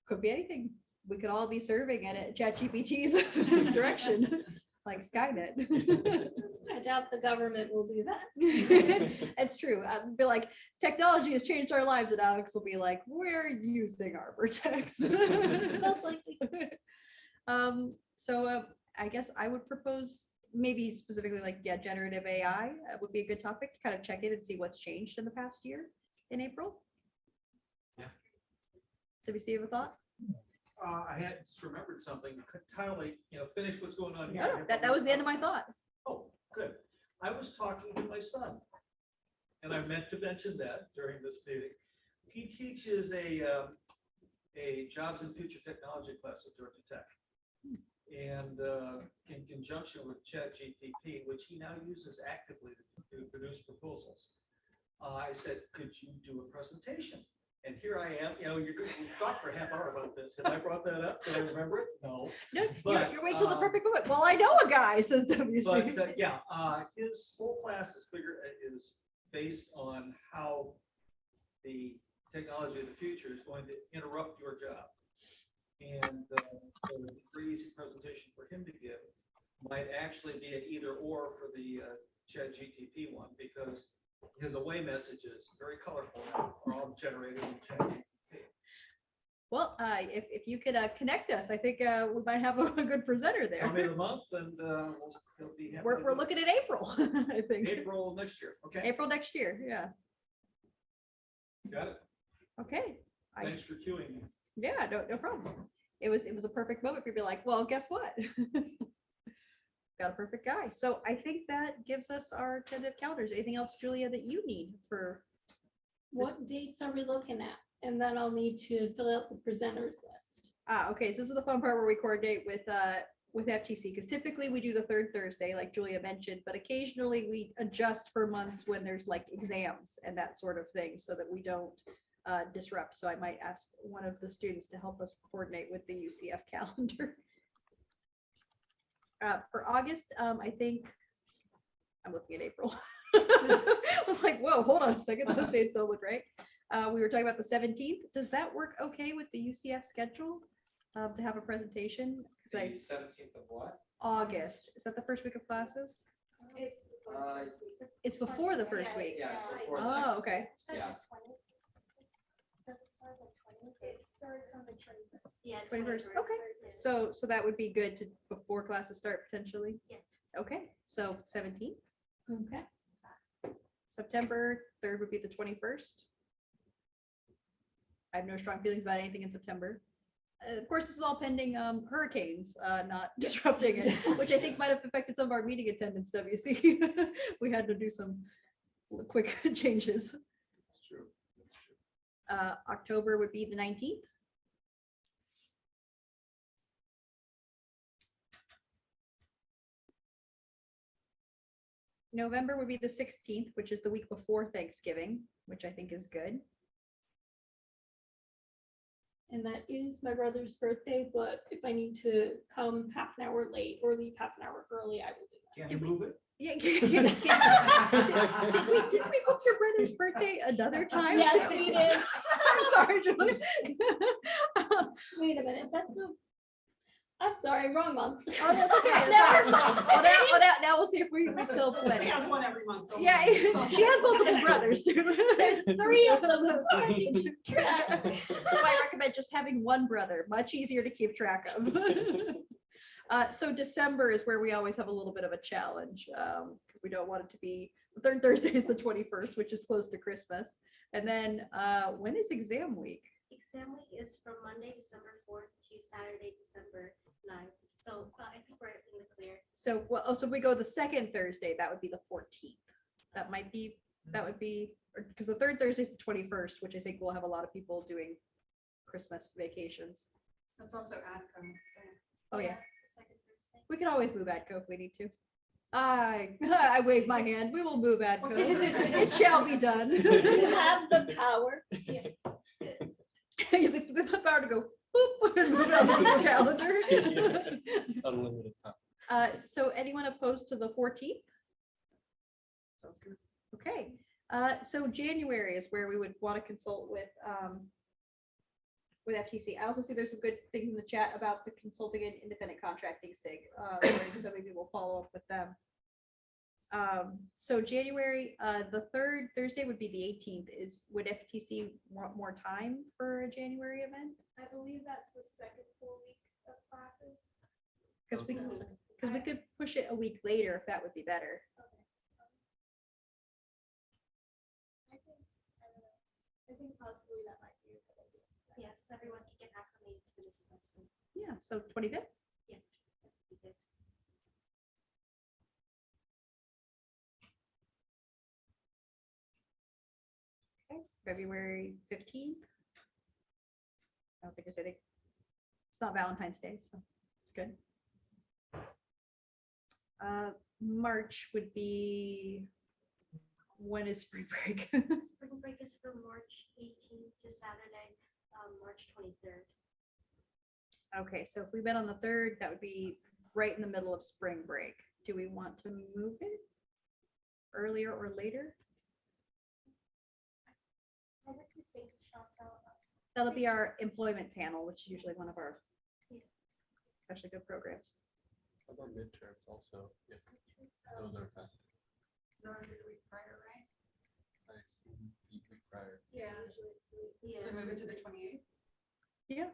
Could be anything. We could all be serving at ChatGPT's direction, like Skynet.
I doubt the government will do that.
It's true. I'd be like, technology has changed our lives, and Alex will be like, we're using our vertex.
Most likely.
So I guess I would propose maybe specifically like, yeah, generative AI would be a good topic to kind of check in and see what's changed in the past year in April.
Yeah.
Did we see you have a thought?
I had just remembered something. Tyler, finish what's going on here.
No, that was the end of my thought.
Oh, good. I was talking to my son, and I meant to mention that during this meeting. He teaches a jobs and future technology class at Georgia Tech. And in conjunction with ChatGPT, which he now uses actively to produce proposals, I said, could you do a presentation? And here I am, we've talked for a half hour about this. Have I brought that up? Did I remember it? No.
No,
But,
you're waiting till the perfect moment. Well, I know a guy, says WC.
But his whole class is based on how the technology of the future is going to interrupt your job. And so a pretty easy presentation for him to give might actually be an either or for the ChatGPT one, because his away messages, very colorful, are all generated in ChatGPT.
Well, if you could connect us, I think we might have a good presenter
Tell me
there.
the month and he'll be happy.
We're
to do it.
looking at April, I think.
April next year. Okay,
April next year, yeah.
got it.
Okay.
Thanks for queuing me.
Yeah, no problem. It was a perfect moment for you to be like, well, guess what? Got a perfect guy. So I think that gives us our tentative calendars. Anything else, Julia, that you need for?
What dates are we looking at? And then I'll need to fill out the presenters list.
Okay, so this is the fun part where we coordinate with FTC, because typically we do the third Thursday, like Julia mentioned, but occasionally we adjust for months when there's like exams and that sort of thing, so that we don't disrupt. So I might ask one of the students to help us coordinate with the UCF calendar. For August, I think I'm looking at April. I was like, whoa, hold on a second, those dates don't look right. We were talking about the 17th. Does that work okay with the UCF schedule to have a presentation?
The
Because
17th of what?
August, is that the first week of classes?
It's before the first week.
It's before the first week.
Yeah, it's before the
Oh,
next-
okay.
It starts
Yeah.
on the 20th. Does it start on the 20th? It starts on the 21st. Yeah.
21st, okay. So that would be good to, before classes start potentially?
Yes.
Okay, so 17th,
Okay.
September 3rd would be the 21st. I have no strong feelings about anything in September. Of course, this is all pending hurricanes not disrupting it, which I think might have affected some of our meeting attendance, WC. We had to do some quick changes.
That's true. That's true.
October would be the 19th. November would be the 16th, which is the week before Thanksgiving, which I think is good.
And that is my brother's birthday, but if I need to come half an hour late or leave half an hour early, I will do that.
Can you move it?
Yeah. Did we book your brother's birthday another time?
Yes,
too?
we did.
I'm sorry, Julia.
Wait a minute, that's no. I'm sorry, wrong month.
Oh, that's okay. That's
Never
all right.
mind.
Now we'll see if we still
He
plan.
has one every month. don't
Yeah,
he?
she has multiple brothers too.
There's 3 of them. It's hard to keep track.
I recommend just having one brother, much easier to keep track of. So December is where we always have a little bit of a challenge. Because we don't want it to be, the third Thursday is the 21st, which is close to Christmas. And then when is exam week?
Exam week is from Monday, December 4th to Saturday, December 9th. So I think we're in the clear.
So, well, oh, so if we go the second Thursday, that would be the 14th. That would be, because the third Thursday is the 21st, which I think we'll have a lot of people doing Christmas vacations.
That's also AdCom.
Oh, yeah.
The second Thursday.
We can always move ADCO if we need to. I wave my hand. We will move ADCO. It shall be done.
You have the power.
The power to go boop and move it on the calendar.
Unlimited time.
So anyone opposed to the 14th? Okay, so January is where we would want to consult with FTC. I also see there's some good things in the chat about the consulting and independent contracting SIG. So maybe we'll follow up with them. So January, the third Thursday would be the 18th. Would FTC want more time for a January event?
I believe that's the second full week of classes.
Because we could push it a week later if that would be better.
I think possibly that might be a good idea. Yes, everyone can get acclimated to this lesson.
Yeah, so 25th.
Yeah. that'd be good.
Okay, February 15th. I don't think there's anything. It's not Valentine's Day, so it's good. March would be, when is spring break?
Spring break is from March 18th to Saturday, March 23rd.
Okay, so if we met on the 3rd, that would be right in the middle of spring break. Do we want to move it earlier or later?
I like to think, Chantal,
That'll be our employment panel, which is usually one of our
Yeah.
especially good programs.
How about midterms also, if those are affected?
Nor did we prior, right?
week prior.
Yeah.
Yeah.
So move it to the 28th.
Yeah,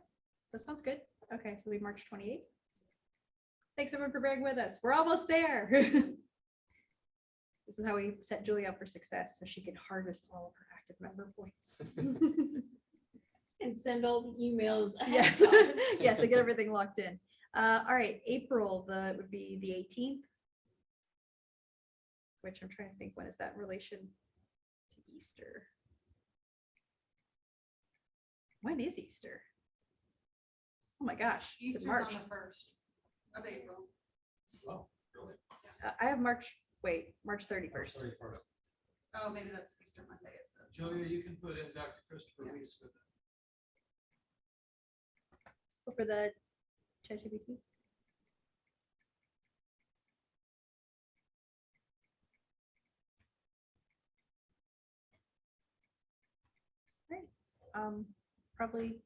that sounds good. Okay, so we March 28th. Thanks everyone for bearing with us. We're almost there. This is how we set Julie up for success so she can harvest all of her active member points.
And send all the emails.
Yes, yes, I get everything locked in. All right, April, would be the 18th. Which I'm trying to think, when is that in relation to Easter? When is Easter? Oh my gosh, it's
Easter's
March.
on the 1st of April.
Oh, really?
I have March 31st.
Oh, maybe that's Easter Monday.
Julia, you can put in Dr. Christopher Weiss for that.
For the ChatGPT. Right. Probably,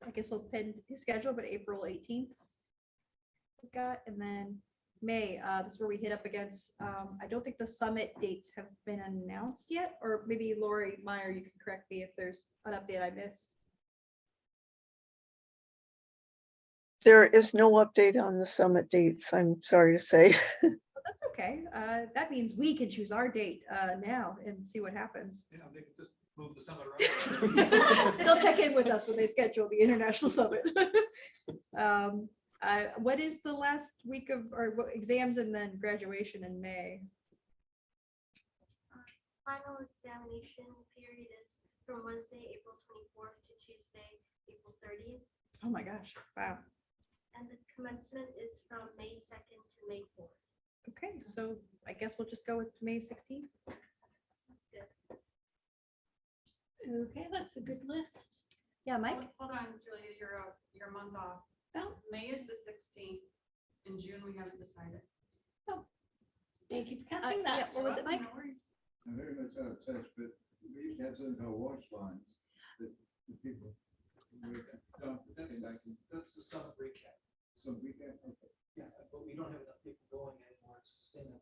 I guess I'll pin his schedule, but April 18th. We got, and then May, this is where we hit up against, I don't think the summit dates have been announced yet, or maybe Lori Meyer, you can correct me if there's an update I missed.
There is no update on the summit dates, I'm sorry to say.
But that's okay. That means we can choose our date now and see what happens.
Yeah, they can just move the summit around.
They'll check in with us when they schedule the international summit. What is the last week of, or what exams and then graduation in May?
Final examination period is from Wednesday, April 24th to Tuesday, April 30th.
Oh my gosh, wow.
And the commencement is from May 2nd to May 4th.
Okay, so I guess we'll just go with May 16th.
Sounds good.
Okay, that's a good list.
Yeah, Mike?
Hold on, Julia, you're a month off.
Oh,
May is the 16th. In June, we haven't decided.
thank you for catching
Yeah,
that.
what was it, Mike?
No worries.
I'm very much out of touch, but we used to have something called watch lines that the people.
That's the summit recap.
So we can, okay.
Yeah, but we don't have enough people going anymore to sustain that.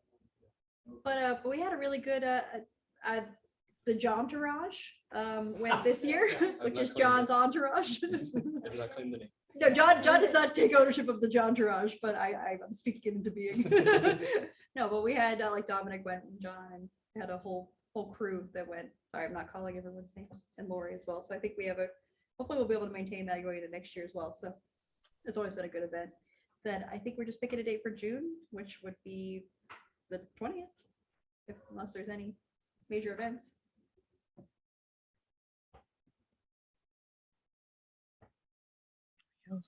But we had a really good, the John Entourage went this year, which is John's entourage.
I did not claim the name.
No, John does not take ownership of the John Entourage, but I'm speaking it into being. No, but we had like Dominic went and John and had a whole crew that went. Sorry, I'm not calling everyone's names, and Lori as well. So I think we have hopefully we'll be able to maintain that going into next year as well. So it's always been a good event. Then I think we're just picking a date for June, which would be the 20th, unless there's any major events.
Do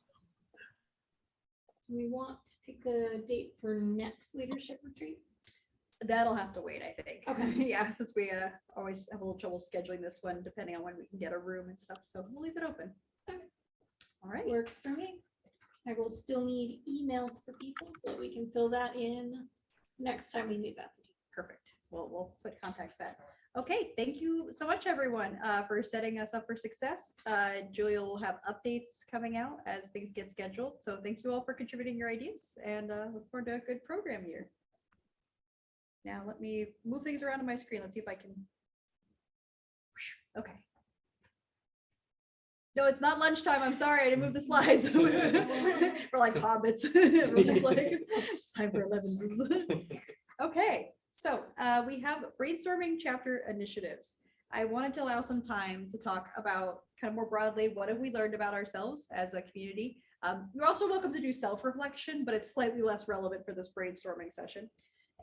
we want to pick a date for next leadership retreat?
That'll have to wait, I think.
Okay.
Yeah, since we always have a little trouble scheduling this one, depending on when we can get a room and stuff. So we'll leave it open.
Okay.
All right.
Works for me. I will still need emails for people, but we can fill that in next time we meet, Bethany.
Perfect. We'll put contacts that. Okay, thank you so much, everyone, for setting us up for success. Julia will have updates coming out as things get scheduled. So thank you all for contributing your ideas and look forward to a good program year. Now let me move things around on my screen. Let's see if I can. Okay. No, it's not lunchtime. I'm sorry. I didn't move the slides. We're like hobbits. Everyone's like, it's time for 11. Okay, so we have brainstorming chapter initiatives. I wanted to allow some time to talk about kind of more broadly, what have we learned about ourselves as a community? You're also welcome to do self-reflection, but it's slightly less relevant for this brainstorming session.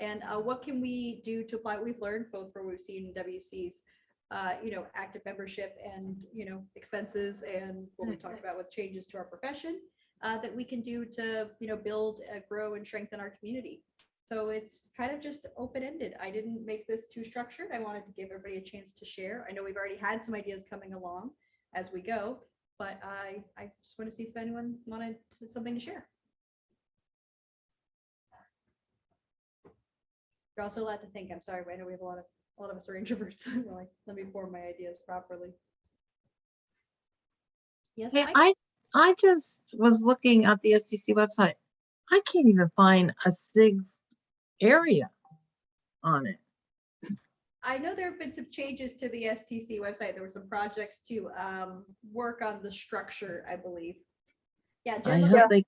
And what can we do to apply what we've learned, both for what we've seen in WC's active membership and, expenses and what we talked about with changes to our profession that we can do to, build, grow and strengthen our community. So it's kind of just open-ended. I didn't make this too structured. I wanted to give everybody a chance to share. I know we've already had some ideas coming along as we go, but I just want to see if anyone wanted something to share. You're also allowed to think. I'm sorry, I know we have a lot of us are introverts. Like, let me form my ideas properly. Yes,
Hey,
Mike?
I just was looking at the STC website. I can't even find a SIG area on it.
I know there have been some changes to the STC website. There were some projects to work on the structure, I believe. Yeah,
I
Jen,
hope
Yeah.
they,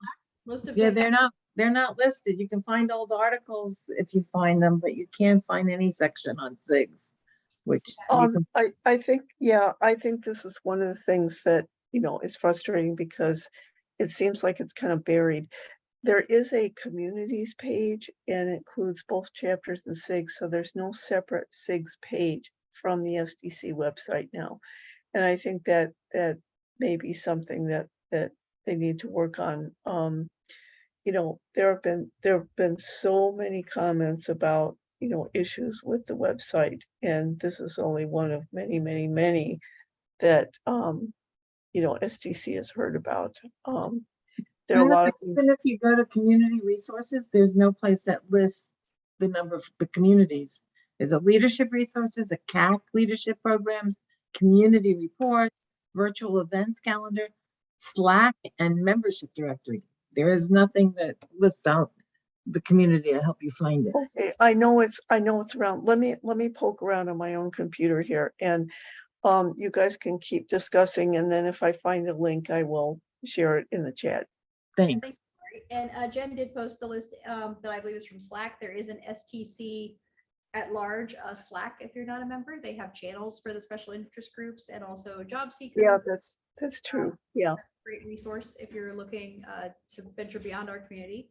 most of
yeah,
them.
they're not listed. You can find old articles if you find them, but you can't find any section on SIGs, which you can,
I think, yeah, I think this is one of the things that, is frustrating because it seems like it's kind of buried. There is a communities page and it includes both chapters and SIGs, so there's no separate SIGs page from the SDC website now. And I think that may be something that they need to work on. There have been so many comments about, issues with the website, and this is only one of many, many, many that STC has heard about. There are a lot of things.
even if you go to community resources, there's no place that lists the number of the communities. There's a leadership resources, a CAC leadership programs, community reports, virtual events calendar, Slack, and membership directory. There is nothing that lists out the community to help you find it.
Okay, I know it's around. Let me poke around on my own computer here, and you guys can keep discussing, and then if I find a link, I will share it in the chat.
Thanks.
And Jen did post the list that I believe is from Slack. There is an STC at large Slack. If you're not a member, they have channels for the special interest groups and also job seekers.
Yeah, that's true. Yeah.
Great resource if you're looking to venture beyond our community.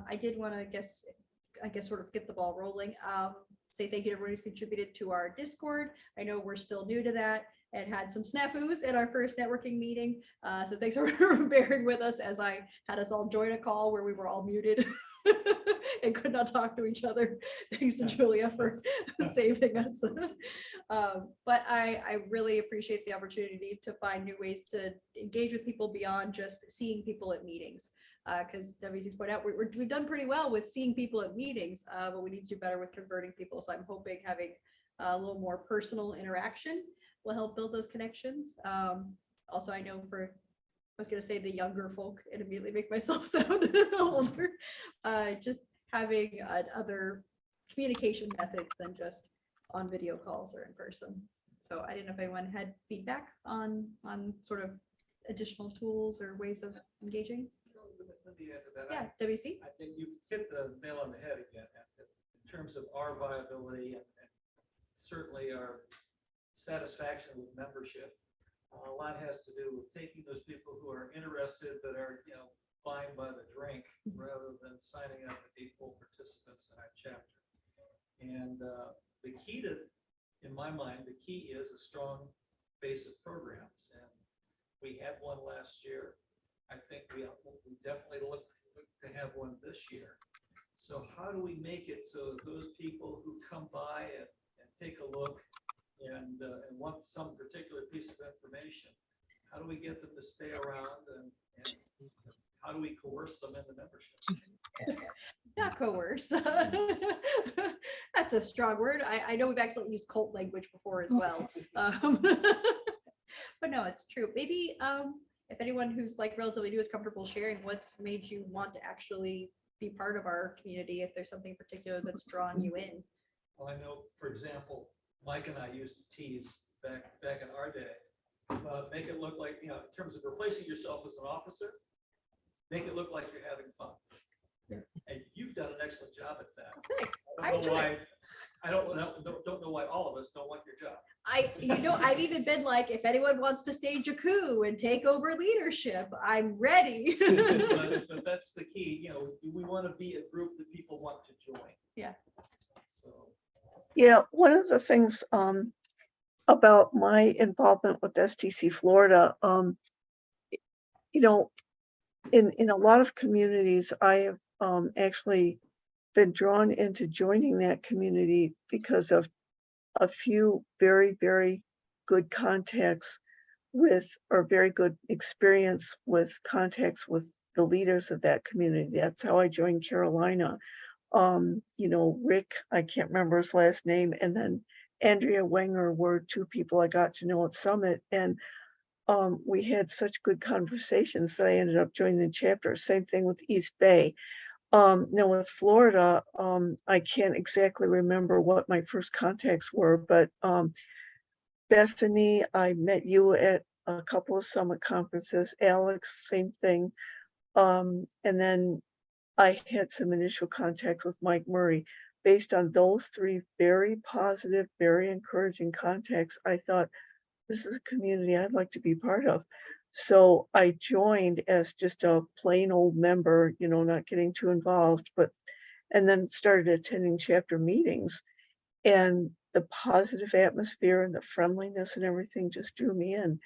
I did want to, I guess sort of get the ball rolling. Say thank you to everyone who's contributed to our Discord. I know we're still new to that and had some snafus at our first networking meeting. So thanks for bearing with us as I had us all join a call where we were all muted and could not talk to each other. Thanks to Julia for saving us. But I really appreciate the opportunity to find new ways to engage with people beyond just seeing people at meetings. Because WC's pointed out, we've done pretty well with seeing people at meetings, but we need to do better with converting people. So I'm hoping having a little more personal interaction will help build those connections. Also, I know I was going to say the younger folk and immediately make myself sound older. Just having other communication methods than just on video calls or in person. So I didn't know if anyone had feedback on sort of additional tools or ways of engaging.
Let me add to that.
Yeah, WC.
I think you've hit the nail on the head again in terms of our viability and certainly our satisfaction with membership. A lot has to do with taking those people who are interested but are flying by the drink rather than signing up to be full participants in our chapter. And the key in my mind, the key is a strong base of programs. And we had one last year. I think we definitely look to have one this year. So how do we make it so that those people who come by and take a look and want some particular piece of information, how do we get them to stay around and how do we coerce them into membership?
Not coerce. That's a strong word. I know we've actually used cult language before as well. But no, it's true. Maybe if anyone who's like relatively new is comfortable sharing what's made you want to actually be part of our community, if there's something particular that's drawn you in.
Well, I know, for example, Mike and I used to tease back in our day, make it look like, in terms of replacing yourself as an officer, make it look like you're having fun. Yeah. And you've done an excellent job at that.
Thanks.
I don't know why all of us don't want your job.
I've even been like, if anyone wants to stage a coup and take over leadership, I'm ready.
but that's the key. We want to be a group that people want to join.
Yeah.
So.
Yeah, one of the things about my involvement with STC Florida, in a lot of communities, I have actually been drawn into joining that community because of a few very, very good contacts or very good experience with contacts with the leaders of that community. That's how I joined Carolina. Rick, I can't remember his last name, and then Andrea Wenger were two people I got to know at Summit. And we had such good conversations that I ended up joining the chapter. Same thing with East Bay. Now with Florida, I can't exactly remember what my first contacts were, but Bethany, I met you at a couple of summit conferences. Alex, same thing. And then I had some initial contact with Mike Murray. Based on those three very positive, very encouraging contacts, I thought this is a community I'd like to be part of. So I joined as just a plain old member, you know, not getting too involved, and then started attending chapter meetings. And the positive atmosphere and the friendliness and everything just drew me in.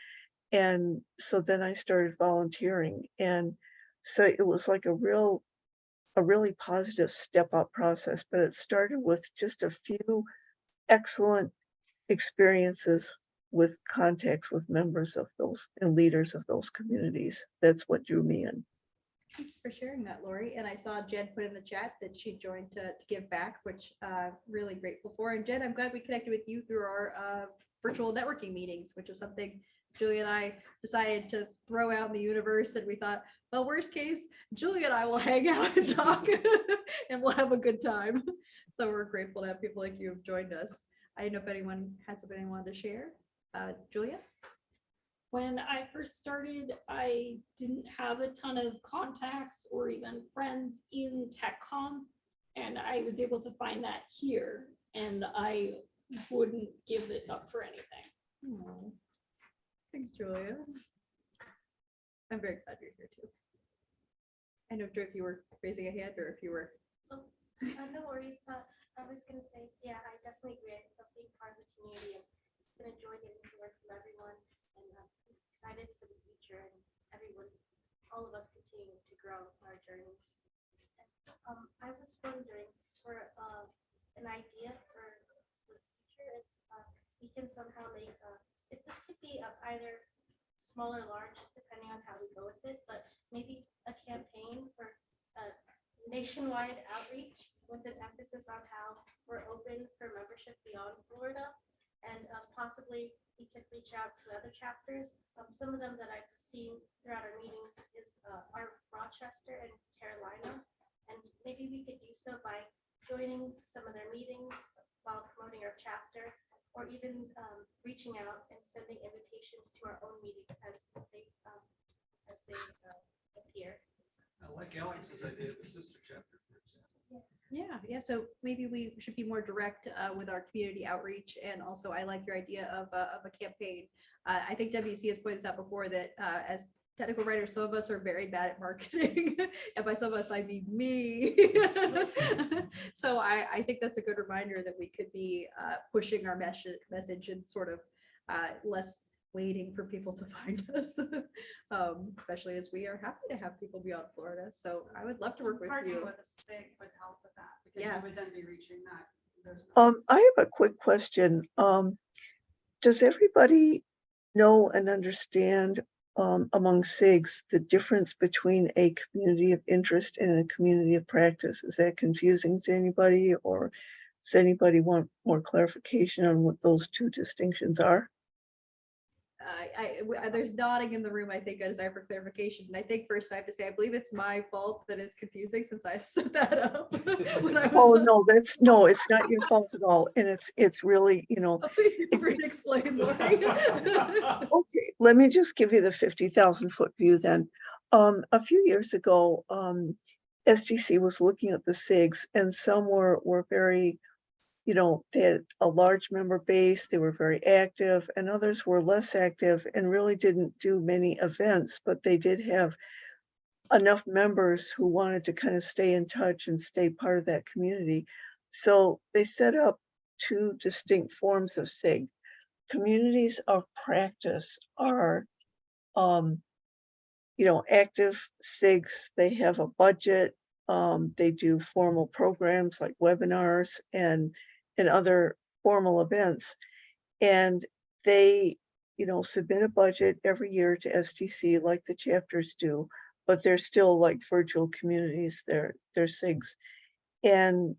And so then I started volunteering. And so it was like a really positive step up process, but it started with just a few excellent experiences with contacts with members of those and leaders of those communities. That's what drew me in.
Thank you for sharing that, Lori. And I saw Jen put in the chat that she joined to give back, which really grateful for. And Jen, I'm glad we connected with you through our virtual networking meetings, which is something Julie and I decided to throw out in the universe. And we thought, well, worst case, Julie and I will hang out and talk and we'll have a good time. So we're grateful to have people like you have joined us. I didn't know if anyone had something they wanted to share. Julia?
When I first started, I didn't have a ton of contacts or even friends in TechCom, and I was able to find that here, and I wouldn't give this up for anything.
Aw. Thanks, Julia. I'm very glad you're here too. I know, Joe, if you were raising a hand or if you were.
No worries. I was gonna say, yeah, I definitely agree. I love being part of the community. I'm just gonna enjoy getting to work from everyone, and I'm excited for the future and everyone, all of us continue to grow our journeys. I was wondering for an idea for the future, if we can somehow make if this could be either small or large, depending on how we go with it, but maybe a campaign for nationwide outreach with an emphasis on how we're open for membership beyond Florida, and possibly we could reach out to other chapters. Some of them that I've seen throughout our meetings are Rochester and Carolina, and maybe we could do so by joining some of their meetings while promoting our chapter, or even reaching out and sending invitations to our own meetings as they appear.
I like Alex's idea of a sister chapter, for example.
Yeah. So maybe we should be more direct with our community outreach. And also, I like your idea of a campaign. I think WC has pointed out before that as technical writers, some of us are very bad at marketing. And by some of us, I mean me. So I think that's a good reminder that we could be pushing our message and sort of less waiting for people to find us, especially as we are happy to have people beyond Florida. So I would love to work with
Partnering
you.
with a SIG would help with that, because
Yeah.
you would then be reaching that.
I have a quick question. Does everybody know and understand among SIGs the difference between a community of interest and a community of practice? Is that confusing to anybody, or does anybody want more clarification on what those two distinctions are?
There's nodding in the room, I think, a desire for clarification. And I think first I have to say, I believe it's my fault that it's confusing since I set that up.
Oh, no, it's not your fault at all. And it's really, you know.
Please feel free to explain, Lori.
Okay, let me just give you the 50,000 foot view then. A few years ago, STC was looking at the SIGs, and some were very, you know, they had a large member base, they were very active, and others were less active and really didn't do many events, but they did have enough members who wanted to kind of stay in touch and stay part of that community. So they set up two distinct forms of SIG. Communities of practice are, you know, active SIGs. They have a budget. They do formal programs like webinars and other formal events. And they, you know, submit a budget every year to STC like the chapters do, but they're still like virtual communities. They're SIGs. And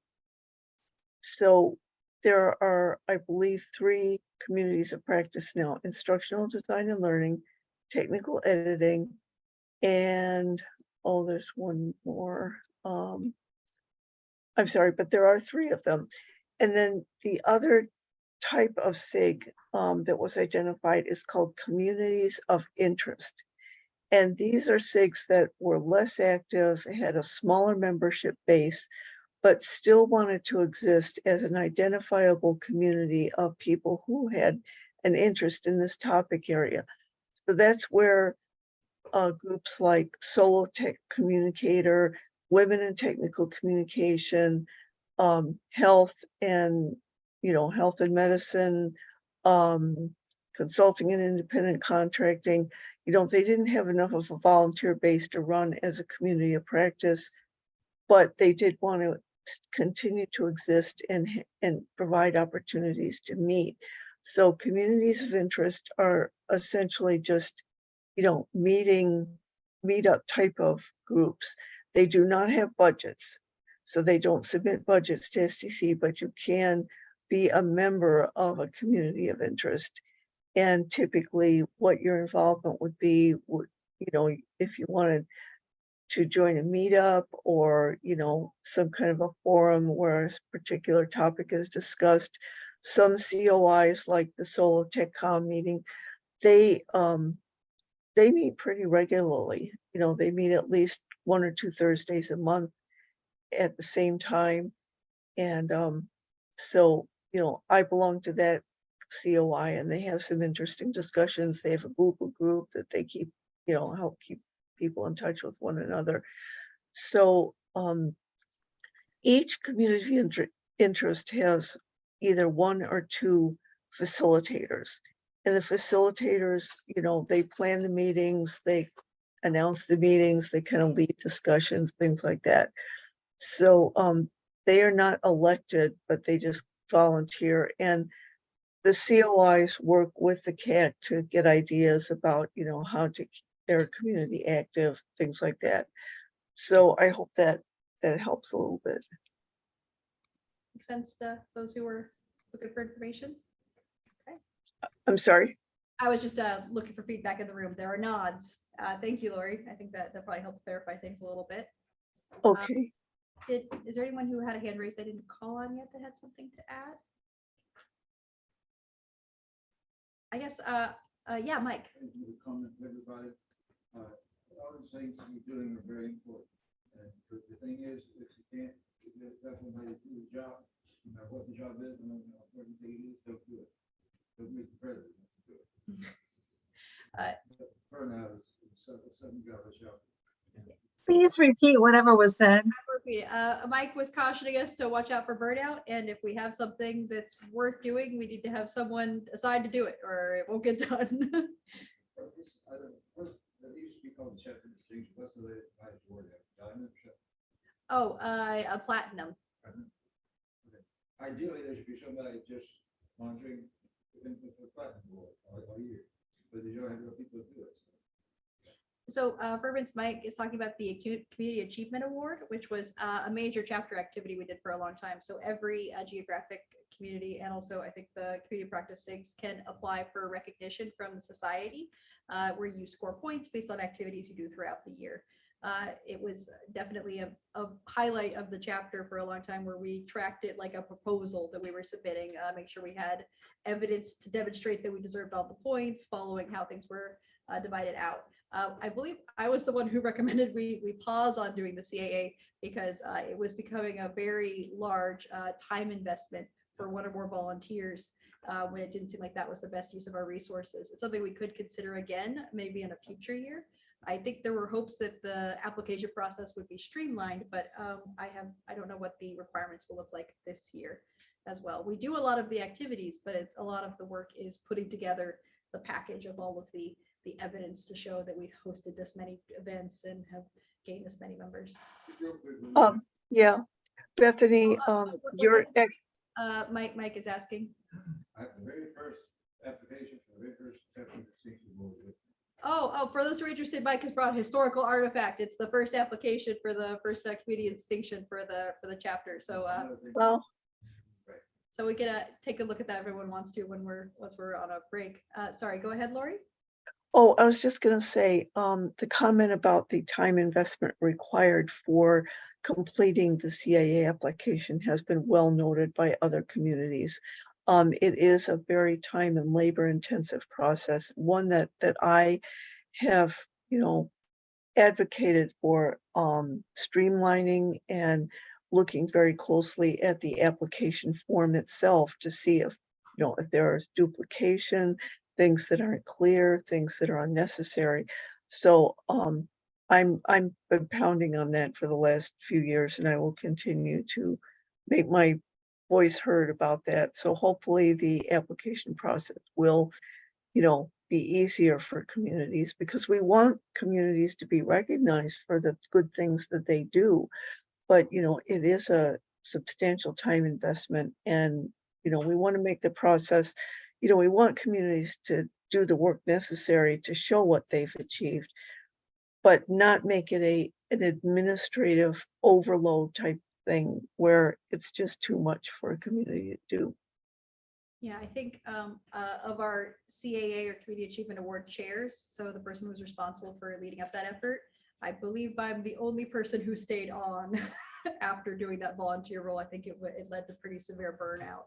so there are, I believe, 3 communities of practice now: instructional design and learning, technical editing, and there's one more. I'm sorry, but there are 3 of them. And then the other type of SIG that was identified is called communities of interest. And these are SIGs that were less active, had a smaller membership base, but still wanted to exist as an identifiable community of people who had an interest in this topic area. So that's where groups like Solo Tech Communicator, Women in Technical Communication, health and, health and medicine, consulting and independent contracting, they didn't have enough of a volunteer base to run as a community of practice, but they did want to continue to exist and provide opportunities to meet. So communities of interest are essentially just, meetup type of groups. They do not have budgets. So they don't submit budgets to STC, but you can be a member of a community of interest. And typically what your involvement would be, if you wanted to join a meetup or, some kind of a forum where a particular topic is discussed. Some COIs like the Solo TechCom meeting, they meet pretty regularly. They meet at least 1 or 2 Thursdays a month at the same time. And so, I belong to that COI and they have some interesting discussions. They have a Google group that they keep, help keep people in touch with one another. So each community of interest has either 1 or 2 facilitators. And the facilitators, they plan the meetings, they announce the meetings, they kind of lead discussions, things like that. So they are not elected, but they just volunteer. And the COIs work with the CAC to get ideas about, how to keep their community active, things like that. So I hope that helps a little bit.
Makes sense to those who were looking for information.
I'm sorry.
I was just looking for feedback in the room. There are nods. Thank you, Lori. I think that probably helped clarify things a little bit.
Okay.
Is there anyone who had a hand raised I didn't call on yet that had something to add? I guess, yeah, Mike.
Comment to everybody. All the things you're doing are very important. And the thing is, if you can't tell somebody to do the job, no matter what the job is, and no matter what it is, don't do it. Don't make the president to do it. Burnout is a sudden job of job.
Please repeat whatever was said.
Mike was cautioning us to watch out for burnout, and if we have something that's worth doing, we need to have someone assigned to do it, or it won't get done.
That used to be called chapter distinction. What's the highest word? Diamond?
Oh, a platinum.
Ideally, there should be somebody just monitoring the platinum board all year, but you don't have enough people to do it.
So Fervent's Mike is talking about the Community Achievement Award, which was a major chapter activity we did for a long time. So every geographic community, and also I think the community practice SIGs, can apply for recognition from the society, where you score points based on activities you do throughout the year. It was definitely a highlight of the chapter for a long time, where we tracked it like a proposal that we were submitting, make sure we had evidence to demonstrate that we deserved all the points, following how things were divided out. I believe I was the one who recommended we pause on doing the CAA because it was becoming a very large time investment for 1 or more volunteers, when it didn't seem like that was the best use of our resources. It's something we could consider again, maybe in a future year. I think there were hopes that the application process would be streamlined, but I don't know what the requirements will look like this year as well. We do a lot of the activities, but it's a lot of the work is putting together the package of all of the evidence to show that we've hosted this many events and have gained this many members.
Yeah, Bethany,
Mike is asking.
The very first application for the very first chapter distinction board.
Oh, for those who are interested, Mike has brought historical artifact. It's the first application for the first community distinction for the chapter. So
well,
so we can take a look at that if everyone wants to once we're on a break. Sorry, go ahead, Lori.
Oh, I was just going to say, the comment about the time investment required for completing the CAA application has been well noted by other communities. It is a very time and labor intensive process, one that I have, advocated for streamlining and looking very closely at the application form itself to see if there is duplication, things that aren't clear, things that are unnecessary. So I'm been pounding on that for the last few years, and I will continue to make my voice heard about that. So hopefully the application process will, be easier for communities, because we want communities to be recognized for the good things that they do. But, it is a substantial time investment, and, we want to make the process, we want communities to do the work necessary to show what they've achieved, but not make it an administrative overload type thing where it's just too much for a community to do.
Yeah, I think of our CAA or Community Achievement Award chairs, so the person who's responsible for leading up that effort, I believe I'm the only person who stayed on after doing that volunteer role. I think it led to pretty severe burnout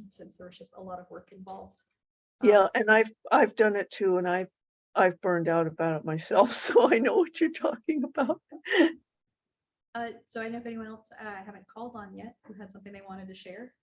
since there was just a lot of work involved.
Yeah, and I've done it too, and I've burned out about it myself, so I know what you're talking about.
So I know if anyone else I haven't called on yet who had something they wanted to share.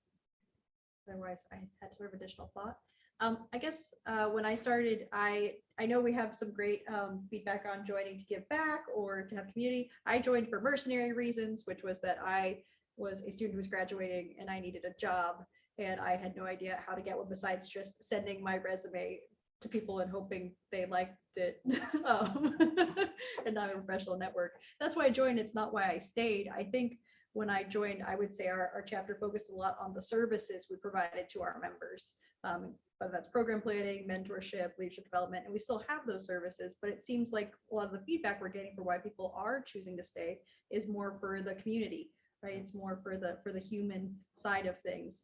Otherwise, I had sort of additional thought. I guess when I started, I know we have some great feedback on joining to give back or to have community. I joined for mercenary reasons, which was that I was a student who was graduating and I needed a job, and I had no idea how to get one besides just sending my resume to people and hoping they liked it and not a professional network. That's why I joined. It's not why I stayed. I think when I joined, I would say our chapter focused a lot on the services we provided to our members, whether that's program planning, mentorship, leadership development, and we still have those services, but it seems like a lot of the feedback we're getting for why people are choosing to stay is more for the community, right? It's more for the human side of things.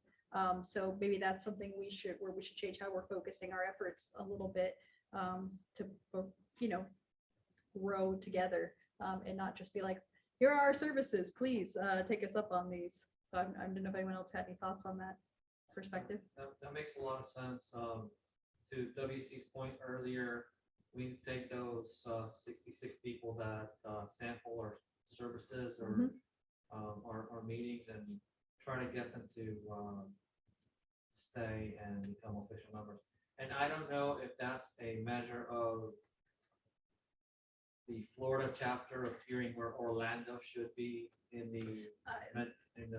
So maybe that's something we should change how we're focusing our efforts a little bit to, grow together and not just be like, here are our services, please take us up on these. So I don't know if anyone else had any thoughts on that perspective.
That makes a lot of sense. To WC's point earlier, we take those 66 people that sample our services or our meetings and try to get them to stay and become official members. And I don't know if that's a measure of the Florida chapter appearing where Orlando should be in the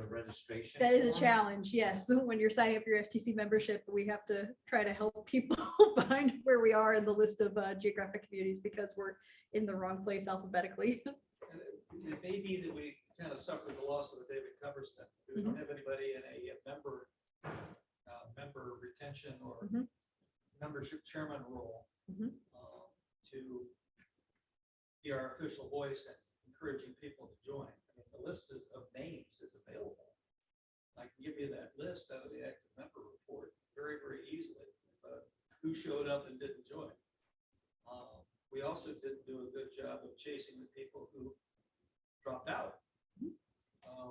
registration.
That is a
form.
challenge, yes. When you're signing up for your STC membership, we have to try to help people find where we are in the list of geographic communities because we're in the wrong place alphabetically.
It may be that we kind of suffered the loss of the David Cumberston. We don't have anybody in a member retention or membership chairman role to be our official voice and encouraging people to join. I mean, the list of names is available. I can give you that list out of the active member report very, very easily. Who showed up and didn't join? We also didn't do a good job of chasing the people who dropped out.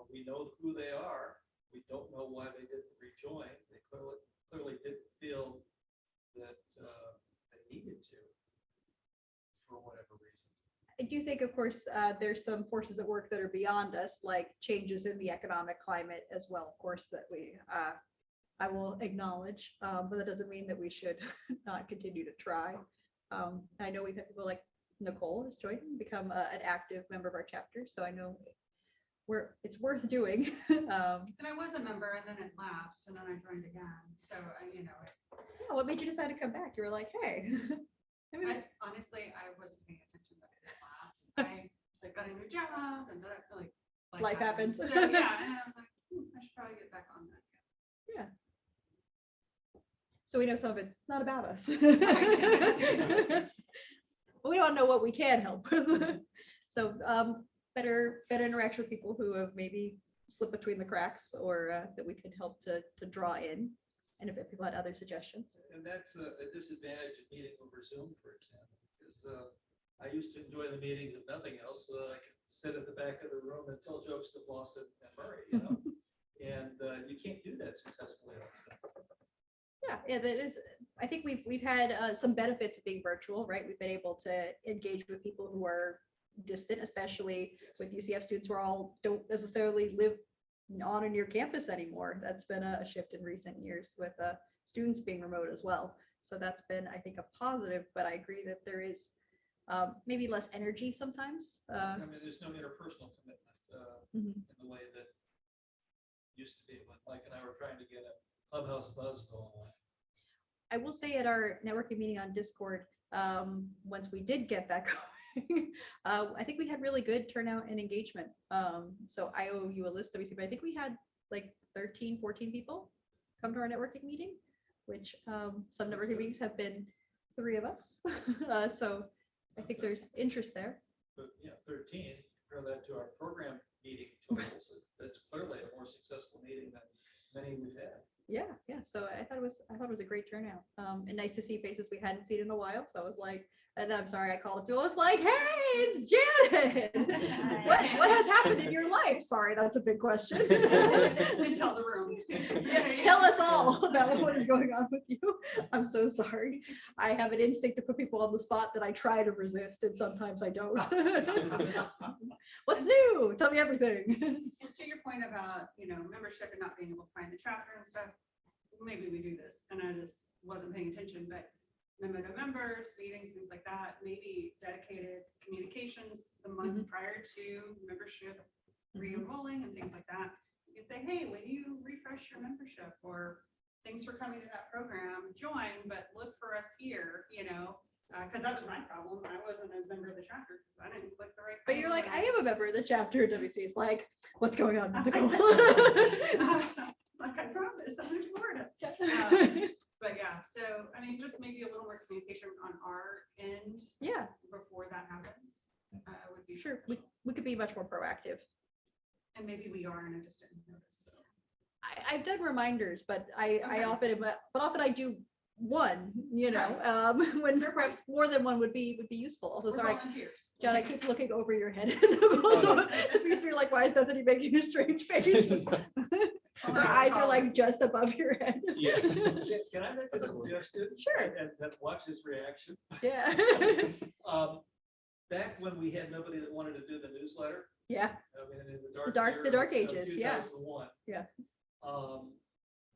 We know who they are. We don't know why they didn't rejoin. They clearly didn't feel that they needed to for whatever reason.
I do think, of course, there's some forces at work that are beyond us, like changes in the economic climate as well, of course, that I will acknowledge, but that doesn't mean that we should not continue to try. I know we've had people like Nicole has joined and become an active member of our chapter, so I know it's worth doing.
And I was a member and then it lapsed and then I joined again. So,
Yeah, what made you decide to come back? You were like, hey.
honestly, I wasn't paying attention that it lapsed. I got a new job and then
Life happens.
So, yeah, and I was like, I should probably get back on that.
Yeah. So we know some of it's not about us. But we don't know what we can help with. So better interaction with people who have maybe slipped between the cracks or that we could help to draw in. And if people had other suggestions.
And that's a disadvantage of meeting over Zoom, for example, because I used to enjoy the meetings if nothing else, so that I could sit at the back of the room and tell jokes to Lawson and Murray, you know? And you can't do that successfully all the time.
Yeah, that is, I think we've had some benefits of being virtual, right? We've been able to engage with people who are distant, especially with UCF students who are all don't necessarily live on or near campus anymore. That's been a shift in recent years with students being remote as well. So that's been, I think, a positive, but I agree that there is maybe less energy sometimes.
I mean, there's no interpersonal commitment
Mhm.
in the way that used to be when Mike and I were trying to get a clubhouse buzz going on.
I will say at our networking meeting on Discord, once we did get that going, I think we had really good turnout and engagement. So I owe you a list, obviously, but I think we had like 13, 14 people come to our networking meeting, which some networking meetings have been 3 of us. So I think there's interest there.
But yeah, 13, compare that to our program meeting totals, that's clearly a more successful meeting than many we've had.
Yeah, yeah. So I thought it was a great turnout. And nice to see faces we hadn't seen in a while. So I was like, and I'm sorry, I called up to. I was like, hey, it's Janet. What has happened in your life? Sorry, that's a big question.
We tell the room.
Yeah, tell us all about what is going on with you. I'm so sorry. I have an instinct to put people on the spot that I try to resist, and sometimes I don't. What's new? Tell me everything.
And to your point about, membership and not being able to find the chapter and stuff, maybe we do this and I just wasn't paying attention, but member to members, meetings, things like that, maybe dedicated communications the month prior to membership re-enrolling and things like that. You can say, hey, when you refresh your membership or thanks for coming to that program, join, but look for us here, because that was my problem. I wasn't a member of the chapter because I didn't click the right.
But you're like, I am a member of the chapter. WC is like, what's going on?
Like I promised, I'm in Florida. But yeah, so I mean, just maybe a little more communication on our end.
Yeah.
Before that happens, would be
Sure. We could be much more proactive.
And maybe we are, and I just didn't notice. So
I've done reminders, but I often, but often I do one, when perhaps more than one would be useful. Also,
we're
sorry,
volunteers.
John, I keep looking over your head. So you're like, why is Bethany making a strange face? Her eyes are like just above your head.
Yeah.
Can I make a suggestion?
Sure.
And watch his reaction.
Yeah.
Back when we had nobody that wanted to do the newsletter,
Yeah.
I mean, in
The dark ages, yeah.
2001.
Yeah.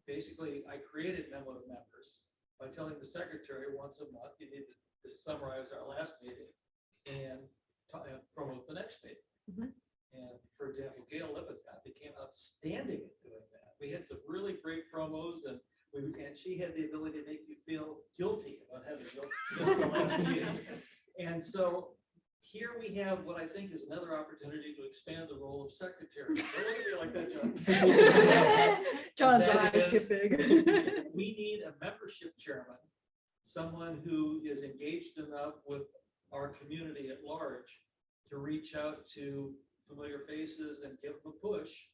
Basically, I created memo to members by telling the secretary once a month, you need to summarize our last meeting and promote the next meeting.
Mhm.
And for example, Gail Lippincott became outstanding at doing that. We had some really great promos and she had the ability to make you feel guilty about having missed the last meeting. And so here we have what I think is another opportunity to expand the role of secretary. Don't look at me like that, John.
John's
That
eyes
is,
get big.
we need a membership chairman, someone who is engaged enough with our community at large to reach out to familiar faces and give them a push.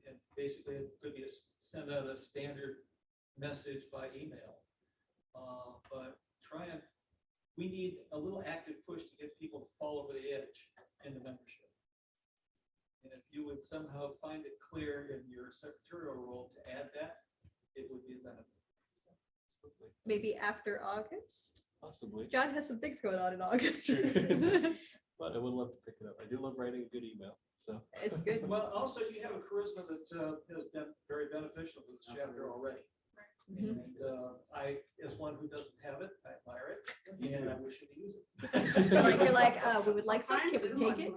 And basically it could be send out a standard message by email. But we need a little active push to get people to fall over the edge in the membership. And if you would somehow find it clear in your secretarial role to add that, it would be a benefit.
Maybe after August.
Possibly.
John has some things going on in August.
Sure. But I would love to pick it up. I do love writing a good email. So
It's good.
Well, also you have a charisma that has been very beneficial to this chapter already.
Mhm.
And I, as one who doesn't have it, I admire it, and I wish you to use it.
You're like, we would like some, can we take it?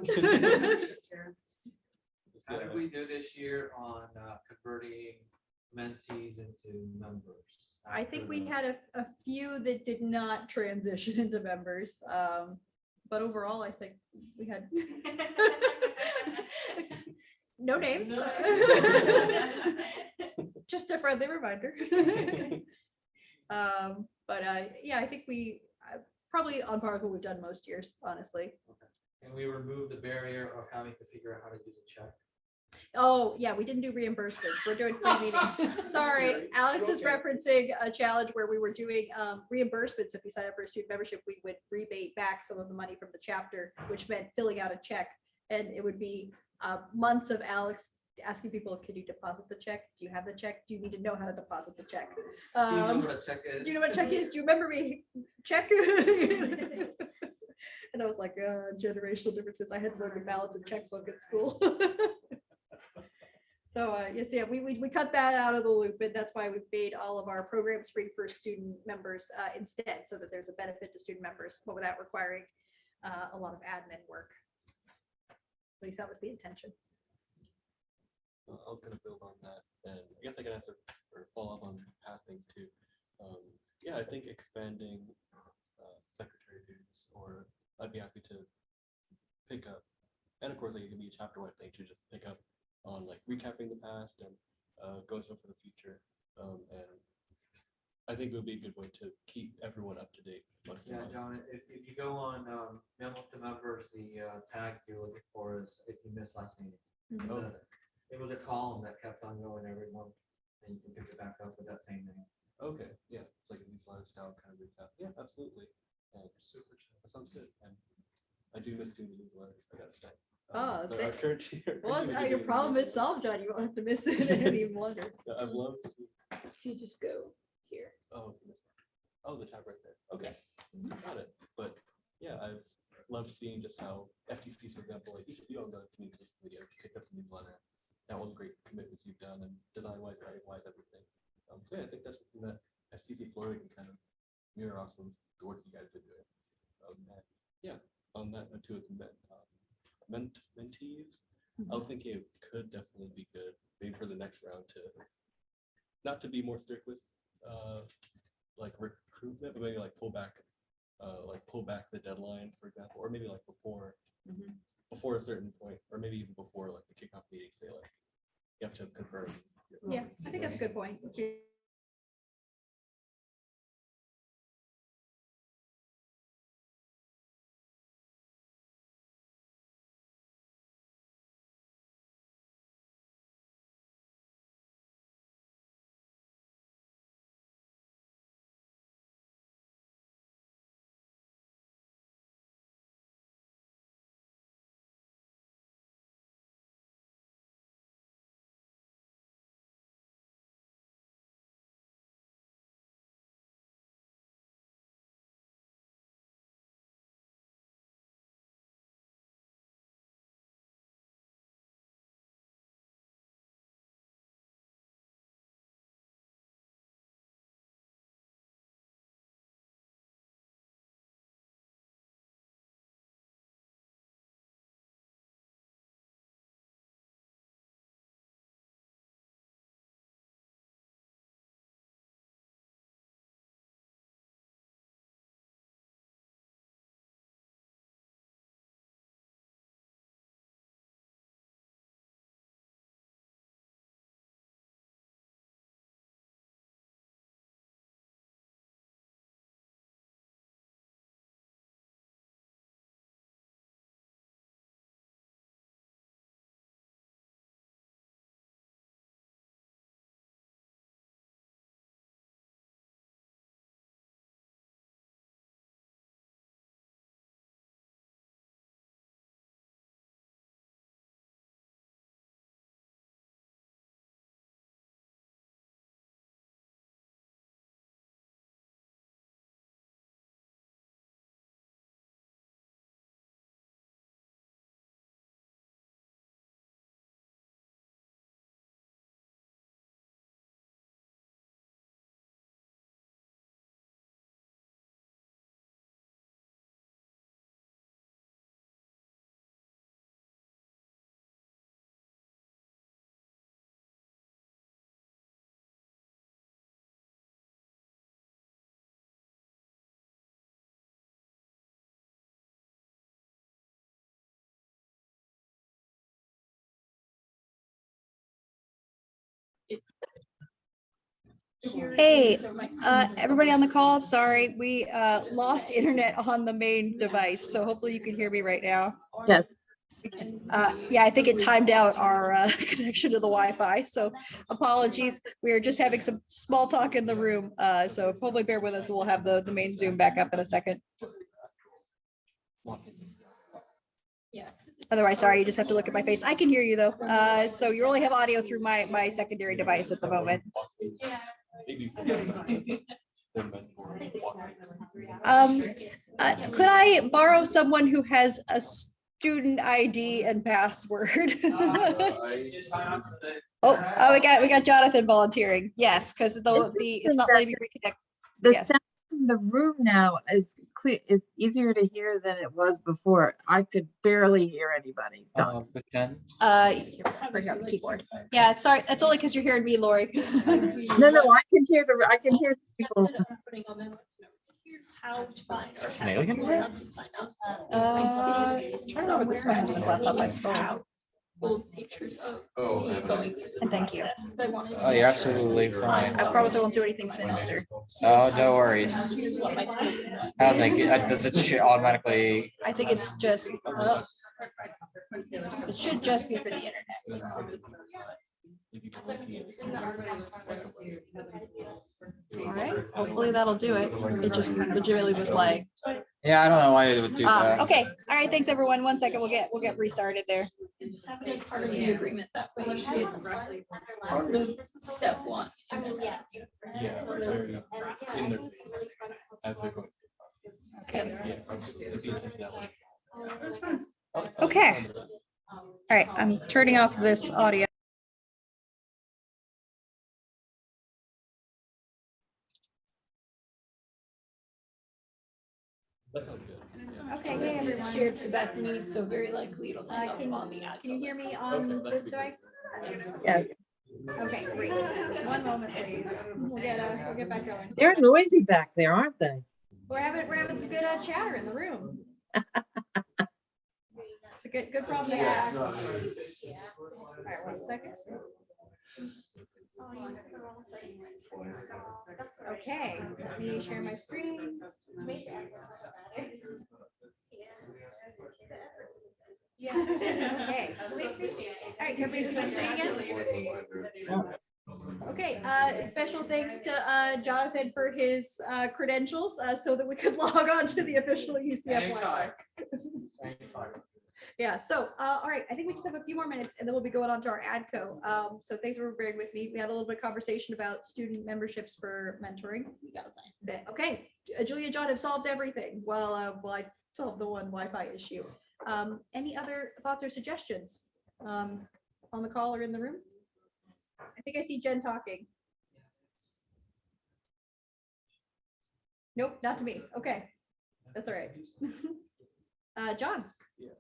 How did we do this year on converting mentees into members?
I think we had a few that did not transition into members. But overall, I think we had no names. Just a friendly reminder. But yeah, I think we probably on par with what we've done most years, honestly.
And we removed the barrier of having to figure out how to use a check.
Oh, yeah, we didn't do reimbursements. We're doing free meetings. Sorry, Alex is referencing a challenge where we were doing reimbursements. If you sign up for a student membership, we would rebate back some of the money from the chapter, which meant filling out a check. And it would be months of Alex asking people, can you deposit the check? Do you have the check? Do you need to know how to deposit the check?
Do you know what a check is?
Do you know what check is? Do you remember me? Check? And I was like, generational differences. I had to learn to balance a checkbook at school. So yes, yeah, we cut that out of the loop, and that's why we've made all of our programs free for student members instead, so that there's a benefit to student members, but without requiring a lot of admin work. At least that was the intention.
I was gonna build on that, and I guess I can answer or follow up on past things too. Yeah, I think expanding secretary duties, or I'd be happy to pick up, and of course, like, it can be a chapter-wide thing to just pick up on like recapping the past and going stuff for the future. And I think it would be a good way to keep everyone up to date.
Yeah, John, if you go on memo to members, the tag you're looking for is if you missed last meeting.
Mhm.
It was a column that kept on going every month, and you can pick it back up with that same name.
Okay, yeah, it's like a newsletter style kind of recap. Yeah, absolutely. And super chat. That sounds good. And I do miss doing the newsletters, I gotta say.
Oh,
Our current chair.
Well, your problem is solved, John. You won't have to miss it any longer.
I've loved.
If you just go here.
Oh, oh, the tab right there. Okay, got it. But yeah, I've loved seeing just how FTC, for example, like each of you on the communications committee have picked up the newsletter. That was great commitments you've done, and design-wise, writing-wise, everything. So yeah, I think that's something that STC Florida can kind of mirror off of the work you guys are doing. And yeah, on that note too, with mentees, I was thinking it could definitely be good, maybe for the next round, to not to be more strict with like recruitment, but maybe like pull back the deadline, for example, or maybe like before a certain point, or maybe even before like the kickoff meeting, say like you have to confirm.
Yeah, I think that's a good point.
Hey, everybody on the call, sorry, we lost internet on the main device, so hopefully you can hear me right now.
Yes.
Yeah, I think it timed out our connection to the Wi-Fi, so apologies. We are just having some small talk in the room, so hopefully bear with us. We'll have the main Zoom back up in a second. Otherwise, sorry, you just have to look at my face. I can hear you though. So you only have audio through my secondary device at the moment. Could I borrow someone who has a student ID and password? Oh, we got Jonathan volunteering. Yes, because it's not letting me reconnect.
The
Yes.
sound in the room now is clear. It's easier to hear than it was before. I could barely hear anybody.
But Jen?
Bring up the keyboard. Yeah, sorry. That's only because you're hearing me, Lori.
No, I can hear people.
That's an alien?
I don't know what this one is left on my phone.
Old pictures of
Oh,
me going through the
And thank you.
process. They wanted to
Oh, you're absolutely fine.
I promise I won't do anything sinister.
Oh, no worries.
Here's what my total was.
I don't think, does it automatically?
I think it's just, well, it should just be for the internet. So. All right, hopefully that'll do it. It just legitimately was like.
Yeah, I don't know why it would do that.
Okay, all right, thanks everyone. 1 second, we'll get restarted there.
Just have it as part of the agreement that way. It's part of step one. And then
Yeah,
sort
they're
of
in their as they're going.
Okay.
Yeah, absolutely. With the intentionality.
Okay. All right, I'm turning off this audio.
That sounds good.
Okay,
this
hey
is
everyone.
shared to Bethany, so very likely it'll end up on the
Can you hear me
Okay,
on
that
this
could be good.
device?
Yes,
Okay, great. 1 moment, please. We'll get back going.
they're noisy back there, aren't they?
We're having some good chatter in the room. It's a good problem to have. All right, 1 second. Okay, let me share my screen. Okay. All right, can everybody see my screen again? Okay, special thanks to Jonathan for his credentials so that we could log on to the official UCF Wi-Fi. Yeah, so, all right, I think we just have a few more minutes and then we'll be going on to our ADCO. So thanks for bearing with me. We had a little bit of conversation about student memberships for mentoring.
We got a plan.
Okay, Julia and John have solved everything. Well, I solved the one Wi-Fi issue. Any other thoughts or suggestions on the call or in the room? I think I see Jen talking. Nope, not to me. Okay, that's all right. John.
Yeah,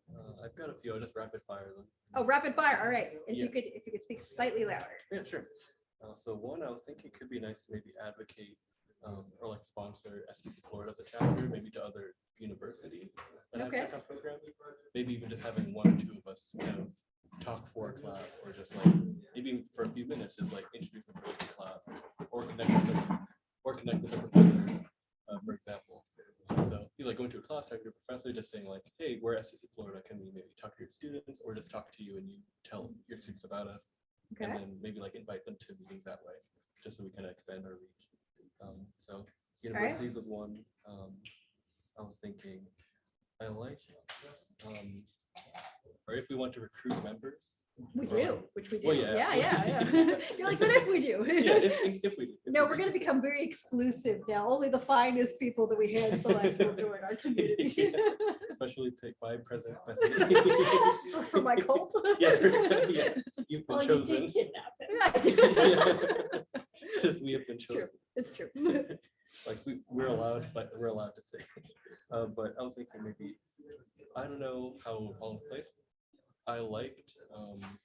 I've got a few. I'll just rapid fire them.
Oh, rapid fire. All right. If
Yeah.
you could speak slightly louder.
Yeah, sure. So one, I was thinking it could be nice to maybe advocate or like sponsor STC Florida the chapter, maybe to other universities that have
Okay.
tech programs. Maybe even just having 1 or 2 of us kind of talk for a class, or just like maybe for a few minutes, just like introduce them to the class, or connect with them, or connect with a professor, for example. So if you like going to a class, talk to your professor, just saying like, hey, we're STC Florida, can we maybe talk to your students, or just talk to you and you tell your students about us, and then maybe like invite them to meetings that way, just so we can expand our reach. So universities was one. I was thinking, I like, or if we want to recruit members.
We
or
do,
like-
which we do.
Well, yeah,
Yeah. You're like, but if we do.
Yeah, if we do.
No, we're going to become very exclusive now. Only the finest people that we hand select will join our community.
Yeah, especially picked by President.
For my cult.
Yeah, yeah, you've been
Well, you
chosen.
did kidnap it.
Because we have been chosen.
It's true.
Like we're allowed, but we're allowed to stay. But I was thinking maybe, I don't know how it will fall in place. I liked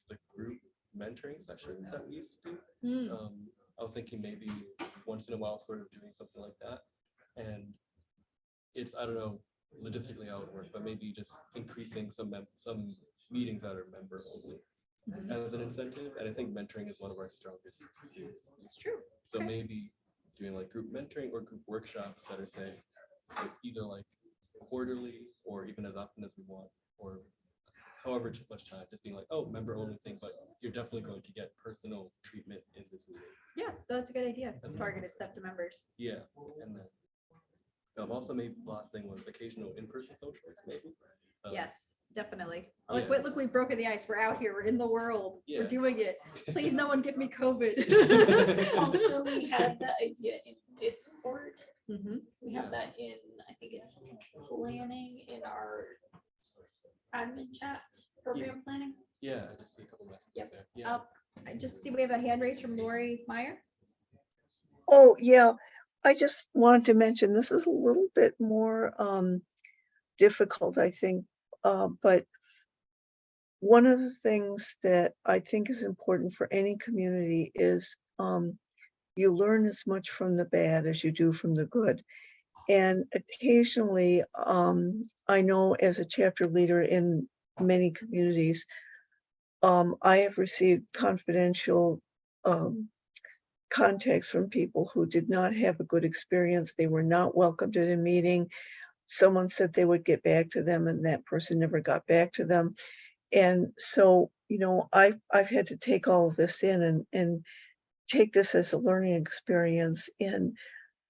the group mentoring sessions that we used to do. I was thinking maybe once in a while sort of doing something like that. And it's, I don't know logistically how it would work, but maybe just increasing some meetings that are member only as an incentive. And I think mentoring is one of our strongest suits.
It's true.
So maybe doing like group mentoring or group workshops that are say either like quarterly or even as often as we want, or however much time, just being like, oh, member only thing, but you're definitely going to get personal treatment in this meeting.
Yeah, that's a good idea. Targeted stuff to members.
Yeah, and then also maybe last thing was occasional in-person socials, maybe.
Yes, definitely.
yeah.
Like, look, we've broken the ice. We're out here. We're in the world.
Yeah.
We're doing it. Please, no one give me COVID.
Also, we had that idea in Discord.
Mhm.
We have that in, I think it's planning in our admin chat, program planning.
Yeah, I just see a couple messages
Yep.
there. Yeah.
I just see we have a hand raised from Lori Meyer.
Oh, yeah, I just wanted to mention, this is a little bit more difficult, I think. But one of the things that I think is important for any community is you learn as much from the bad as you do from the good. And occasionally, I know as a chapter leader in many communities, I have received confidential contacts from people who did not have a good experience. They were not welcomed at a meeting. Someone said they would get back to them, and that person never got back to them. And so, I've had to take all of this in and take this as a learning experience in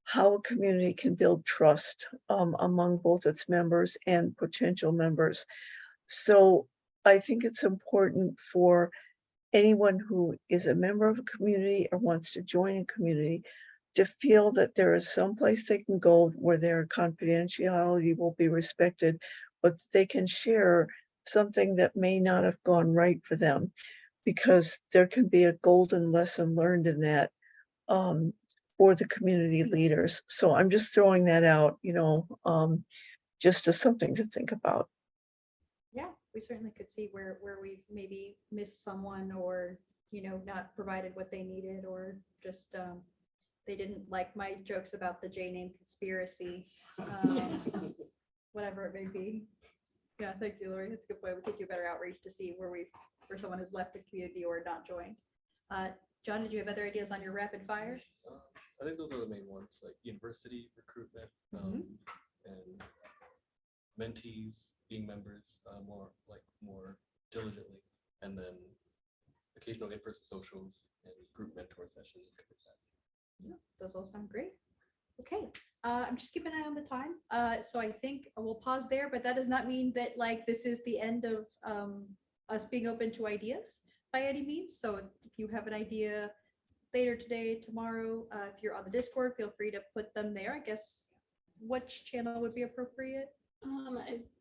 how a community can build trust among both its members and potential members. So I think it's important for anyone who is a member of a community or wants to join a community to feel that there is some place they can go where their confidentiality will be respected, but they can share something that may not have gone right for them, because there can be a golden lesson learned in that for the community leaders. So I'm just throwing that out, just as something to think about.
Yeah, we certainly could see where we've maybe missed someone, or not provided what they needed, or just they didn't like my jokes about the J-name conspiracy, whatever it may be. Yeah, thank you, Lori. That's a good point. We'll take you a better outreach to see where someone has left the community or not joined. John, did you have other ideas on your rapid fire?
I think those are the main ones, like university recruitment, and mentees being members more diligently, and then occasional in-person socials and group mentor sessions.
Yeah, those all sound great. Okay, I'm just keeping an eye on the time. So I think we'll pause there, but that does not mean that this is the end of us being open to ideas by any means. So if you have an idea later today, tomorrow, if you're on the Discord, feel free to put them there. I guess which channel would be appropriate?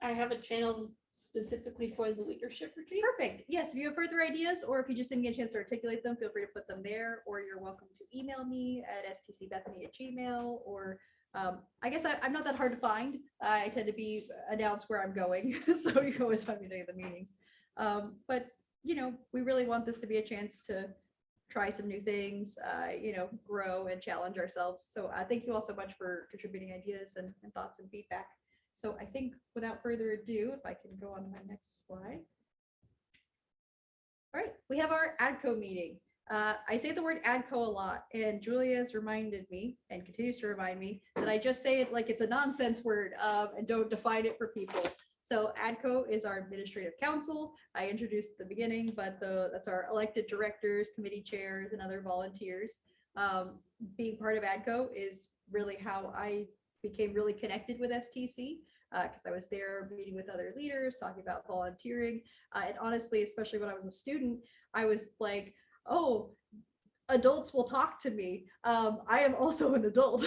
I have a channel specifically for the leadership retreat.
Perfect. Yes, if you have further ideas, or if you just didn't get a chance to articulate them, feel free to put them there, or you're welcome to email me at stcbethany@gmail, or I guess I'm not that hard to find. I tend to be announced where I'm going, so you can always find me during the meetings. But we really want this to be a chance to try some new things, grow and challenge ourselves. So thank you all so much for contributing ideas and thoughts and feedback. So I think without further ado, if I can go on to my next slide. All right, we have our ADCO meeting. I say the word ADCO a lot, and Julia has reminded me and continues to remind me that I just say it like it's a nonsense word and don't define it for people. So ADCO is our administrative council. I introduced at the beginning, but that's our elected directors, committee chairs, and other volunteers. Being part of ADCO is really how I became really connected with STC, because I was there meeting with other leaders, talking about volunteering. And honestly, especially when I was a student, I was like, oh, adults will talk to me. I am also an adult,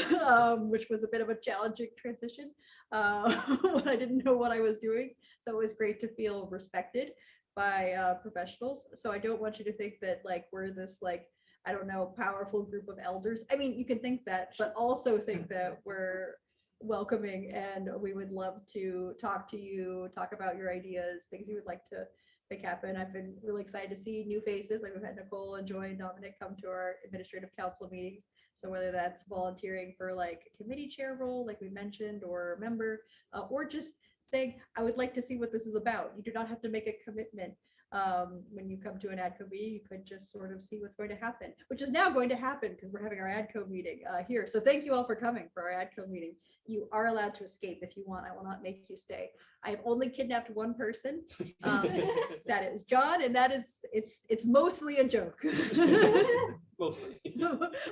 which was a bit of a challenging transition when I didn't know what I was doing. So it was great to feel respected by professionals. So I don't want you to think that we're this I don't know, powerful group of elders. I mean, you can think that, but also think that we're welcoming, and we would love to talk to you, talk about your ideas, things you would like to make happen. I've been really excited to see new faces. We've had Nicole and Joy and Dominic come to our administrative council meetings. So whether that's volunteering for a committee chair role, like we mentioned, or a member, or just saying, I would like to see what this is about. You do not have to make a commitment. when you come to an ADCO meeting, you could just sort of see what's going to happen, which is now going to happen because we're having our ADCO meeting here. So thank you all for coming for our ADCO meeting. You are allowed to escape if you want. I will not make you stay. I have only kidnapped one person. That is John, and that is it's mostly a joke.
Mostly.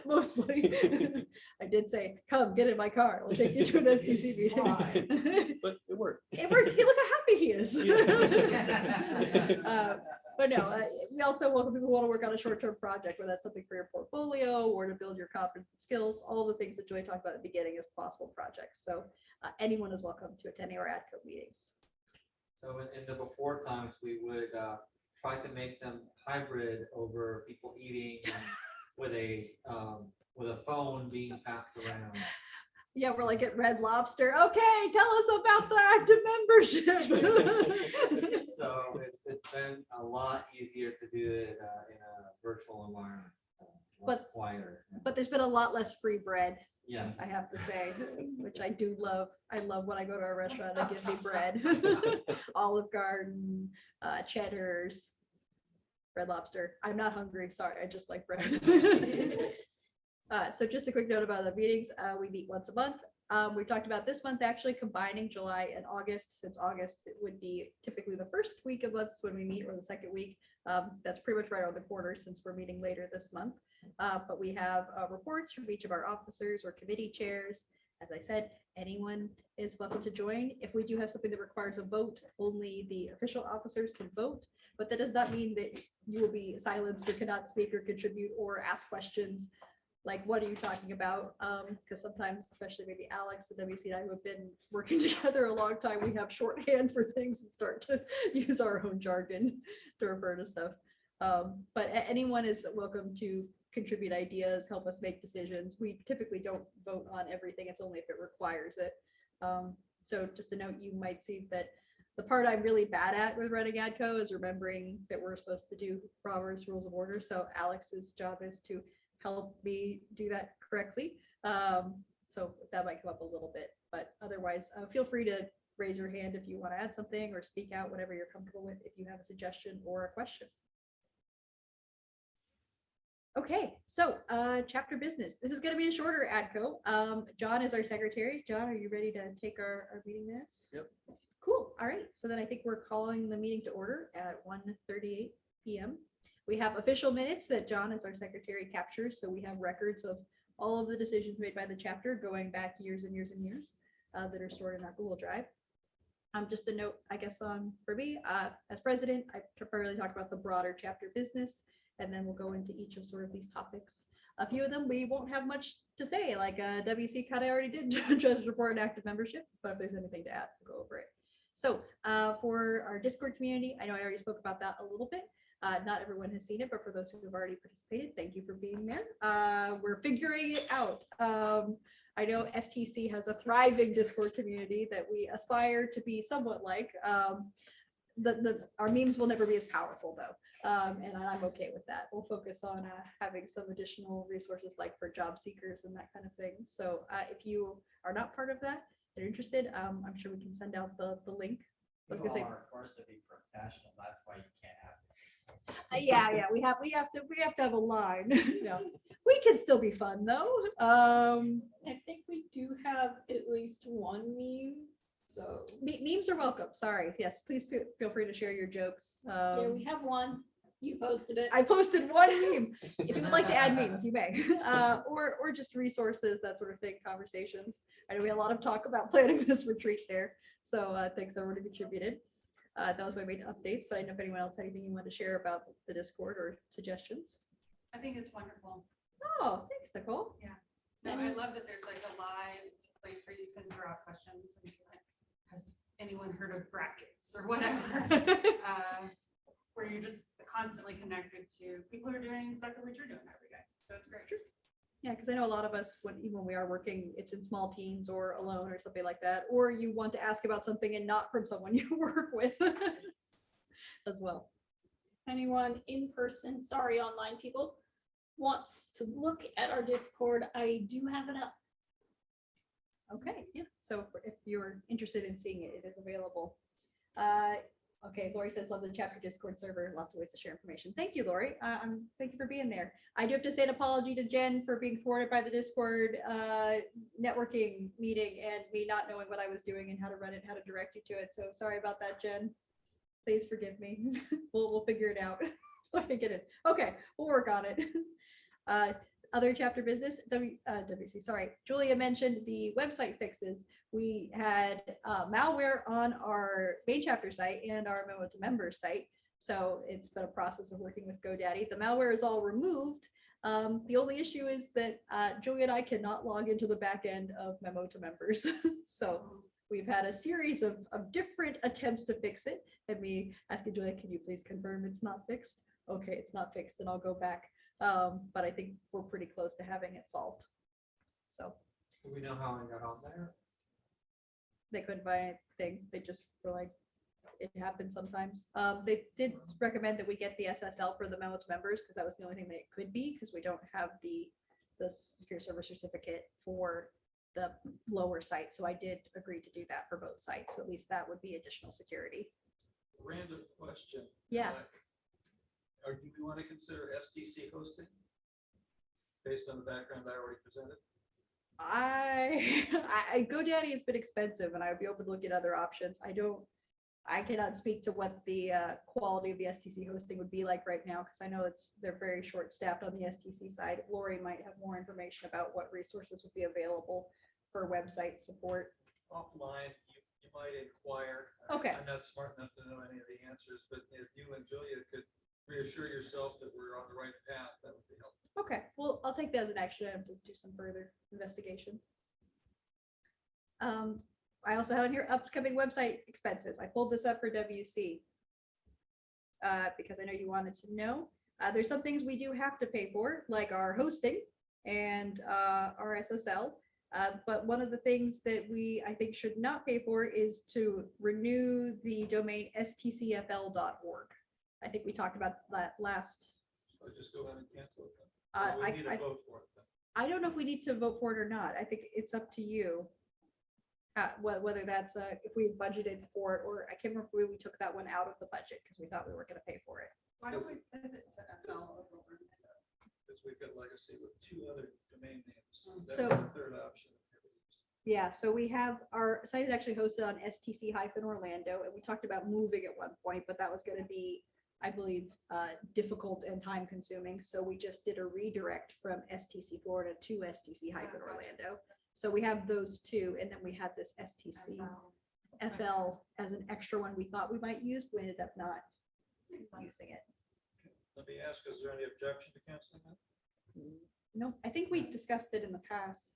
Mostly. I did say, come get in my car. We'll take you to an STC meeting.
But it worked.
It worked. Hey, look how happy he is.
Yes.
But no, we also welcome people who want to work on a short-term project, whether that's something for your portfolio or to build your confidence and skills, all the things that Joy talked about at the beginning as possible projects. So anyone is welcome to attending our ADCO meetings.
So in the before times, we would try to make them hybrid over people eating with a phone being passed around.
Yeah, we're like at Red Lobster. Okay, tell us about the active membership.
So it's been a lot easier to do it in a virtual environment,
But-
quieter.
But there's been a lot less free bread,
Yes.
I have to say, which I do love. I love when I go to a restaurant, they give me bread. Olive Garden, Cheddar's, Red Lobster. I'm not hungry, sorry, I just like bread. So just a quick note about the meetings. We meet once a month. We talked about this month actually combining July and August, since August it would be typically the first week of months when we meet, or the second week. That's pretty much right around the corner since we're meeting later this month. But we have reports from each of our officers or committee chairs. As I said, anyone is welcome to join. If we do have something that requires a vote, only the official officers can vote. But that does not mean that you will be silenced or cannot speak or contribute or ask questions. Like, what are you talking about? Because sometimes, especially maybe Alex and WC and I, who have been working together a long time, we have shorthand for things and start to use our own jargon to refer to stuff. But anyone is welcome to contribute ideas, help us make decisions. We typically don't vote on everything. It's only if it requires it. So just a note, you might see that the part I'm really bad at with running ADCO is remembering that we're supposed to do Robert's Rules of Order. So Alex's job is to help me do that correctly. So that might come up a little bit, but otherwise feel free to raise your hand if you want to add something or speak out, whatever you're comfortable with, if you have a suggestion or a question. Okay, so chapter business. This is going to be a shorter ADCO. John is our secretary. John, are you ready to take our meeting minutes?
Yep.
Cool. All right. So then I think we're calling the meeting to order at 1:38 p.m. We have official minutes that John as our secretary captures. So we have records of all of the decisions made by the chapter going back years and years and years that are stored in our Google Drive. Just a note, I guess, for me, as president, I primarily talk about the broader chapter business, and then we'll go into each of sort of these topics. A few of them we won't have much to say, like WC kind of already did just report an active membership, but if there's anything to add, we'll go over it. So for our Discord community, I know I already spoke about that a little bit. Not everyone has seen it, but for those who have already participated, thank you for being there. We're figuring it out. I know FTC has a thriving Discord community that we aspire to be somewhat like. Our memes will never be as powerful though, and I'm okay with that. We'll focus on having some additional resources like for job seekers and that kind of thing. So if you are not part of that, they're interested, I'm sure we can send out the link. I was gonna say,
Of course, to be professional, that's why you can't have.
yeah, we have to have a line. No, we can still be fun though.
I think we do have at least one meme. So
Memes are welcome. Sorry. Yes, please feel free to share your jokes.
yeah, we have one. You posted it.
I posted one meme. If you would like to add memes, you may, or just resources, that sort of thing, conversations. I know we had a lot of talk about planning this retreat there, so thanks everyone who contributed. That was my main updates, but I don't know if anyone else had anything you want to share about the Discord or suggestions.
I think it's wonderful.
Oh, thanks, Nicole.
Yeah. No, I love that there's like a live place where you can throw out questions and be like, has anyone heard of brackets or whatever? Where you're just constantly connected to people who are doing exactly what you're doing every day. So it's great.
Yeah, because I know a lot of us, even when we are working, it's in small teams or alone or something like that, or you want to ask about something and not from someone you work with as well.
Anyone in person, sorry, online people, wants to look at our Discord, I do have it up.
Okay, yeah. So if you're interested in seeing it, it is available. Okay, Lori says, love the chapter Discord server, lots of ways to share information. Thank you, Lori. Thank you for being there. I do have to say an apology to Jen for being thwarted by the Discord networking meeting and me not knowing what I was doing and how to run it, how to direct you to it. So sorry about that, Jen. Please forgive me. We'll figure it out so I can get it. Okay, we'll work on it. Other chapter business, WC, sorry. Julia mentioned the website fixes. We had malware on our main chapter site and our memo to members site. So it's been a process of working with GoDaddy. The malware is all removed. The only issue is that Julia and I cannot log into the back end of memo to members. So we've had a series of different attempts to fix it. And me asking Julia, can you please confirm it's not fixed? Okay, it's not fixed, and I'll go back. But I think we're pretty close to having it solved. So
Do we know how I got on there?
they couldn't find anything. They just were like, it happens sometimes. They did recommend that we get the SSL for the memo to members because that was the only thing that it could be, because we don't have the secure server certificate for the lower site. So I did agree to do that for both sites. So at least that would be additional security.
Random question.
Yeah.
Or do we want to consider STC hosting based on the background I already presented?
GoDaddy has been expensive, and I would be open to look at other options. I cannot speak to what the quality of the STC hosting would be like right now, because I know they're very short staffed on the STC side. Lori might have more information about what resources would be available for website support.
Offline, you might inquire.
Okay.
I'm not smart enough to know any of the answers, but if you and Julia could reassure yourself that we're on the right path, that would be helpful.
Okay, well, I'll take that as an action item to do some further investigation. I also have on here upcoming website expenses. I pulled this up for WC because I know you wanted to know. There's some things we do have to pay for, like our hosting and our SSL. But one of the things that I think should not pay for is to renew the domain stcfl.org. I think we talked about that last.
So just go ahead and cancel it then. We need a vote for it then.
I don't know if we need to vote for it or not. I think it's up to you. Whether that's if we budgeted for it, or I can't remember if we took that one out of the budget because we thought we were going to pay for it.
Why don't we pivot to FL over?
Because we've got legacy with 2 other domain names.
So-
That's the third option.
Yeah, so we have our site is actually hosted on STC-Orlando, and we talked about moving at one point, but that was going to be, I believe, difficult and time consuming. So we just did a redirect from STC Florida to STC-Orlando. So we have those 2, and then we had this STC FL as an extra one we thought we might use, but we ended up not using it.
Let me ask, is there any objection to canceling that?
No, I think we discussed it in the past.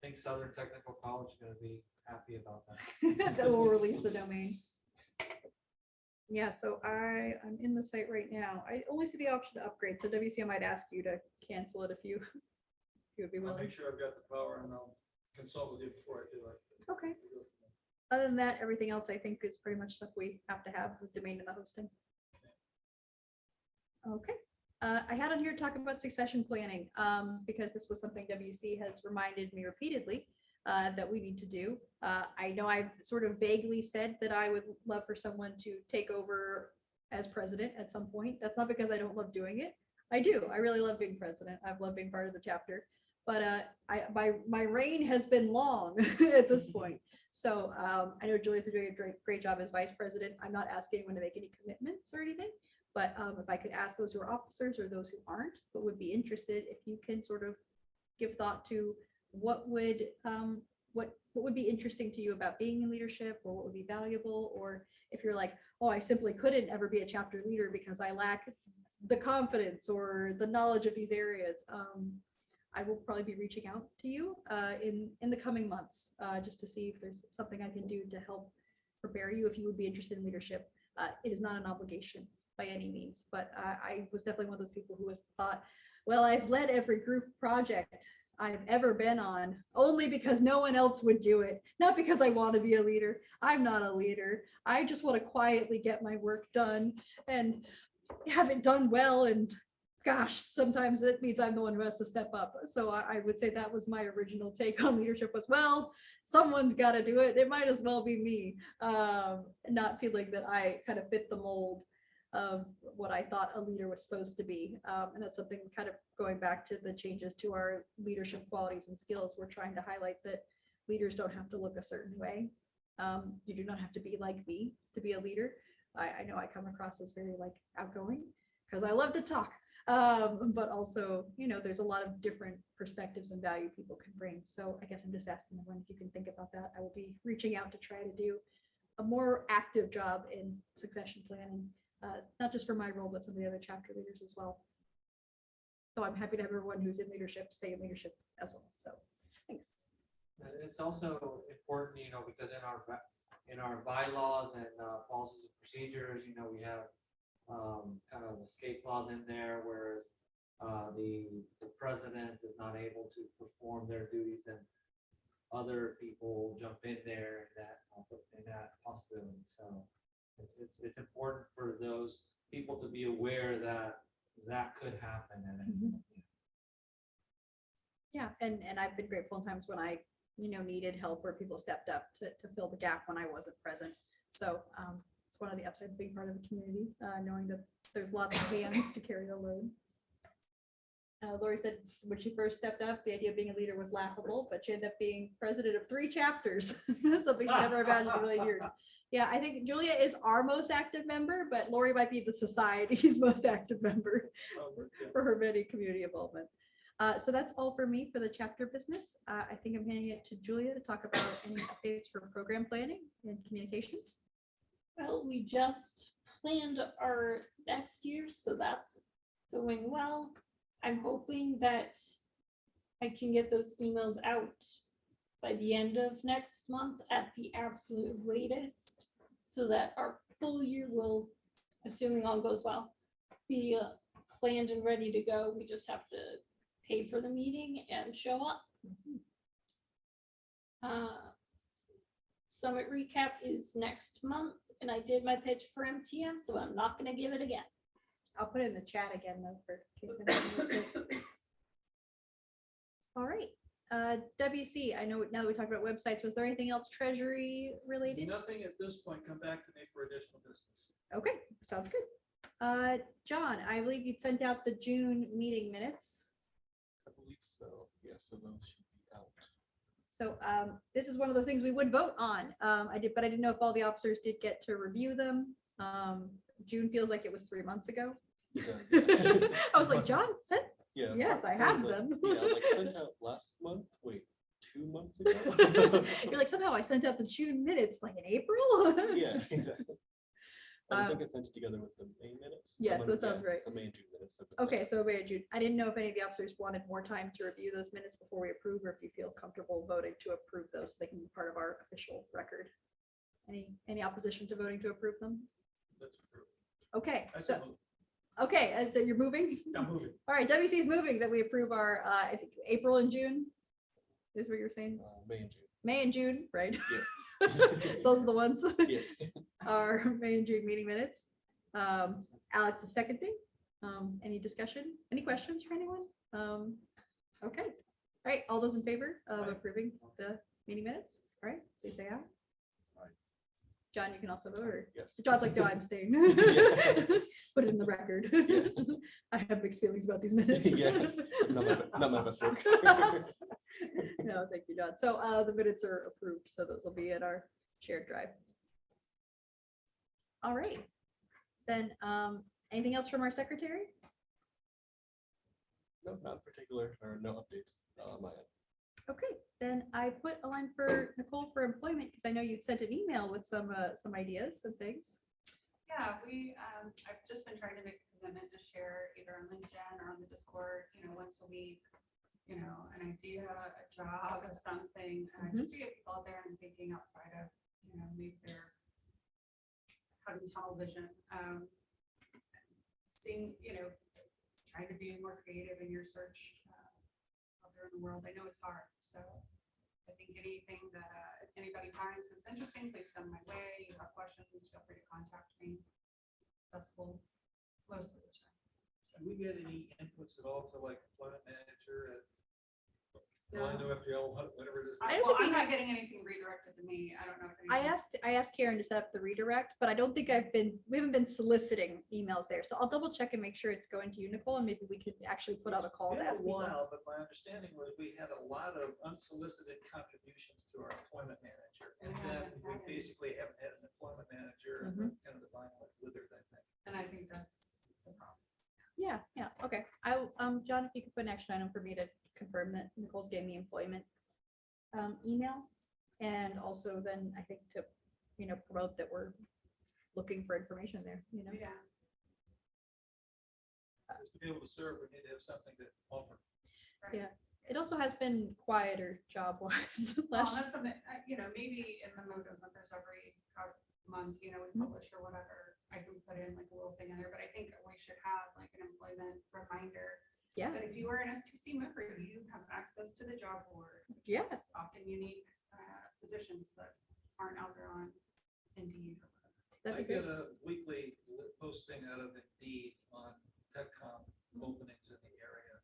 I think Southern Technical College is going to be happy about that.
That will release the domain. Yeah, so I'm in the site right now. I only see the option to upgrade. So WC, I might ask you to cancel it if you would be
I'll
willing.
make sure I've got the power and I'll consult with you before I do it.
Okay. Other than that, everything else I think is pretty much stuff we have to have with domain and the hosting. Okay. I had on here talking about succession planning because this was something WC has reminded me repeatedly that we need to do. I know I've sort of vaguely said that I would love for someone to take over as president at some point. That's not because I don't love doing it. I do. I really love being president. I've loved being part of the chapter. But my reign has been long at this point. So I know Julia's been doing a great job as vice president. I'm not asking anyone to make any commitments or anything. But if I could ask those who are officers or those who aren't, but would be interested, if you can sort of give thought to what would be interesting to you about being in leadership, or what would be valuable, or if you're like, oh, I simply couldn't ever be a chapter leader because I lack the confidence or the knowledge of these areas. I will probably be reaching out to you in the coming months just to see if there's something I can do to help prepare you if you would be interested in leadership. It is not an obligation by any means, but I was definitely one of those people who has thought, well, I've led every group project I've ever been on only because no one else would do it, not because I want to be a leader. I'm not a leader. I just want to quietly get my work done and have it done well and gosh, sometimes it means I'm the one who has to step up. So I would say that was my original take on leadership was, well, someone's got to do it. It might as well be me. Not feeling that I kind of fit the mold of what I thought a leader was supposed to be. And that's something kind of going back to the changes to our leadership qualities and skills. We're trying to highlight that leaders don't have to look a certain way. You do not have to be like me to be a leader. I know I come across as very like outgoing because I love to talk. But also, you know, there's a lot of different perspectives and value people can bring. So I guess I'm just asking everyone if you can think about that. I will be reaching out to try to do a more active job in succession planning, not just for my role, but some of the other chapter leaders as well. So I'm happy to have everyone who's in leadership stay in leadership as well. So thanks.
It's also important, you know, because in our bylaws and policies and procedures, you know, we have kind of escape clause in there where the president is not able to perform their duties, then other people jump in there in that possibility. So it's important for those people to be aware that that could happen. And
Yeah, and I've been grateful in times when I, you know, needed help where people stepped up to fill the gap when I wasn't present. So it's one of the upsides of being part of the community, knowing that there's lots of hands to carry the load. Lori said when she first stepped up, the idea of being a leader was laughable, but she ended up being president of 3 chapters. Something she never imagined in a million years. Yeah, I think Julia is our most active member, but Lori might be the society's most active member for her many community involvement. So that's all for me for the chapter business. I think I'm handing it to Julia to talk about any updates for program planning and communications.
Well, we just planned our next year, so that's going well. I'm hoping that I can get those emails out by the end of next month at the absolute latest, so that our full year will, assuming all goes well, be planned and ready to go. We just have to pay for the meeting and show up. Summit recap is next month, and I did my pitch for MTM, so I'm not going to give it again.
I'll put it in the chat again though, for case anyone missed it. All right, WC, I know now that we talked about websites, was there anything else treasury related?
Nothing at this point. Come back to me for additional business.
Okay, sounds good. John, I believe you sent out the June meeting minutes.
I believe so. Yeah, so those should be out.
So this is one of those things we would vote on. I didn't know if all the officers did get to review them. June feels like it was 3 months ago. I was like, John, sent.
Yeah.
Yes, I have them.
Yeah, like sent out last month. Wait, 2 months ago.
You're like, somehow I sent out the June minutes like in April.
Yeah, exactly. I think I sent it together with the May minutes.
Yes, that sounds right.
The May and June minutes.
Okay, so May and June. I didn't know if any of the officers wanted more time to review those minutes before we approve, or if you feel comfortable voting to approve those, so they can be part of our official record. Any opposition to voting to approve them?
Let's approve.
Okay,
I
so
said move.
okay, you're moving.
I'm moving.
All right, WC is moving that we approve our I think April and June. Is what you're saying?
May and June.
May and June, right?
Yeah.
Those are the ones.
Yeah.
Our May and June meeting minutes. Alex is seconding. Any discussion? Any questions for anyone? Okay. All right. All those in favor of approving the meeting minutes? All right. Please say aye.
Aye.
John, you can also vote. Or
Yes.
John's like, no, I'm staying. Put it in the record.
Yeah.
I have mixed feelings about these minutes.
Yeah. Not my best work.
No, thank you, John. So the minutes are approved, so those will be in our shared drive. All right. Then anything else from our secretary?
No, not in particular, or no updates on my end.
Okay, then I put a line for Nicole for employment because I know you'd sent an email with some ideas and things.
Yeah, I've just been trying to make a commitment to share either on LinkedIn or on the Discord, once a week, an idea, a job, or something, just to get people out there and thinking outside of, maybe their cutting tunnel vision. Seeing, trying to be more creative in your search out there in the world. I know it's hard, so I think anything that anybody finds that's interesting, please send my way. You have questions, feel free to contact me. Accessible most of the time.
Do we get any inputs at all to like employment manager at? Well, I know FGL, whatever it is.
Well, I'm not getting anything redirected to me. I don't know. If
I asked Karen to set up the redirect, but I don't think we haven't been soliciting emails there. So I'll double check and make sure it's going to you, Nicole, and maybe we could actually put out a call to
It's
ask
been a
people.
while, but my understanding was we had a lot of unsolicited contributions to our employment manager. And then we basically haven't had an employment manager and kind of the vinyl withered, I think.
And I think that's the problem.
Yeah, okay. John, if you could put an action item for me to confirm that Nicole's getting the employment email. And also then I think to, promote that we're looking for information there,
Yeah.
Just to be able to serve, we need to have something to offer.
Right.
Yeah. It also has been quieter job-wise.
Well, that's something, maybe in the mode of members every month, we publish or whatever, I can put in like a little thing in there, but I think we should have like an employment reminder.
Yeah.
That if you are an STC member, you have access to the job board.
Yeah.
It's often unique positions that aren't out there on Indeed. Or whatever.
I get a weekly posting out of Indeed on TechCom openings in the area.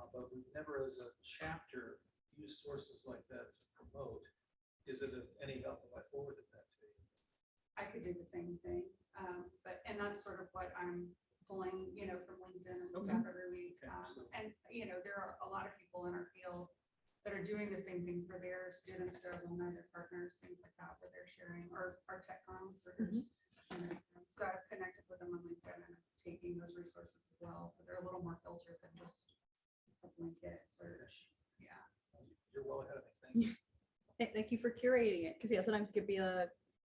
But we've never as a chapter used sources like that to promote. Is it of any help if I forwarded that to you?
I could do the same thing, and that's sort of what I'm pulling, from LinkedIn and stuff every week.
Okay,
And, there are a lot of people in our field that are doing the same thing for their students, their alumni, their partners, things like that, that they're sharing, or our TechCom recruiters. So I've connected with them on LinkedIn and I'm taking those resources as well. So they're a little more filtered than just a blanket search. Yeah.
You're well ahead of me. Thank you.
Thank you for curating it. Because sometimes it could be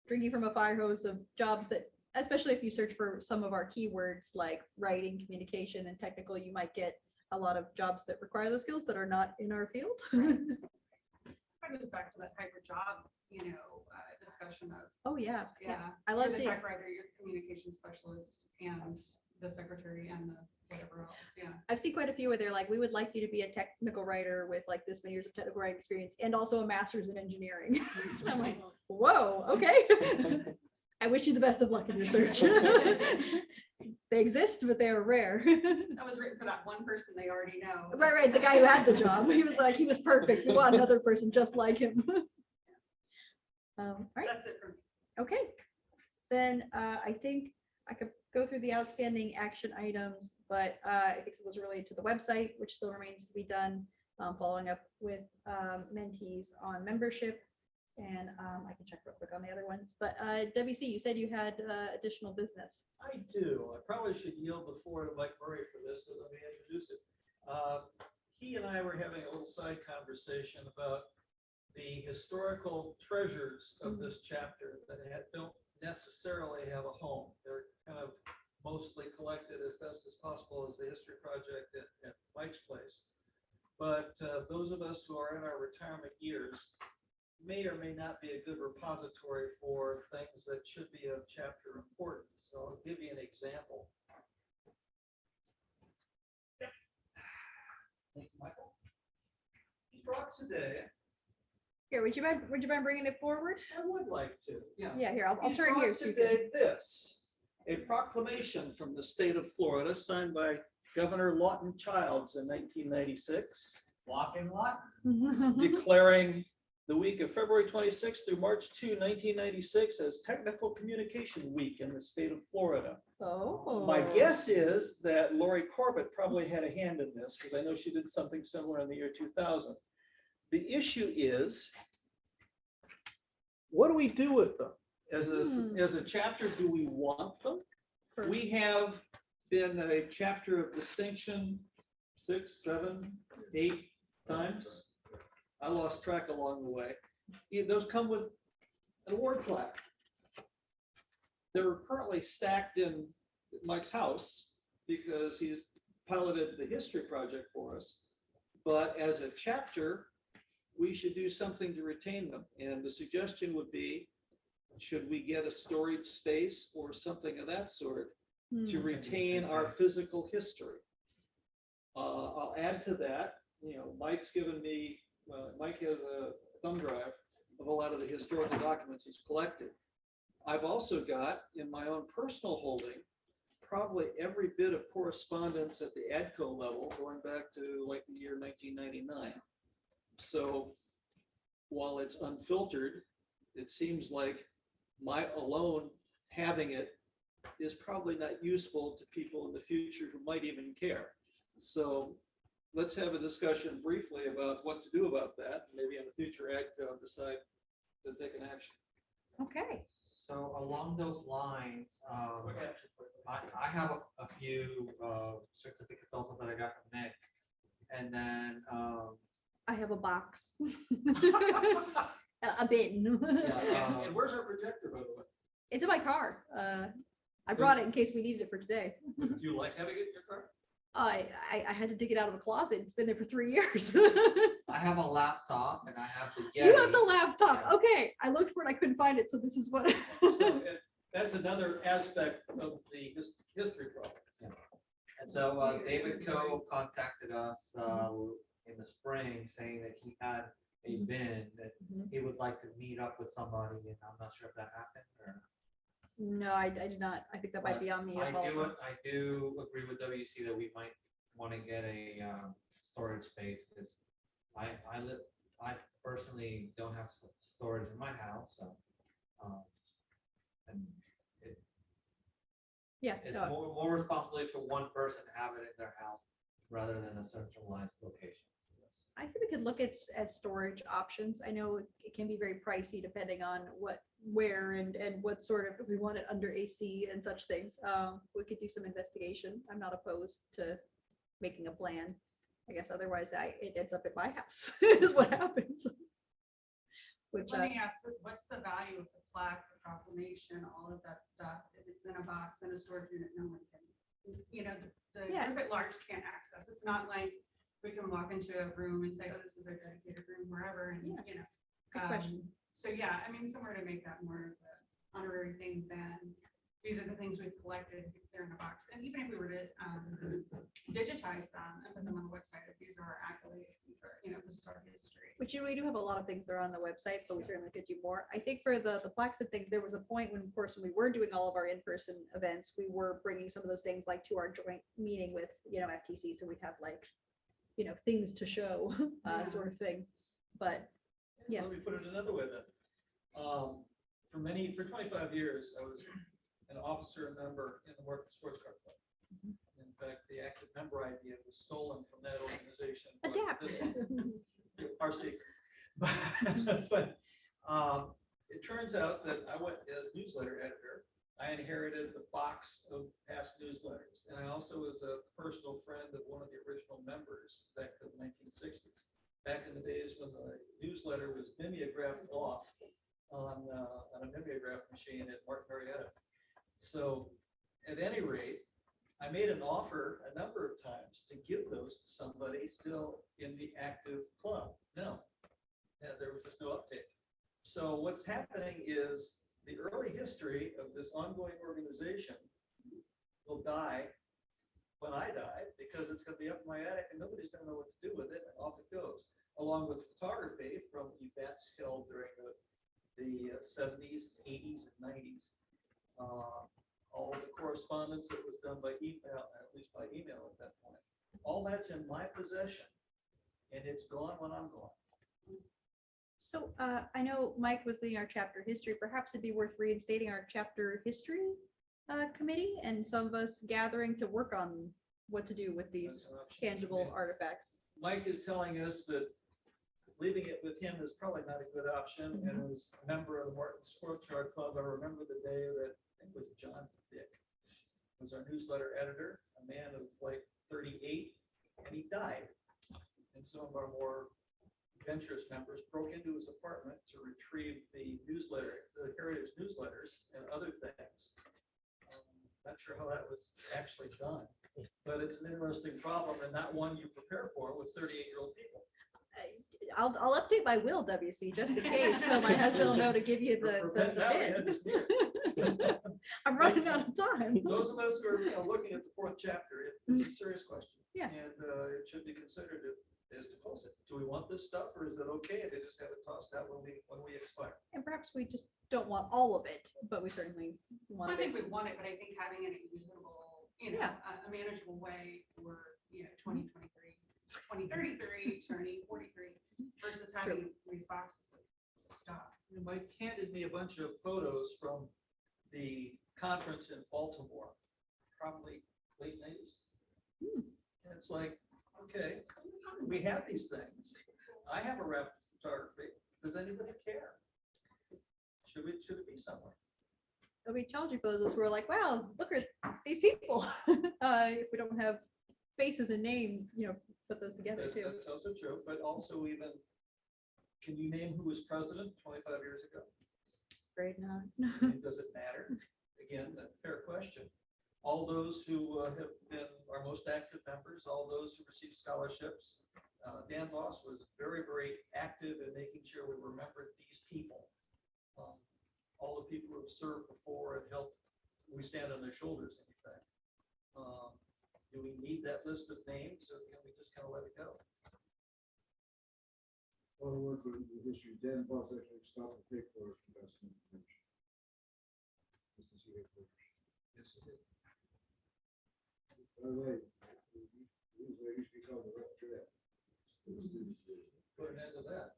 drinking from a fire hose of jobs that, especially if you search for some of our keywords like writing, communication, and technical, you might get a lot of jobs that require the skills that are not in our field.
I move back to that hybrid job, discussion of.
Oh, yeah.
Yeah.
I
You're
love
the
seeing,
tech writer, you're the communication specialist and the secretary and the whatever else. Yeah.
I've seen quite a few where they're like, we would like you to be a technical writer with like this many years of technical writing experience and also a master's in engineering. I'm like, whoa, okay. I wish you the best of luck in your search. They exist, but they're rare.
That was written for that one person they already know.
Right. The guy who had the job, he was perfect. We want another person just like him. All right.
That's it for me.
Okay. Then I think I could go through the outstanding action items, but I think some of those are related to the website, which still remains to be done. Following up with mentees on membership. And I can check real quick on the other ones. But WC, you said you had additional business.
I do. I probably should yield the floor to Mike Murray for this, but let me introduce it. He and I were having a little side conversation about the historical treasures of this chapter that don't necessarily have a home. They're kind of mostly collected as best as possible as the history project at Mike's place. But those of us who are in our retirement years may or may not be a good repository for things that should be of chapter importance. So I'll give you an example. Yep. Thank you, Michael. He brought today.
Here, would you mind bringing it forward?
I would like to. Yeah.
Yeah, here, I'll
He
turn
brought
here. So you can.
today this, a proclamation from the state of Florida signed by Governor Lawton Childs in 1996.
Walking what?
Declaring the week of February 26th through March 2, 1996 as Technical Communication Week in the state of Florida.
Oh.
My guess is that Lori Corbett probably had a hand in this because I know she did something similar in the year 2000. The issue is, what do we do with them? As a chapter, do we want them? We have been a chapter of distinction 6, 7, 8 times. I lost track along the way. Those come with an award plaque. They're currently stacked in Mike's house because he's piloted the history project for us. But as a chapter, we should do something to retain them. And the suggestion would be, should we get a storage space or something of that sort to retain our physical history? I'll add to that, Mike's given me, Mike has a thumb drive of a lot of the historical documents he's collected. I've also got in my own personal holding probably every bit of correspondence at the ADCO level going back to like the year 1999. So while it's unfiltered, it seems like my alone having it is probably not useful to people in the future who might even care. So let's have a discussion briefly about what to do about that. Maybe in a future act, decide to take an action.
Okay.
So along those lines, I have a few certificates also that I got from Nick. And then
I have a box. A bin.
And where's our projector, by the way?
It's in my car. I brought it in case we needed it for today.
Do you like having it in your car?
I had to dig it out of a closet. It's been there for 3 years.
I have a laptop and I have the
You have
Yeti.
the laptop. Okay. I looked for it. I couldn't find it. So this is what.
So that's another aspect of the history problem.
And so David Coe contacted us in the spring saying that he had a bin that he would like to meet up with somebody, and I'm not sure if that happened or.
No, I did not. I think that might be on me.
I do agree with WC that we might want to get a storage space because I personally don't have storage in my house, so and it's more responsibility for one person to have it in their house rather than a centralized location.
I think we could look at storage options. I know it can be very pricey depending on where and what sort of, if we want it under AC and such things. We could do some investigation. I'm not opposed to making a plan. I guess otherwise it ends up at my house is what happens. Which
Let me ask, what's the value of the plaque, the proclamation, all of that stuff? If it's in a box in a storage unit, no one can, the group at large can't access. It's not like we can walk into a room and say, oh, this is our dedicated room wherever, and
good question.
So yeah, I mean, somewhere to make that more of an honorary thing than these are the things we've collected, they're in a box. And even if we were to digitize them and put them on the website, if these are our accolades, these are, this is our history.
Which we do have a lot of things that are on the website, but we certainly could do more. I think for the plaques and things, there was a point when, of course, when we were doing all of our in-person events, we were bringing some of those things like to our joint meeting with, FTC. So we'd have like, things to show sort of thing. But yeah.
Let me put it another way then. For 25 years, I was an officer and member in the Morton Sports Car Club. In fact, the active member idea was stolen from that organization.
Adapt.
Our secret. But it turns out that I went as newsletter editor. I inherited the box of past newsletters, and I also was a personal friend of one of the original members back in the 1960s. Back in the days when the newsletter was mimeographed off on a mimeograph machine at Martin Marietta. So at any rate, I made an offer a number of times to give those to somebody still in the active club. No, there was just no uptake. So what's happening is the early history of this ongoing organization will die when I die, because it's going to be up in my attic and nobody's going to know what to do with it, and off it goes. Along with photography from events held during the 70s, 80s, and 90s. All the correspondence that was done by email, at least by email at that point. All that's in my possession, and it's gone when I'm gone.
So I know Mike was leading our chapter history. Perhaps it'd be worth reinstating our chapter history committee and some of us gathering to work on what to do with these tangible artifacts.
Mike is telling us that leaving it with him is probably not a good option. And as a member of the Morton Sports Car Club, I remember the day that I think it was John Dick was our newsletter editor, a man of like 38, and he died. And some of our more adventurous members broke into his apartment to retrieve the Heritage newsletters and other things. Not sure how that was actually done, but it's an interesting problem and not one you prepare for with 38-year-old people.
I'll update my will, WC, just in case, so my husband will know to give you the bid. I'm running out of time.
Those of us who are looking at the fourth chapter, it's a serious question.
Yeah.
And it should be considered as to close it. Do we want this stuff, or is it okay to just have it tossed out when we expire?
And perhaps we just don't want all of it, but we certainly want
I
to.
think we want it, but I think having it at a usable you know,
Yeah.
a manageable way for, 2023, 2033, turning 43 versus having these boxes of stuff.
Mike handed me a bunch of photos from the conference in Baltimore, probably late 90s. And it's like, okay, we have these things. I have a ref photography. Does anybody care? Should it be somewhere?
We challenge you for those. We're like, wow, look at these people. If we don't have faces and name, put those together too.
That's also true, but also even, can you name who was president 25 years ago?
Afraid not.
And does it matter? Again, a fair question. All those who have been our most active members, all those who received scholarships. Dan Voss was very, very active in making sure we remembered these people. All the people who have served before and helped, we stand on their shoulders, in effect. Do we need that list of names, or can we just kind of let it go?
All the work with the history, Dan Voss actually stopped the paper investment.
Yes, it did.
By the way, it used to be called the ref draft.
Put an end to that.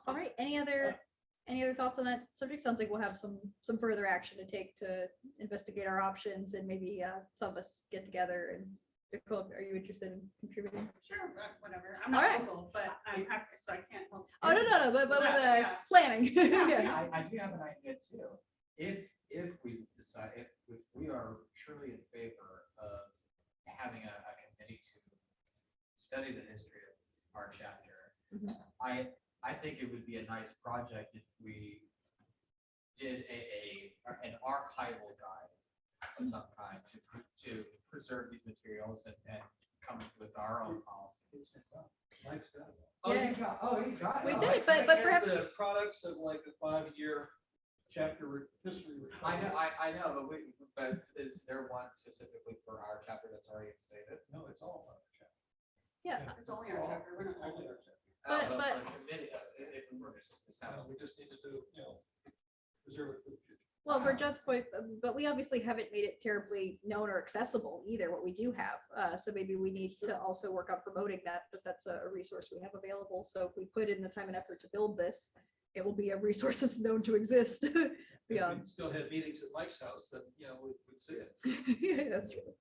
All right. Any other thoughts on that subject? Sounds like we'll have some further action to take to investigate our options, and maybe some of us get together. And Nicole, are you interested in contributing?
Sure, whatever. I'm
All
not
right.
local, but I'm happy, so I can't help.
Oh, no, but with
Yeah.
planning.
Yeah.
I do have an idea too. If we decide, if we are truly in favor of having a committee to study the history of our chapter,
Mhm.
I think it would be a nice project if we did an archival guide of some kind to preserve these materials and come up with our own policies.
Mike's got it.
Oh,
Yeah.
he's got it.
We
Oh,
did
I-
it, but
Mike has
perhaps
the products of like a 5-year chapter history.
I know, but is there one specifically for our chapter that's already stated?
No, it's all about the chapter.
Yeah.
It's only our chapter. We're not
It's only our chapter.
But-
For the committee, if we were to establish.
We just need to do, preserve it for the future.
Well, for John's point, but we obviously haven't made it terribly known or accessible either, what we do have. So maybe we need to also work on promoting that, but that's a resource we have available. So if we put in the time and effort to build this, it will be a resource that's known to exist.
If we
Beyond.
still had meetings at Mike's house, then, we'd see it.
Yeah, that's true.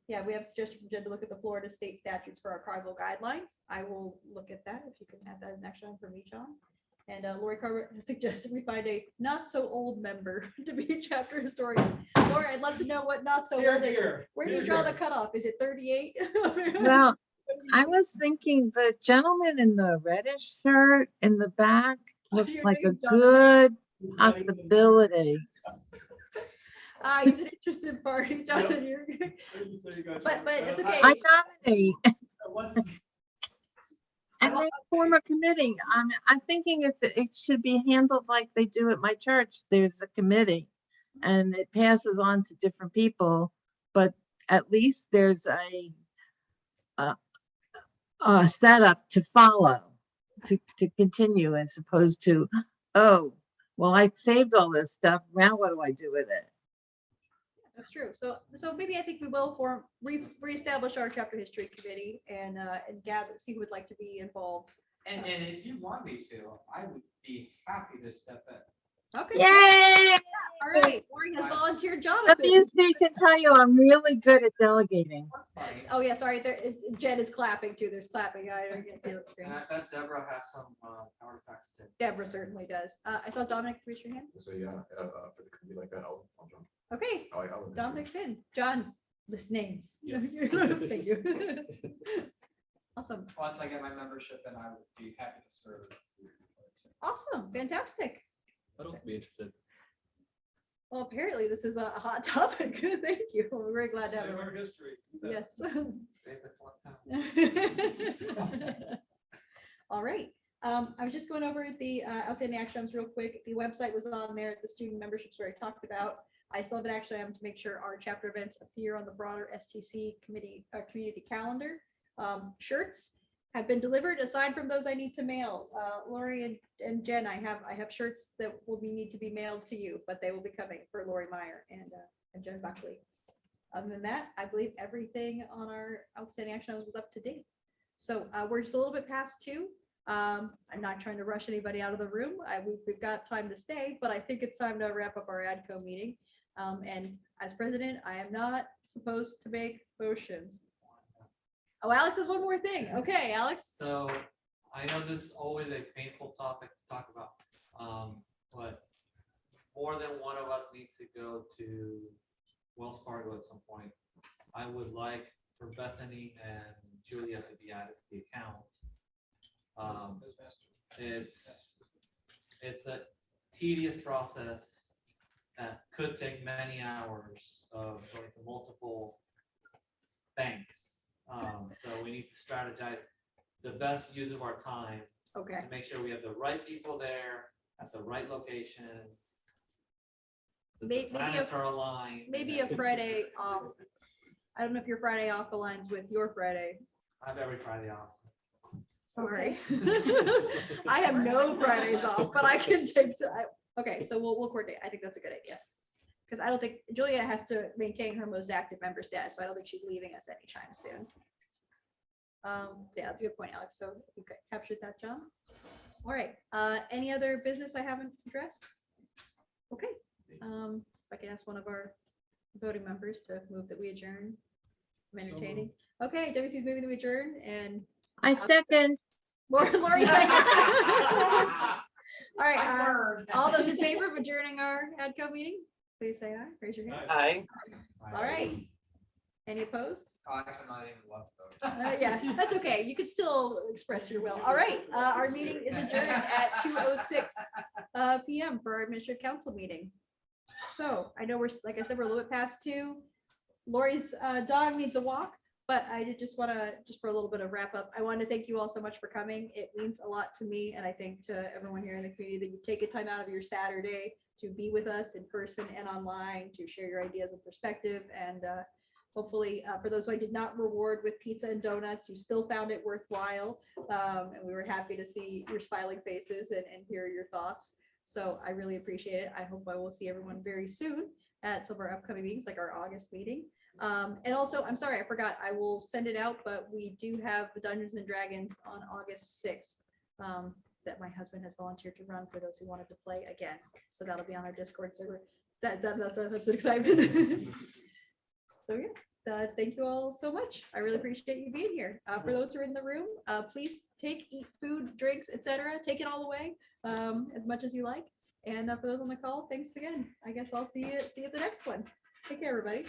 Yeah, we have suggestion from Jen to look at the Florida state statutes for archival guidelines. I will look at that if you can add that as an action item for me, John. And Lori Carver has suggested we find a not so old member to be a chapter historian. Lori, I'd love to know what not so old is. Where do you draw the cutoff? Is it 38?
Well, I was thinking the gentleman in the reddish shirt in the back looks
You're
like a
doing Jonathan.
good possibility.
He's an interested party, Jonathan. But it's okay.
I nominate.
What's
And then form a committee. I'm thinking if it should be handled like they do at my church, there's a committee and it passes on to different people, but at least there's a setup to follow, to continue, as opposed to, oh, well, I saved all this stuff. Now what do I do with it?
That's true. So maybe I think we will reestablish our chapter history committee and gather, see who would like to be involved.
And if you want me to, I would be happy to step in.
Okay.
Yay!
All right. Lori has volunteered
The
Jonathan.
MUC can tell you I'm really good at delegating.
That's fine.
Oh yeah, sorry. Jen is clapping too. There's clapping. I don't get to see the screen.
And I bet Deborah has some artifacts too.
Deborah certainly does. I saw Dominic raise your hand.
So yeah, for the committee like that, I'll jump.
Okay,
I'll
Dominic's in. John, list names.
Yes.
Thank you. Awesome.
Once I get my membership, then I would be happy to serve.
Awesome. Fantastic.
I'd also be interested.
Well, apparently this is a hot topic. Thank you. We're very glad to have
Save our
you.
history.
Yes.
Save it for one time.
All right. I was just going over the outstanding action items real quick. The website was on there. The student memberships where I talked about. I still have an action item to make sure our chapter events appear on the broader STC committee community calendar. Shirts have been delivered. Aside from those I need to mail, Lori and Jen, I have shirts that will need to be mailed to you, but they will be coming for Lori Meyer and Jen Buckley. Other than that, I believe everything on our outstanding action items was up to date. So we're just a little bit past 2. I'm not trying to rush anybody out of the room. We've got time to stay, but I think it's time to wrap up our ADCO meeting. And as president, I am not supposed to make motions. Oh, Alex has one more thing. Okay, Alex.
So I know this is always a painful topic to talk about, but more than one of us needs to go to Wells Fargo at some point. I would like for Bethany and Julia to be added to the account. It's a tedious process that could take many hours of going to multiple banks. So we need to strategize the best use of our time
Okay.
to make sure we have the right people there at the right location. that the
Maybe
planets are aligned.
Maybe a Friday off. I don't know if your Friday off aligns with your Friday.
I have every Friday off.
Sorry. I have no Fridays off, but I can take. Okay, so we'll coordinate. I think that's a good idea. Because I don't think Julia has to maintain her most active member status, so I don't think she's leaving us anytime soon. So yeah, that's a good point, Alex. So you captured that, John. All right. Any other business I haven't addressed? Okay. If I can ask one of our voting members to move that we adjourn. I'm entertaining. Okay, WC's moving to adjourn, and
I second.
Lori second. All right. All those in favor of adjourning our ADCO meeting, please say aye. Raise your hand.
Aye.
All right. Any opposed?
Oh, actually, I'm not even allowed to vote.
Yeah, that's okay. You can still express your will. All right. Our meeting is adjourned at 2:06 p.m. for our administrative council meeting. So I know like I said, we're a little bit past 2. Lori's dog needs a walk, but I did just want to, just for a little bit of wrap up, I want to thank you all so much for coming. It means a lot to me, and I think to everyone here in the community that you take a time out of your Saturday to be with us in person and online, to share your ideas and perspective. And hopefully for those who I did not reward with pizza and donuts, you still found it worthwhile. And we were happy to see your smiling faces and hear your thoughts. So I really appreciate it. I hope I will see everyone very soon at some of our upcoming meetings, like our August meeting. And also, I'm sorry, I forgot, I will send it out, but we do have the Dungeons and Dragons on August 6th that my husband has volunteered to run for those who wanted to play again. So that'll be on our Discord server. That's an excitement. So yeah, thank you all so much. I really appreciate you being here. For those who are in the room, please eat food, drinks, etc. Take it all away as much as you like. And for those on the call, thanks again. I guess I'll see you at the next one. Take care, everybody.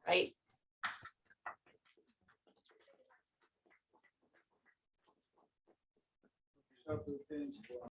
Right.
Stuff that things-